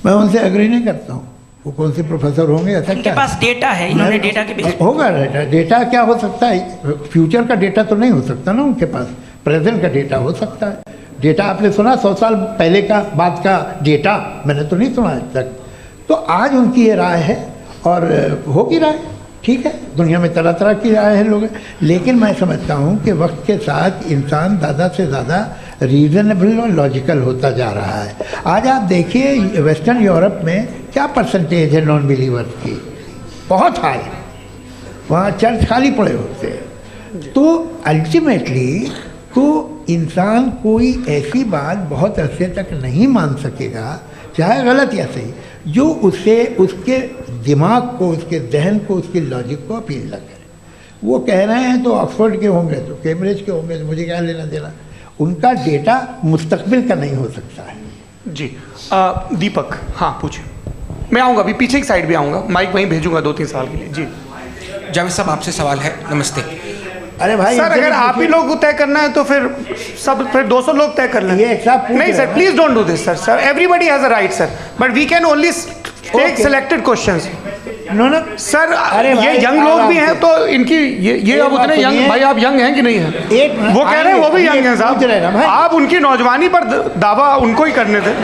मैं उनसे एग्री नहीं करता हूँ। वो कौन से प्रोफेसर होंगे? ऐसा उनके पास डेटा है, इन्होंने डेटा के बेस होगा। डेटा क्या हो सकता है? फ्यूचर का डेटा तो नहीं हो सकता ना उनके पास, प्रेजेंट का डेटा हो सकता है। डेटा आपने सुना 100 साल पहले का बाद का डेटा? मैंने तो नहीं सुना आज तक। तो आज उनकी ये राय है और होगी राय, ठीक है। दुनिया में तरह तरह की राय है लोग, लेकिन मैं समझता हूँ कि वक्त के साथ इंसान ज़्यादा से ज़्यादा रीज़नेबल और लॉजिकल होता जा रहा है। आज आप देखिए वेस्टर्न यूरोप में क्या परसेंटेज है नॉन बिलीवर्स की, बहुत हाई। वहाँ चर्च खाली पड़े होते हैं। तो अल्टीमेटली तो इंसान कोई ऐसी बात बहुत अरसे तक नहीं मान सकेगा, चाहे गलत या सही, जो उसे, उसके दिमाग को, उसके जहन को, उसकी लॉजिक को अपील न करे। वो कह रहे हैं तो ऑक्सफोर्ड के होंगे तो कैम्ब्रिज के होंगे, तो मुझे क्या लेना देना। उनका डेटा मुस्तकबिल का नहीं हो सकता है। जी। दीपक, हाँ पूछिए। मैं आऊँगा, अभी पीछे की साइड भी आऊँगा, माइक वहीं भेजूंगा 2-3 साल के लिए। जी जावेद साहब, आपसे सवाल है। नमस्ते। अरे भाई सर, अगर आप ही लोग को तय करना है तो फिर 200 लोग तय कर लें। नहीं sir, please don't do this sir. Sir, everybody has a right sir, but we can only take selected questions. No sir, ये यंग लोग भी हैं तो इनकी ये अब उतने यंग, भाई आप यंग हैं कि नहीं हैं? वो कह रहे हैं वो भी यंग हैं साहब, आप उनकी नौजवानी पर दावा उनको ही करने थे।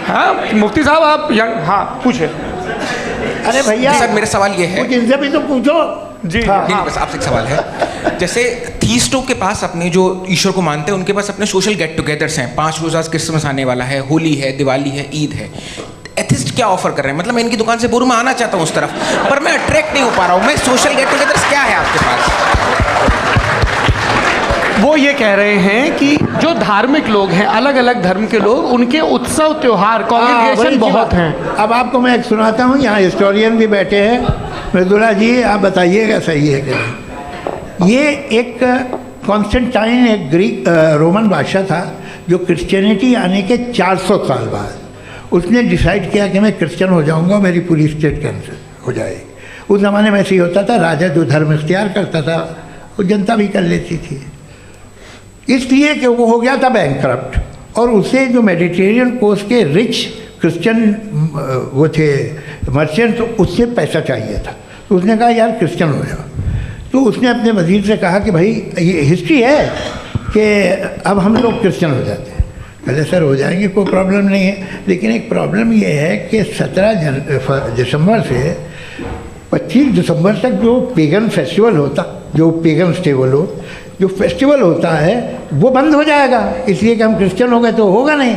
हाँ मुफ्ती साहब, आप यंग, हाँ पूछे। अरे भैया सर, मेरा सवाल ये है, इनसे भी तो पूछो। जी नहीं, बस आपसे एक सवाल है। जैसे थीस्टों के पास, अपने जो ईश्वर को मानते हैं, उनके पास अपने सोशल गेट टुगेदर्स हैं। 5 रोज़ा क्रिसमस आने वाला है, होली है, दिवाली है, ईद है। एथिस्ट क्या ऑफर कर रहे हैं? मतलब मैं इनकी दुकान से बोलूँ, मैं आना चाहता हूँ उस तरफ, पर मैं अट्रैक्ट नहीं हो पा रहा हूँ। मैं सोशल गेट टुगेदर्स क्या है आपके पास? वो ये कह रहे हैं कि जो धार्मिक लोग हैं, अलग अलग धर्म के लोग, उनके उत्सव त्योहार, कॉन्ग्रेगेशन बहुत हैं। अब आपको मैं एक सुनाता हूँ, यहाँ हिस्टोरियन भी बैठे हैं। मृदुला जी, आप बताइएगा सही है कि नहीं। ये एक कॉन्स्टेंटाइन, एक ग्रीक रोमन बादशाह था, जो क्रिश्चियनिटी आने के 400 साल बाद उसने डिसाइड किया कि मैं क्रिश्चियन हो जाऊंगा, मेरी पूरी स्टेट कैंसिल हो जाएगी। उस ज़माने में ऐसे ही होता था, राजा जो धर्म इख्तियार करता था वो जनता भी कर लेती थी, इसलिए कि वो हो गया था बैंकरप्ट। और उसे जो मेडिटेरियन कोस्ट के रिच क्रिश्चियन वो थे मर्चेंट, तो उससे पैसा चाहिए था। तो उसने कहा यार क्रिश्चियन हो जाओ। तो उसने अपने वजीर से कहा कि भाई ये हिस्ट्री है कि अब हम लोग क्रिश्चियन हो जाते हैं। पहले सर हो जाएंगे, कोई प्रॉब्लम नहीं है, लेकिन एक प्रॉब्लम ये है कि 17 दिसंबर से 25 दिसंबर तक जो पेगन फेस्टिवल होता, जो पेगन जो फेस्टिवल होता है वो बंद हो जाएगा, इसलिए कि हम क्रिश्चियन हो गए तो होगा नहीं।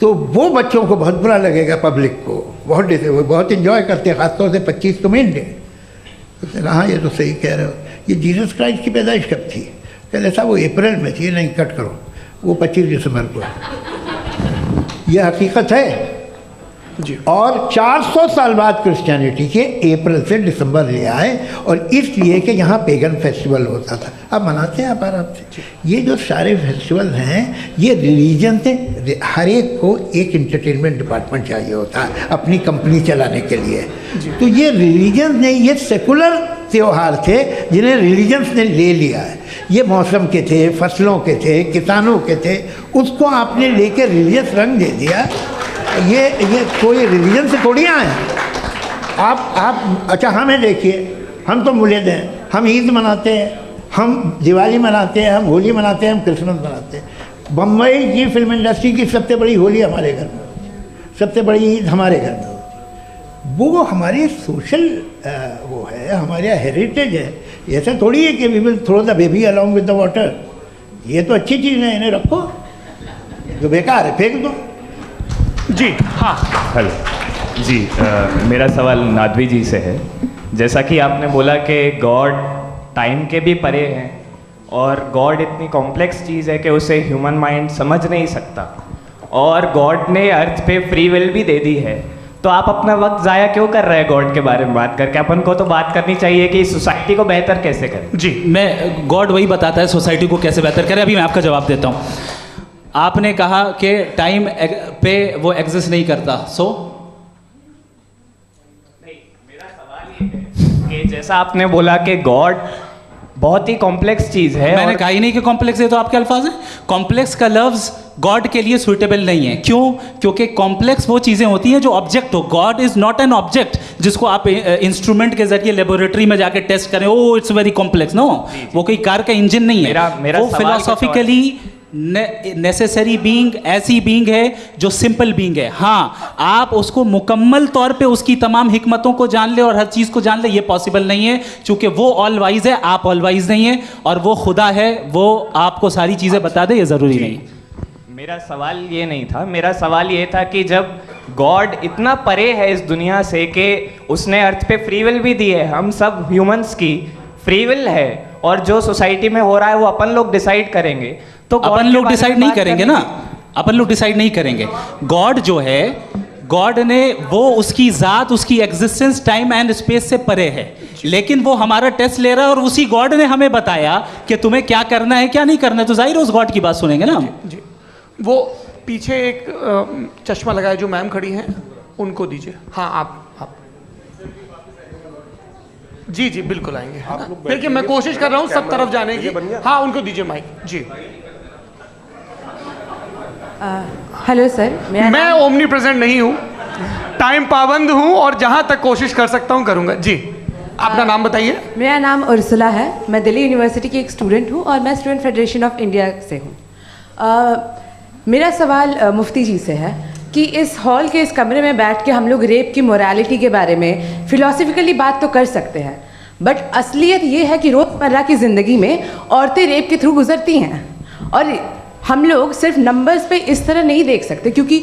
तो वो बच्चों को बहुत बुरा लगेगा, पब्लिक को वो बहुत इन्जॉय करते हैं, ख़ासतौर से 25 तो मेन डे। तो उसने कहा हाँ ये तो सही कह रहे हो, ये जीसस क्राइस्ट की पैदाइश कब थी? कहते साहब वो अप्रैल में थी। नहीं, कट करो, वो 25 दिसंबर को है। ये हकीकत है जी। और 400 साल बाद क्रिश्चियनिटी के अप्रैल से दिसंबर ले आए, और इसलिए कि यहाँ पेगन फेस्टिवल होता था। अब मनाते हैं आप आराम से। ये जो सारे फेस्टिवल हैं ये रिलीजन से, हर एक को एक इंटरटेनमेंट डिपार्टमेंट चाहिए होता है अपनी कंपनी चलाने के लिए। तो ये रिलीजन ने, ये सेकुलर त्यौहार थे जिन्हें रिलीजन्स ने ले लिया है। ये मौसम के थे, फसलों के थे, किसानों के थे, उसको आपने लेके रिलीजियस रंग दे दिया। ये कोई रिलीजन से थोड़ी आए हैं आप। अच्छा हमें देखिए, हम तो मुल्द हैं, हम ईद मनाते हैं, हम दिवाली मनाते हैं, हम होली मनाते हैं, हम क्रिसमस मनाते हैं। बम्बई की फिल्म इंडस्ट्री की सबसे बड़ी होली हमारे घर में होती है, सबसे बड़ी ईद हमारे घर में होती है। वो हमारी सोशल वो है, हमारा हेरिटेज है। ऐसा थोड़ी है कि we will throw the baby along with the water. ये तो अच्छी चीज़ है, इन्हें रखो, जो बेकार है फेंक दो। जी हाँ, हेलो जी, मेरा सवाल नादवी जी से है। जैसा कि आपने बोला कि गॉड टाइम के भी परे हैं और गॉड इतनी कॉम्प्लेक्स चीज़ है कि उसे ह्यूमन माइंड समझ नहीं सकता, और गॉड ने अर्थ पे फ्री विल भी दे दी है, तो आप अपना वक्त ज़ाया क्यों कर रहे हैं गॉड के बारे में बात करके? अपन को तो बात करनी चाहिए कि सोसाइटी को बेहतर कैसे करें। जी, मैं गॉड वही बताता है सोसाइटी को कैसे बेहतर करें। अभी मैं आपका जवाब देता हूँ। आपने कहा कि टाइम पे वो एग्जिस्ट नहीं करता, सो नहीं, मेरा सवाल ये है कि जैसा आपने बोला कि गॉड बहुत ही कॉम्प्लेक्स चीज़ है। मैंने कहा ही नहीं कि कॉम्प्लेक्स है, तो आपके अल्फाज हैं। कॉम्प्लेक्स का लफ्ज़ गॉड के लिए सुइटेबल नहीं है। क्यों? क्योंकि कॉम्प्लेक्स वो चीज़ें होती हैं जो ऑब्जेक्ट हो। God is not an object जिसको आप इंस्ट्रूमेंट के जरिए लेबोरेटरी में जाके टेस्ट करें, oh it's very complex. No, वो कोई कार का इंजन नहीं है। वो फिलोसॉफिकली नेसेसरी बीइंग ऐसी बीइंग है जो सिंपल बीइंग है। हाँ, आप उसको मुकम्मल तौर पे उसकी तमाम हिकमतों को जान ले और हर चीज़ को जान ले, ये पॉसिबल नहीं है, क्योंकि वो ऑल वाइज है, आप ऑल वाइज नहीं है, और वो खुदा है, वो आपको सारी चीज़ें बता दे, ये ज़रूरी नहीं। मेरा सवाल ये नहीं था, मेरा सवाल ये था कि जब गॉड इतना परे है इस दुनिया से कि उसने अर्थ पे फ्री विल भी दी है, हम सब ह्यूमंस की फ्री विल है, और जो सोसाइटी में हो रहा है वो अपन लोग डिसाइड करेंगे, तो अपन लोग डिसाइड नहीं करेंगे ना, अपन लोग डिसाइड नहीं करेंगे। गॉड जो है, गॉड ने वो उसकी ज़ात, उसकी एग्जिस्टेंस टाइम एंड स्पेस से परे है, लेकिन वो हमारा टेस्ट ले रहा है, और उसी गॉड ने हमें बताया कि तुम्हें क्या करना है क्या नहीं करना है, तो जाहिर है उस गॉड की बात सुनेंगे ना। जी, वो पीछे एक चश्मा लगाए जो मैम खड़ी हैं, उनको दीजिए। हाँ, आप जी जी बिल्कुल आएंगे। देखिए मैं कोशिश कर रहा हूँ सब तरफ जाने की। हाँ, उनको दीजिए माइक। जी, हेलो सर, मैं ओमनी प्रेजेंट नहीं हूँ, टाइम पाबंद हूँ, और जहाँ तक कोशिश कर सकता हूँ करूँगा। जी, अपना नाम बताइए। मेरा नाम उर्सुला है, मैं दिल्ली यूनिवर्सिटी की एक स्टूडेंट हूँ, और मैं स्टूडेंट फेडरेशन ऑफ इंडिया से हूँ। मेरा सवाल मुफ्ती जी से है कि इस हॉल के इस कमरे में बैठ के हम लोग रेप की मोरालिटी के बारे में फिलोसफिकली बात तो कर सकते हैं, बट असलियत ये है कि रोज़मर्रा की ज़िंदगी में औरतें रेप के थ्रू गुजरती हैं, और हम लोग सिर्फ नंबर्स पे इस तरह नहीं देख सकते, क्योंकि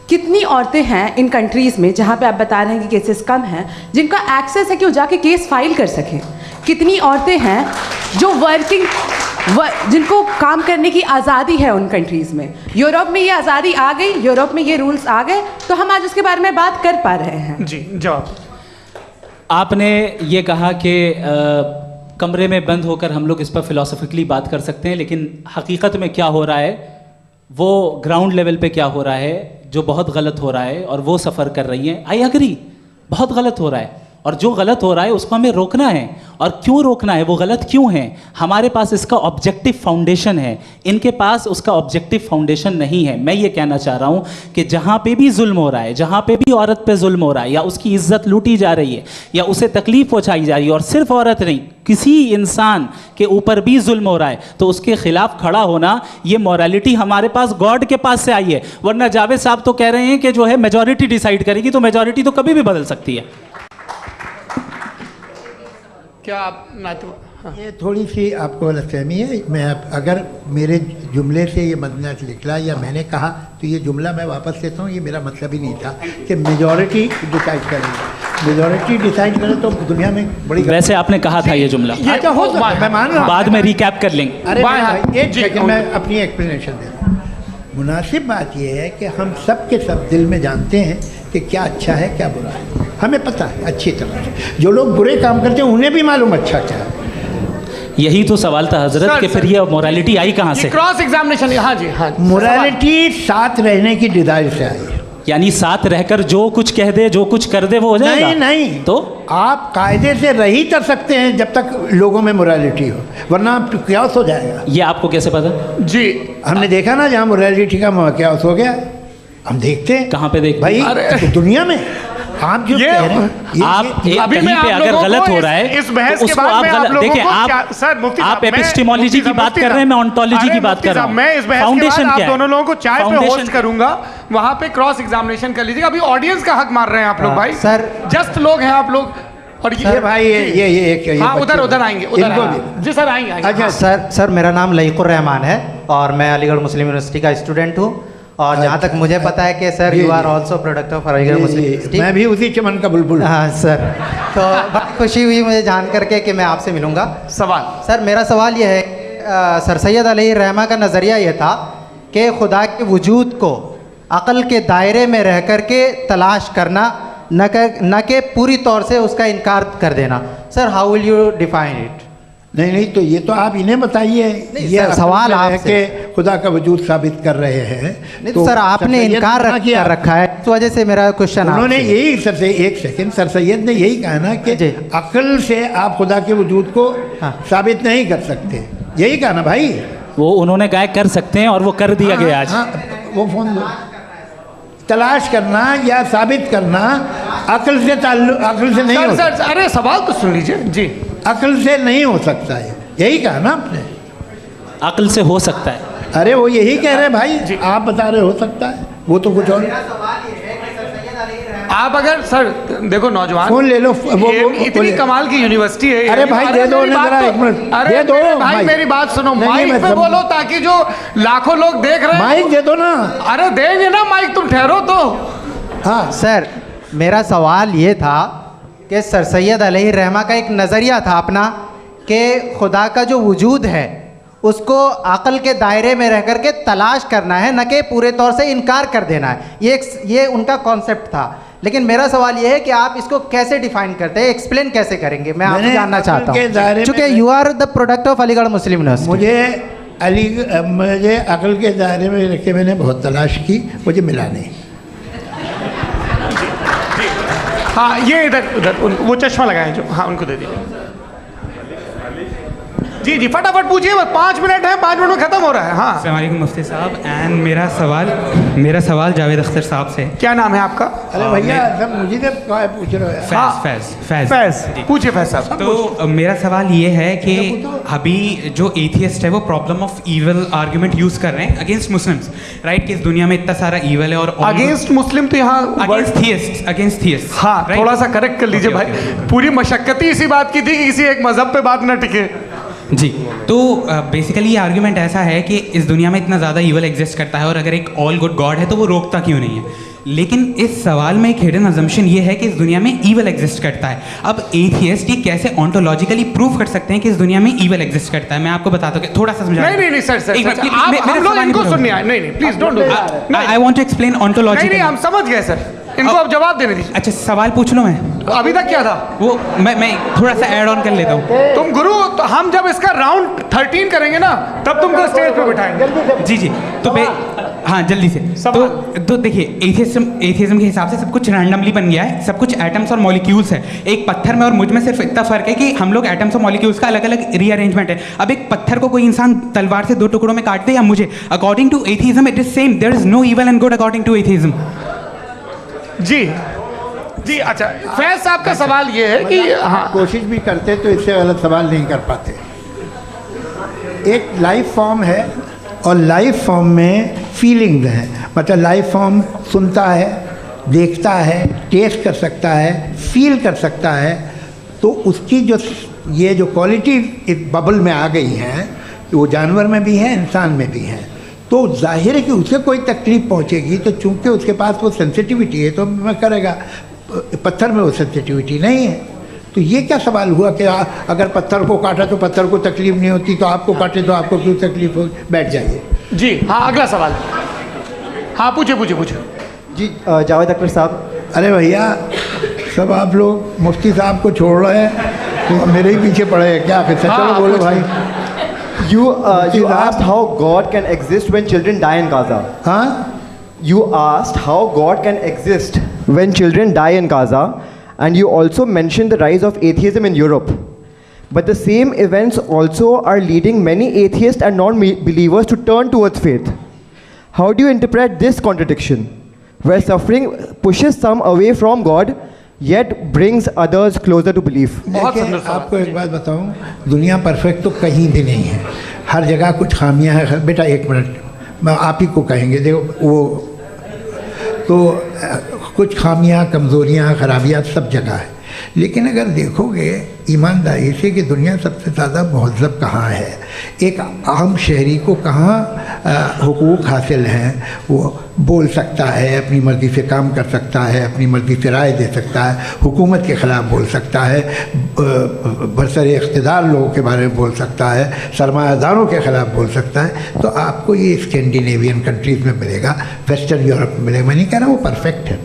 कितनी औरतें हैं इन कंट्रीज़ में जहाँ पे आप बता रहे हैं कि केसेस कम हैं, जिनका एक्सेस है कि वो जाके केस फाइल कर सकें। कितनी औरतें हैं जो जिनको काम करने की आज़ादी है उन कंट्रीज़ में। यूरोप में ये आज़ादी आ गई, यूरोप में ये रूल्स आ गए, तो हम आज उसके बारे में बात कर पा रहे हैं। जी, जवाब। आपने ये कहा कि कमरे में बंद होकर हम लोग इस पर फिलोसफिकली बात कर सकते हैं, लेकिन हकीकत में क्या हो रहा है, वो ग्राउंड लेवल पे क्या हो रहा है, जो बहुत गलत हो रहा है, और वो सफ़र कर रही हैं। आई एग्री, बहुत गलत हो रहा है, और जो गलत हो रहा है उसको हमें रोकना है। और क्यों रोकना है, वो गलत क्यों है? हमारे पास इसका ऑब्जेक्टिव फाउंडेशन है, इनके पास उसका ऑब्जेक्टिव फाउंडेशन नहीं है। मैं ये कहना चाह रहा हूँ कि जहाँ पे भी जुल्म हो रहा है, जहाँ पे भी औरत पे जुल्म हो रहा है, या उसकी इज्जत लूटी जा रही है, या उसे तकलीफ पहुँचाई जा रही है, और सिर्फ औरत नहीं, किसी इंसान के ऊपर भी जुल्म हो रहा है, तो उसके खिलाफ खड़ा होना, ये मॉरलिटी हमारे पास गॉड के पास से आई है। वरना जावेद साहब तो कह रहे हैं कि जो है मेजॉरिटी डिसाइड करेगी, तो मेजॉरिटी तो कभी भी बदल सकती है। क्या आप ये थोड़ी सी आपको गलतफहमी है। मैं अगर मेरे जुमले से ये मदना निकला या मैंने कहा तो ये जुमला मैं वापस लेता हूँ। ये मेरा मतलब ही नहीं था कि मेजॉरिटी डिसाइड करेगी। मेजॉरिटी डिसाइड करे तो दुनिया में बड़ी वैसे आपने कहा था ये जुमला। अच्छा हो सकता है, मैं मान रहा हूँ। बाद में रिकैप कर लेंगे। अरे एक सेकंड मैं अपनी एक्सप्लेनेशन देता हूँ। मुनासिब बात यह है कि हम सब के सब दिल में जानते हैं कि क्या अच्छा है क्या बुरा है। हमें पता है अच्छी तरह से। जो लोग बुरे काम करते हैं उन्हें भी मालूम अच्छा क्या है। यही तो सवाल था हजरत कि फिर ये मोरालिटी आई कहाँ से? Cross examination. हाँ जी, हाँ। मोरालिटी साथ रहने की डिजायर से आई। यानी साथ रहकर जो कुछ कह दे जो कुछ कर दे वो हो जाएगा? नहीं नहीं, तो आप कायदे से रही कर सकते हैं जब तक लोगों में मोरालिटी हो, वरना क्यास हो जाएगा। ये आपको कैसे पता? जी हमने देखा ना जहाँ मोरालिटी का क्यास हो गया। हम देखते हैं। कहाँ पे देखते भाई दुनिया में। आप जो कह रहे हैं आप अभी कहीं पे अगर गलत हो रहा है इस बहस तो के उसको बाद आप मैं आप लोगों देखिए को सर मुफ्ती आप साहब, एपिस्टेमोलॉजी की बात कर रहे हैं, मैं ओंटोलॉजी की बात कर रहा हूँ। मैं इस बहस के बाद आप दोनों लोगों को चाय पे होस्ट करूंगा, वहां पे क्रॉस एग्जामिनेशन कर लीजिएगा। अभी ऑडियंस का हक मार रहे हैं आप लोग भाई। सर जस्ट लोग हैं आप लोग। और ये भाई ये हाँ उधर आएंगे जी सर आएंगे। अच्छा सर मेरा नाम लईकुर रहमान है और मैं अलीगढ़ मुस्लिम यूनिवर्सिटी का स्टूडेंट हूँ। और जहाँ तक मुझे पता है कि sir you are also product of Aligarh Muslim University. मैं भी उसी चमन का बुलबुल। हाँ सर, तो बड़ी खुशी हुई मुझे जान करके कि मैं आपसे मिलूँगा। सवाल सर मेरा सवाल ये है, सर सैयद अलैहिर्रहमा का नज़रिया ये था कि खुदा के वजूद को अक़ल के दायरे में रह कर के तलाश करना, न कि पूरी तौर से उसका इनकार कर देना। Sir how will you define it? नहीं तो ये तो आप इन्हें बताइए। ये सवाल है कि खुदा का वजूद साबित कर रहे हैं। नहीं तो सर आपने इनकार कर रखा है, इस वजह से मेरा क्वेश्चन। उन्होंने यही सर से एक सेकंड सर सैयद ने यही कहा ना कि अक्ल से आप खुदा के वजूद को साबित नहीं कर सकते, यही कहा ना भाई। वो उन्होंने कहा कर सकते हैं और वो कर दिया गया आज। वो फोन दो। तलाश करना या साबित करना अक्ल से अक्ल से नहीं हो सकता। अरे सवाल तो सुन लीजिए जी। अक्ल से नहीं हो सकता है, यही कहा ना आपने। अक्ल से हो सकता है। अरे वो यही कह रहे हैं भाई, आप बता रहे हो सकता है, वो तो कुछ और। आप अगर सर देखो नौजवान फोन ले लो, वो इतनी कमाल की यूनिवर्सिटी है। अरे भाई दे दो जरा एक मिनट, दे दो भाई मेरी बात सुनो, माइक पे बोलो ताकि जो लाखों लोग देख रहे हैं। माइक दे दो ना। अरे देंगे ना माइक, तुम ठहरो तो। हाँ सर मेरा सवाल ये था कि सर सैयद अलैहिर्रहमा का एक नज़रिया था अपना कि खुदा का जो वजूद है उसको अक़ल के दायरे में रह कर के तलाश करना है, न कि पूरे तौर से इनकार कर देना है। ये उनका कॉन्सेप्ट था। लेकिन मेरा सवाल ये है कि आप इसको कैसे डिफाइन करते हैं, एक्सप्लेन कैसे करेंगे? मैं आपसे जानना चाहता हूँ, क्योंकि you are the product of Aligarh Muslim University. मुझे अक़ल के दायरे में रख के मैंने बहुत तलाश की, मुझे मिला नहीं। हाँ ये उधर वो चश्मा लगाए जो, हाँ उनको दे दीजिए। जी जी फटाफट पूछिए, बस 5 मिनट है, 5 मिनट में खत्म हो रहा है। हाँ अस्सलाम वालेकुम मुफ्ती साहब। एंड मेरा सवाल जावेद अख्तर साहब से। क्या नाम है आपका? अरे भैया सब मुझे पूछ रहे हो। फैज पूछिए फैज साहब। तो मेरा सवाल ये है कि अभी जो एथियस्ट है वो problem of evil argument use कर रहे हैं अगेंस्ट मुस्लिम्स, राइट? कि इस दुनिया में इतना सारा ईवल है और अगेंस्ट मुस्लिम तो यहाँ अगेंस्ट थियस्ट। हाँ थोड़ा सा करेक्ट कर लीजिए भाई। पूरी मशक्कत ही इसी बात की थी कि किसी एक मजहब पे बात ना टिके। जी तो बेसिकली ये आर्ग्यूमेंट ऐसा है कि इस दुनिया में इतना ज़्यादा ईवल एग्जिस्ट करता है और अगर एक ऑल गुड गॉड है तो वो रोकता क्यों नहीं है? लेकिन इस सवाल में एक हिडन अजम्पशन ये है कि इस दुनिया में ईवल एग्जिस्ट करता है। अब एथियस्ट ये कैसे ऑन्टोलॉजिकली प्रूव कर सकते हैं कि इस दुनिया में ईवल एग्जिस्ट करता है? मैं आपको बताता हूँ, थोड़ा सा समझा। नहीं सर हम लोग इनको सुनने आए। नहीं please don't do. I want to explain ontology. नहीं हम समझ गए सर, इनको अब जवाब देने दीजिए। अच्छा सवाल पूछ लो। मैं अभी तक क्या था वो मैं थोड़ा सा ऐड ऑन कर लेता हूँ। तुम गुरु, तो हम जब इसका राउंड 13 करेंगे ना तब तुमको स्टेज पे बिठाएंगे। जी तो हाँ जल्दी से। तो देखिए एथियज्म के हिसाब से सब कुछ रैंडमली बन गया है, सब कुछ एटम्स और मॉलिक्यूल्स है। एक पत्थर में और मुझ में सिर्फ इतना फर्क है कि हम लोग एटम्स और मॉलिक्यूल्स का अलग अलग रीअरेंजमेंट है। अब एक पत्थर को कोई इंसान तलवार से 2 टुकड़ों में काट दे या मुझे, according to atheism it is same. There is no evil and good according to atheism. जी अच्छा फैज साहब का सवाल ये है कि हाँ कोशिश भी करते तो इससे गलत सवाल नहीं कर पाते। एक लाइफ फॉर्म है और लाइफ फॉर्म में फीलिंग्स हैं, मतलब लाइफ फॉर्म सुनता है, देखता है, टेस्ट कर सकता है, फील कर सकता है, तो उसकी जो ये जो क्वालिटी इस बबल में आ गई हैं वो जानवर में भी है, इंसान में भी है, तो जाहिर है कि उसे कोई तकलीफ पहुंचेगी, तो चूंकि उसके पास वो सेंसिटिविटी है तो मैं करेगा। पत्थर में वो सेंसिटिविटी नहीं है। तो ये क्या सवाल हुआ कि अगर पत्थर को काटा तो पत्थर को तकलीफ नहीं होती, तो आपको काटे तो आपको क्यों तकलीफ हो? बैठ जाइए जी। हाँ, अगला सवाल। हाँ, पूछे जी। जावेद अख्तर साहब। अरे भैया, सब आप लोग मुफ्ती साहब को छोड़ रहे हैं तो मेरे ही पीछे पड़े हैं क्या? फिर चलो बोलो भाई। You asked how God can exist when children die in Gaza. हाँ? You asked how God can exist when children die in Gaza, and you also mentioned the rise of atheism in Europe. But the same events also are leading many atheists and non-believers to turn towards faith. How do you interpret this contradiction, where suffering pushes some away from God, yet brings others closer to belief? देखिए, आपको एक बात बताऊं, दुनिया perfect तो कहीं भी नहीं है, हर जगह कुछ खामियां हैं। बेटा एक मिनट, मैं आप ही को कहेंगे, देखो वो तो कुछ खामियां, कमज़ोरियां, खराबियां सब जगह है। लेकिन अगर देखोगे ईमानदारी से कि दुनिया सबसे ज़्यादा महज़ब कहाँ है, एक आम शहरी को कहाँ हुकूक हासिल हैं, वो बोल सकता है, अपनी मर्ज़ी से काम कर सकता है, अपनी मर्ज़ी से राय दे सकता है, हुकूमत के ख़िलाफ़ बोल सकता है, बरसरे इक़्तिदार लोगों के बारे में बोल सकता है, सरमायादारों के ख़िलाफ़ बोल सकता है। तो आपको ये स्कैंडिनेवियन कंट्रीज़ में मिलेगा, वेस्टर्न यूरोप में मिलेगा। मैं नहीं कह रहा वो परफेक्ट है,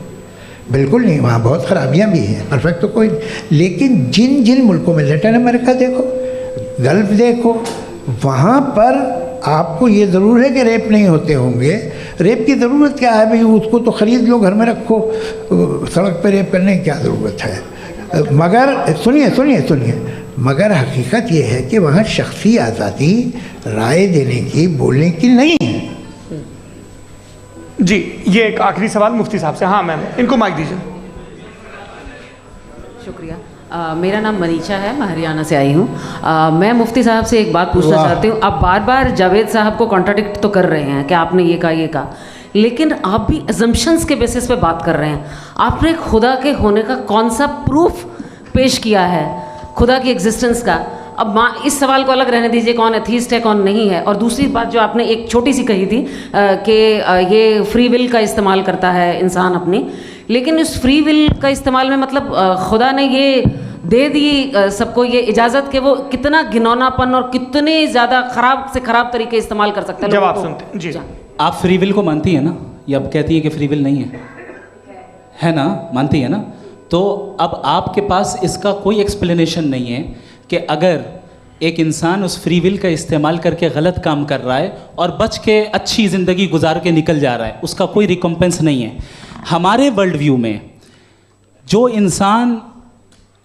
बिल्कुल नहीं, वहाँ बहुत ख़राबियाँ भी हैं, परफेक्ट तो कोई। लेकिन जिन जिन मुल्कों में, लैटिन अमेरिका देखो, गल्फ़ देखो, वहाँ पर आपको ये ज़रूर है कि रेप नहीं होते होंगे। रेप की ज़रूरत क्या है भाई? उसको तो ख़रीद लो, घर में रखो, सड़क पर रेप करने की क्या ज़रूरत है? मगर सुनिए, मगर हकीकत ये है कि वहाँ शख्सी आज़ादी राय देने की, बोलने की नहीं है। जी, ये एक आखिरी सवाल मुफ्ती साहब से। हाँ मैम, इनको माइक दीजिए। शुक्रिया। मेरा नाम मनीषा है, मैं हरियाणा से आई हूँ। मैं मुफ्ती साहब से एक बात पूछना चाहती हूँ। आप बार बार जावेद साहब को कॉन्ट्राडिक्ट तो कर रहे हैं कि आपने ये कहा, लेकिन आप भी अजम्पशंस के बेसिस पे बात कर रहे हैं। आपने खुदा के होने का कौन सा प्रूफ पेश किया है, खुदा की एग्जिस्टेंस का? अब इस सवाल को अलग रहने दीजिए, कौन एथीस्ट है कौन नहीं है। और दूसरी बात जो आपने एक छोटी सी कही थी कि ये फ्री विल का इस्तेमाल करता है इंसान अपनी, लेकिन इस फ्री विल का इस्तेमाल में मतलब खुदा ने ये दे दी सबको ये इजाज़त कि वो कितना घिनौनापन और कितने ज़्यादा ख़राब से ख़राब तरीके इस्तेमाल कर सकते हैं। जब आप सुनते जी, आप फ्री विल को मानती हैं ना, या अब कहती है कि फ्री विल नहीं है ना? मानती है ना? तो अब आपके पास इसका कोई एक्सप्लेनेशन नहीं है कि अगर एक इंसान उस फ्री विल का इस्तेमाल करके गलत काम कर रहा है और बच के अच्छी ज़िंदगी गुजार के निकल जा रहा है, उसका कोई रिकम्पेंस नहीं है। हमारे वर्ल्ड व्यू में जो इंसान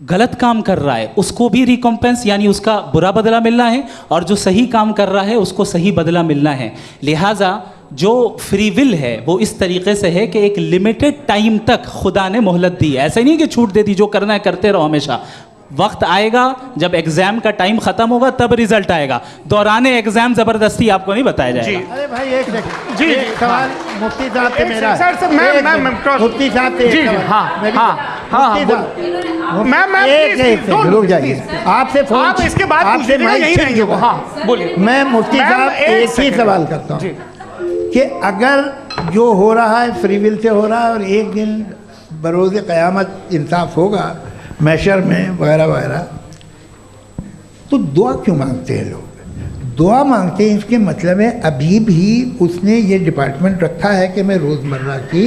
गलत काम कर रहा है उसको भी रिकम्पेंस यानी उसका बुरा बदला मिलना है, और जो सही काम कर रहा है उसको सही बदला मिलना है। लिहाजा जो फ्री विल है वो इस तरीके से है कि एक लिमिटेड टाइम तक खुदा ने मोहलत दी है। ऐसा नहीं कि छूट दे दी, जो करना है करते रहो हमेशा। वक्त आएगा जब एग्जाम का टाइम खत्म होगा तब रिजल्ट आएगा, दौराने एग्जाम जबरदस्ती आपको नहीं बताया जाएगा। अरे भाई एक सेकंड, जी सवाल मुफ्ती साहब से मेरा, मुफ्ती साहब से जी, रुक जाइए, आपसे फोन, आप इसके बाद आपसे यही रहेंगे वो। हाँ बोलिए। मैं मुफ्ती साहब एक ही सवाल करता हूँ कि अगर जो हो रहा है फ्री विल से हो रहा है और एक दिन बरोज़ क़यामत इंसाफ होगा मैशर में वगैरह वगैरह, तो दुआ क्यों मांगते हैं लोग? दुआ मांगते हैं इसके मतलब है अभी भी उसने ये डिपार्टमेंट रखा है कि मैं रोज़मर्रा की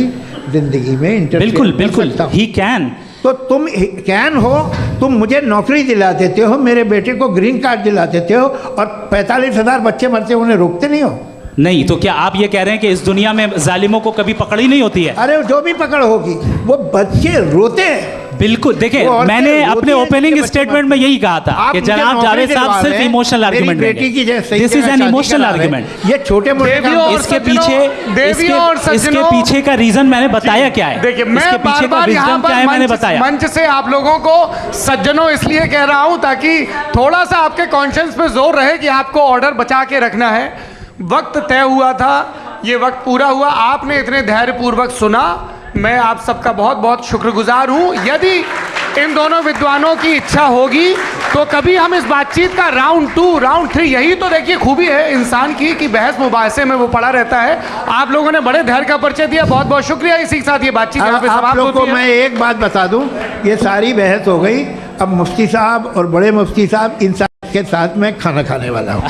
ज़िंदगी में इंटरफेयर बिल्कुल ही कैन। तो तुम कैन हो, तुम मुझे नौकरी दिला देते हो, मेरे बेटे को ग्रीन कार्ड दिला देते हो, और 45,000 बच्चे मरते हो, उन्हें रोकते नहीं हो। नहीं तो क्या आप ये कह रहे हैं कि इस दुनिया में जालिमों को कभी पकड़ ही नहीं होती है? अरे जो भी पकड़ होगी वो बच्चे रोते हैं। बिल्कुल, देखिए मैंने अपने ओपनिंग स्टेटमेंट में यही कहा था कि जनाब जावेद साहब सिर्फ इमोशनल आर्गुमेंट में, this is an emotional argument. ये छोटे मोटे इसके पीछे का रीजन मैंने बताया क्या है। देखिए मैं बार-बार यहाँ पर मंच से आप लोगों को सज्जनों इसलिए कह रहा हूँ ताकि थोड़ा सा आपके कॉन्शियंस पे जोर रहे कि आपको ऑर्डर बचा के रखना है। वक्त तय हुआ था, ये वक्त पूरा हुआ, आपने इतने धैर्यपूर्वक सुना, मैं आप सबका बहुत बहुत शुक्रगुजार हूँ। यदि इन दोनों विद्वानों की इच्छा होगी तो कभी हम इस बातचीत का राउंड 2, राउंड 3, यही तो देखिए खूबी है इंसान की कि बहस मुबाहसे में वो पड़ा रहता है। आप लोगों ने बड़े धैर्य का परिचय दिया, बहुत बहुत शुक्रिया। इसी के साथ ये बातचीत यहाँ पे समाप्त होती है। आप लोग को मैं एक बात बता दूं, ये सारी बहस हो गई, अब मुफ्ती साहब और बड़े मुफ्ती साहब इन सब के साथ में खाना खाने वाला हूँ।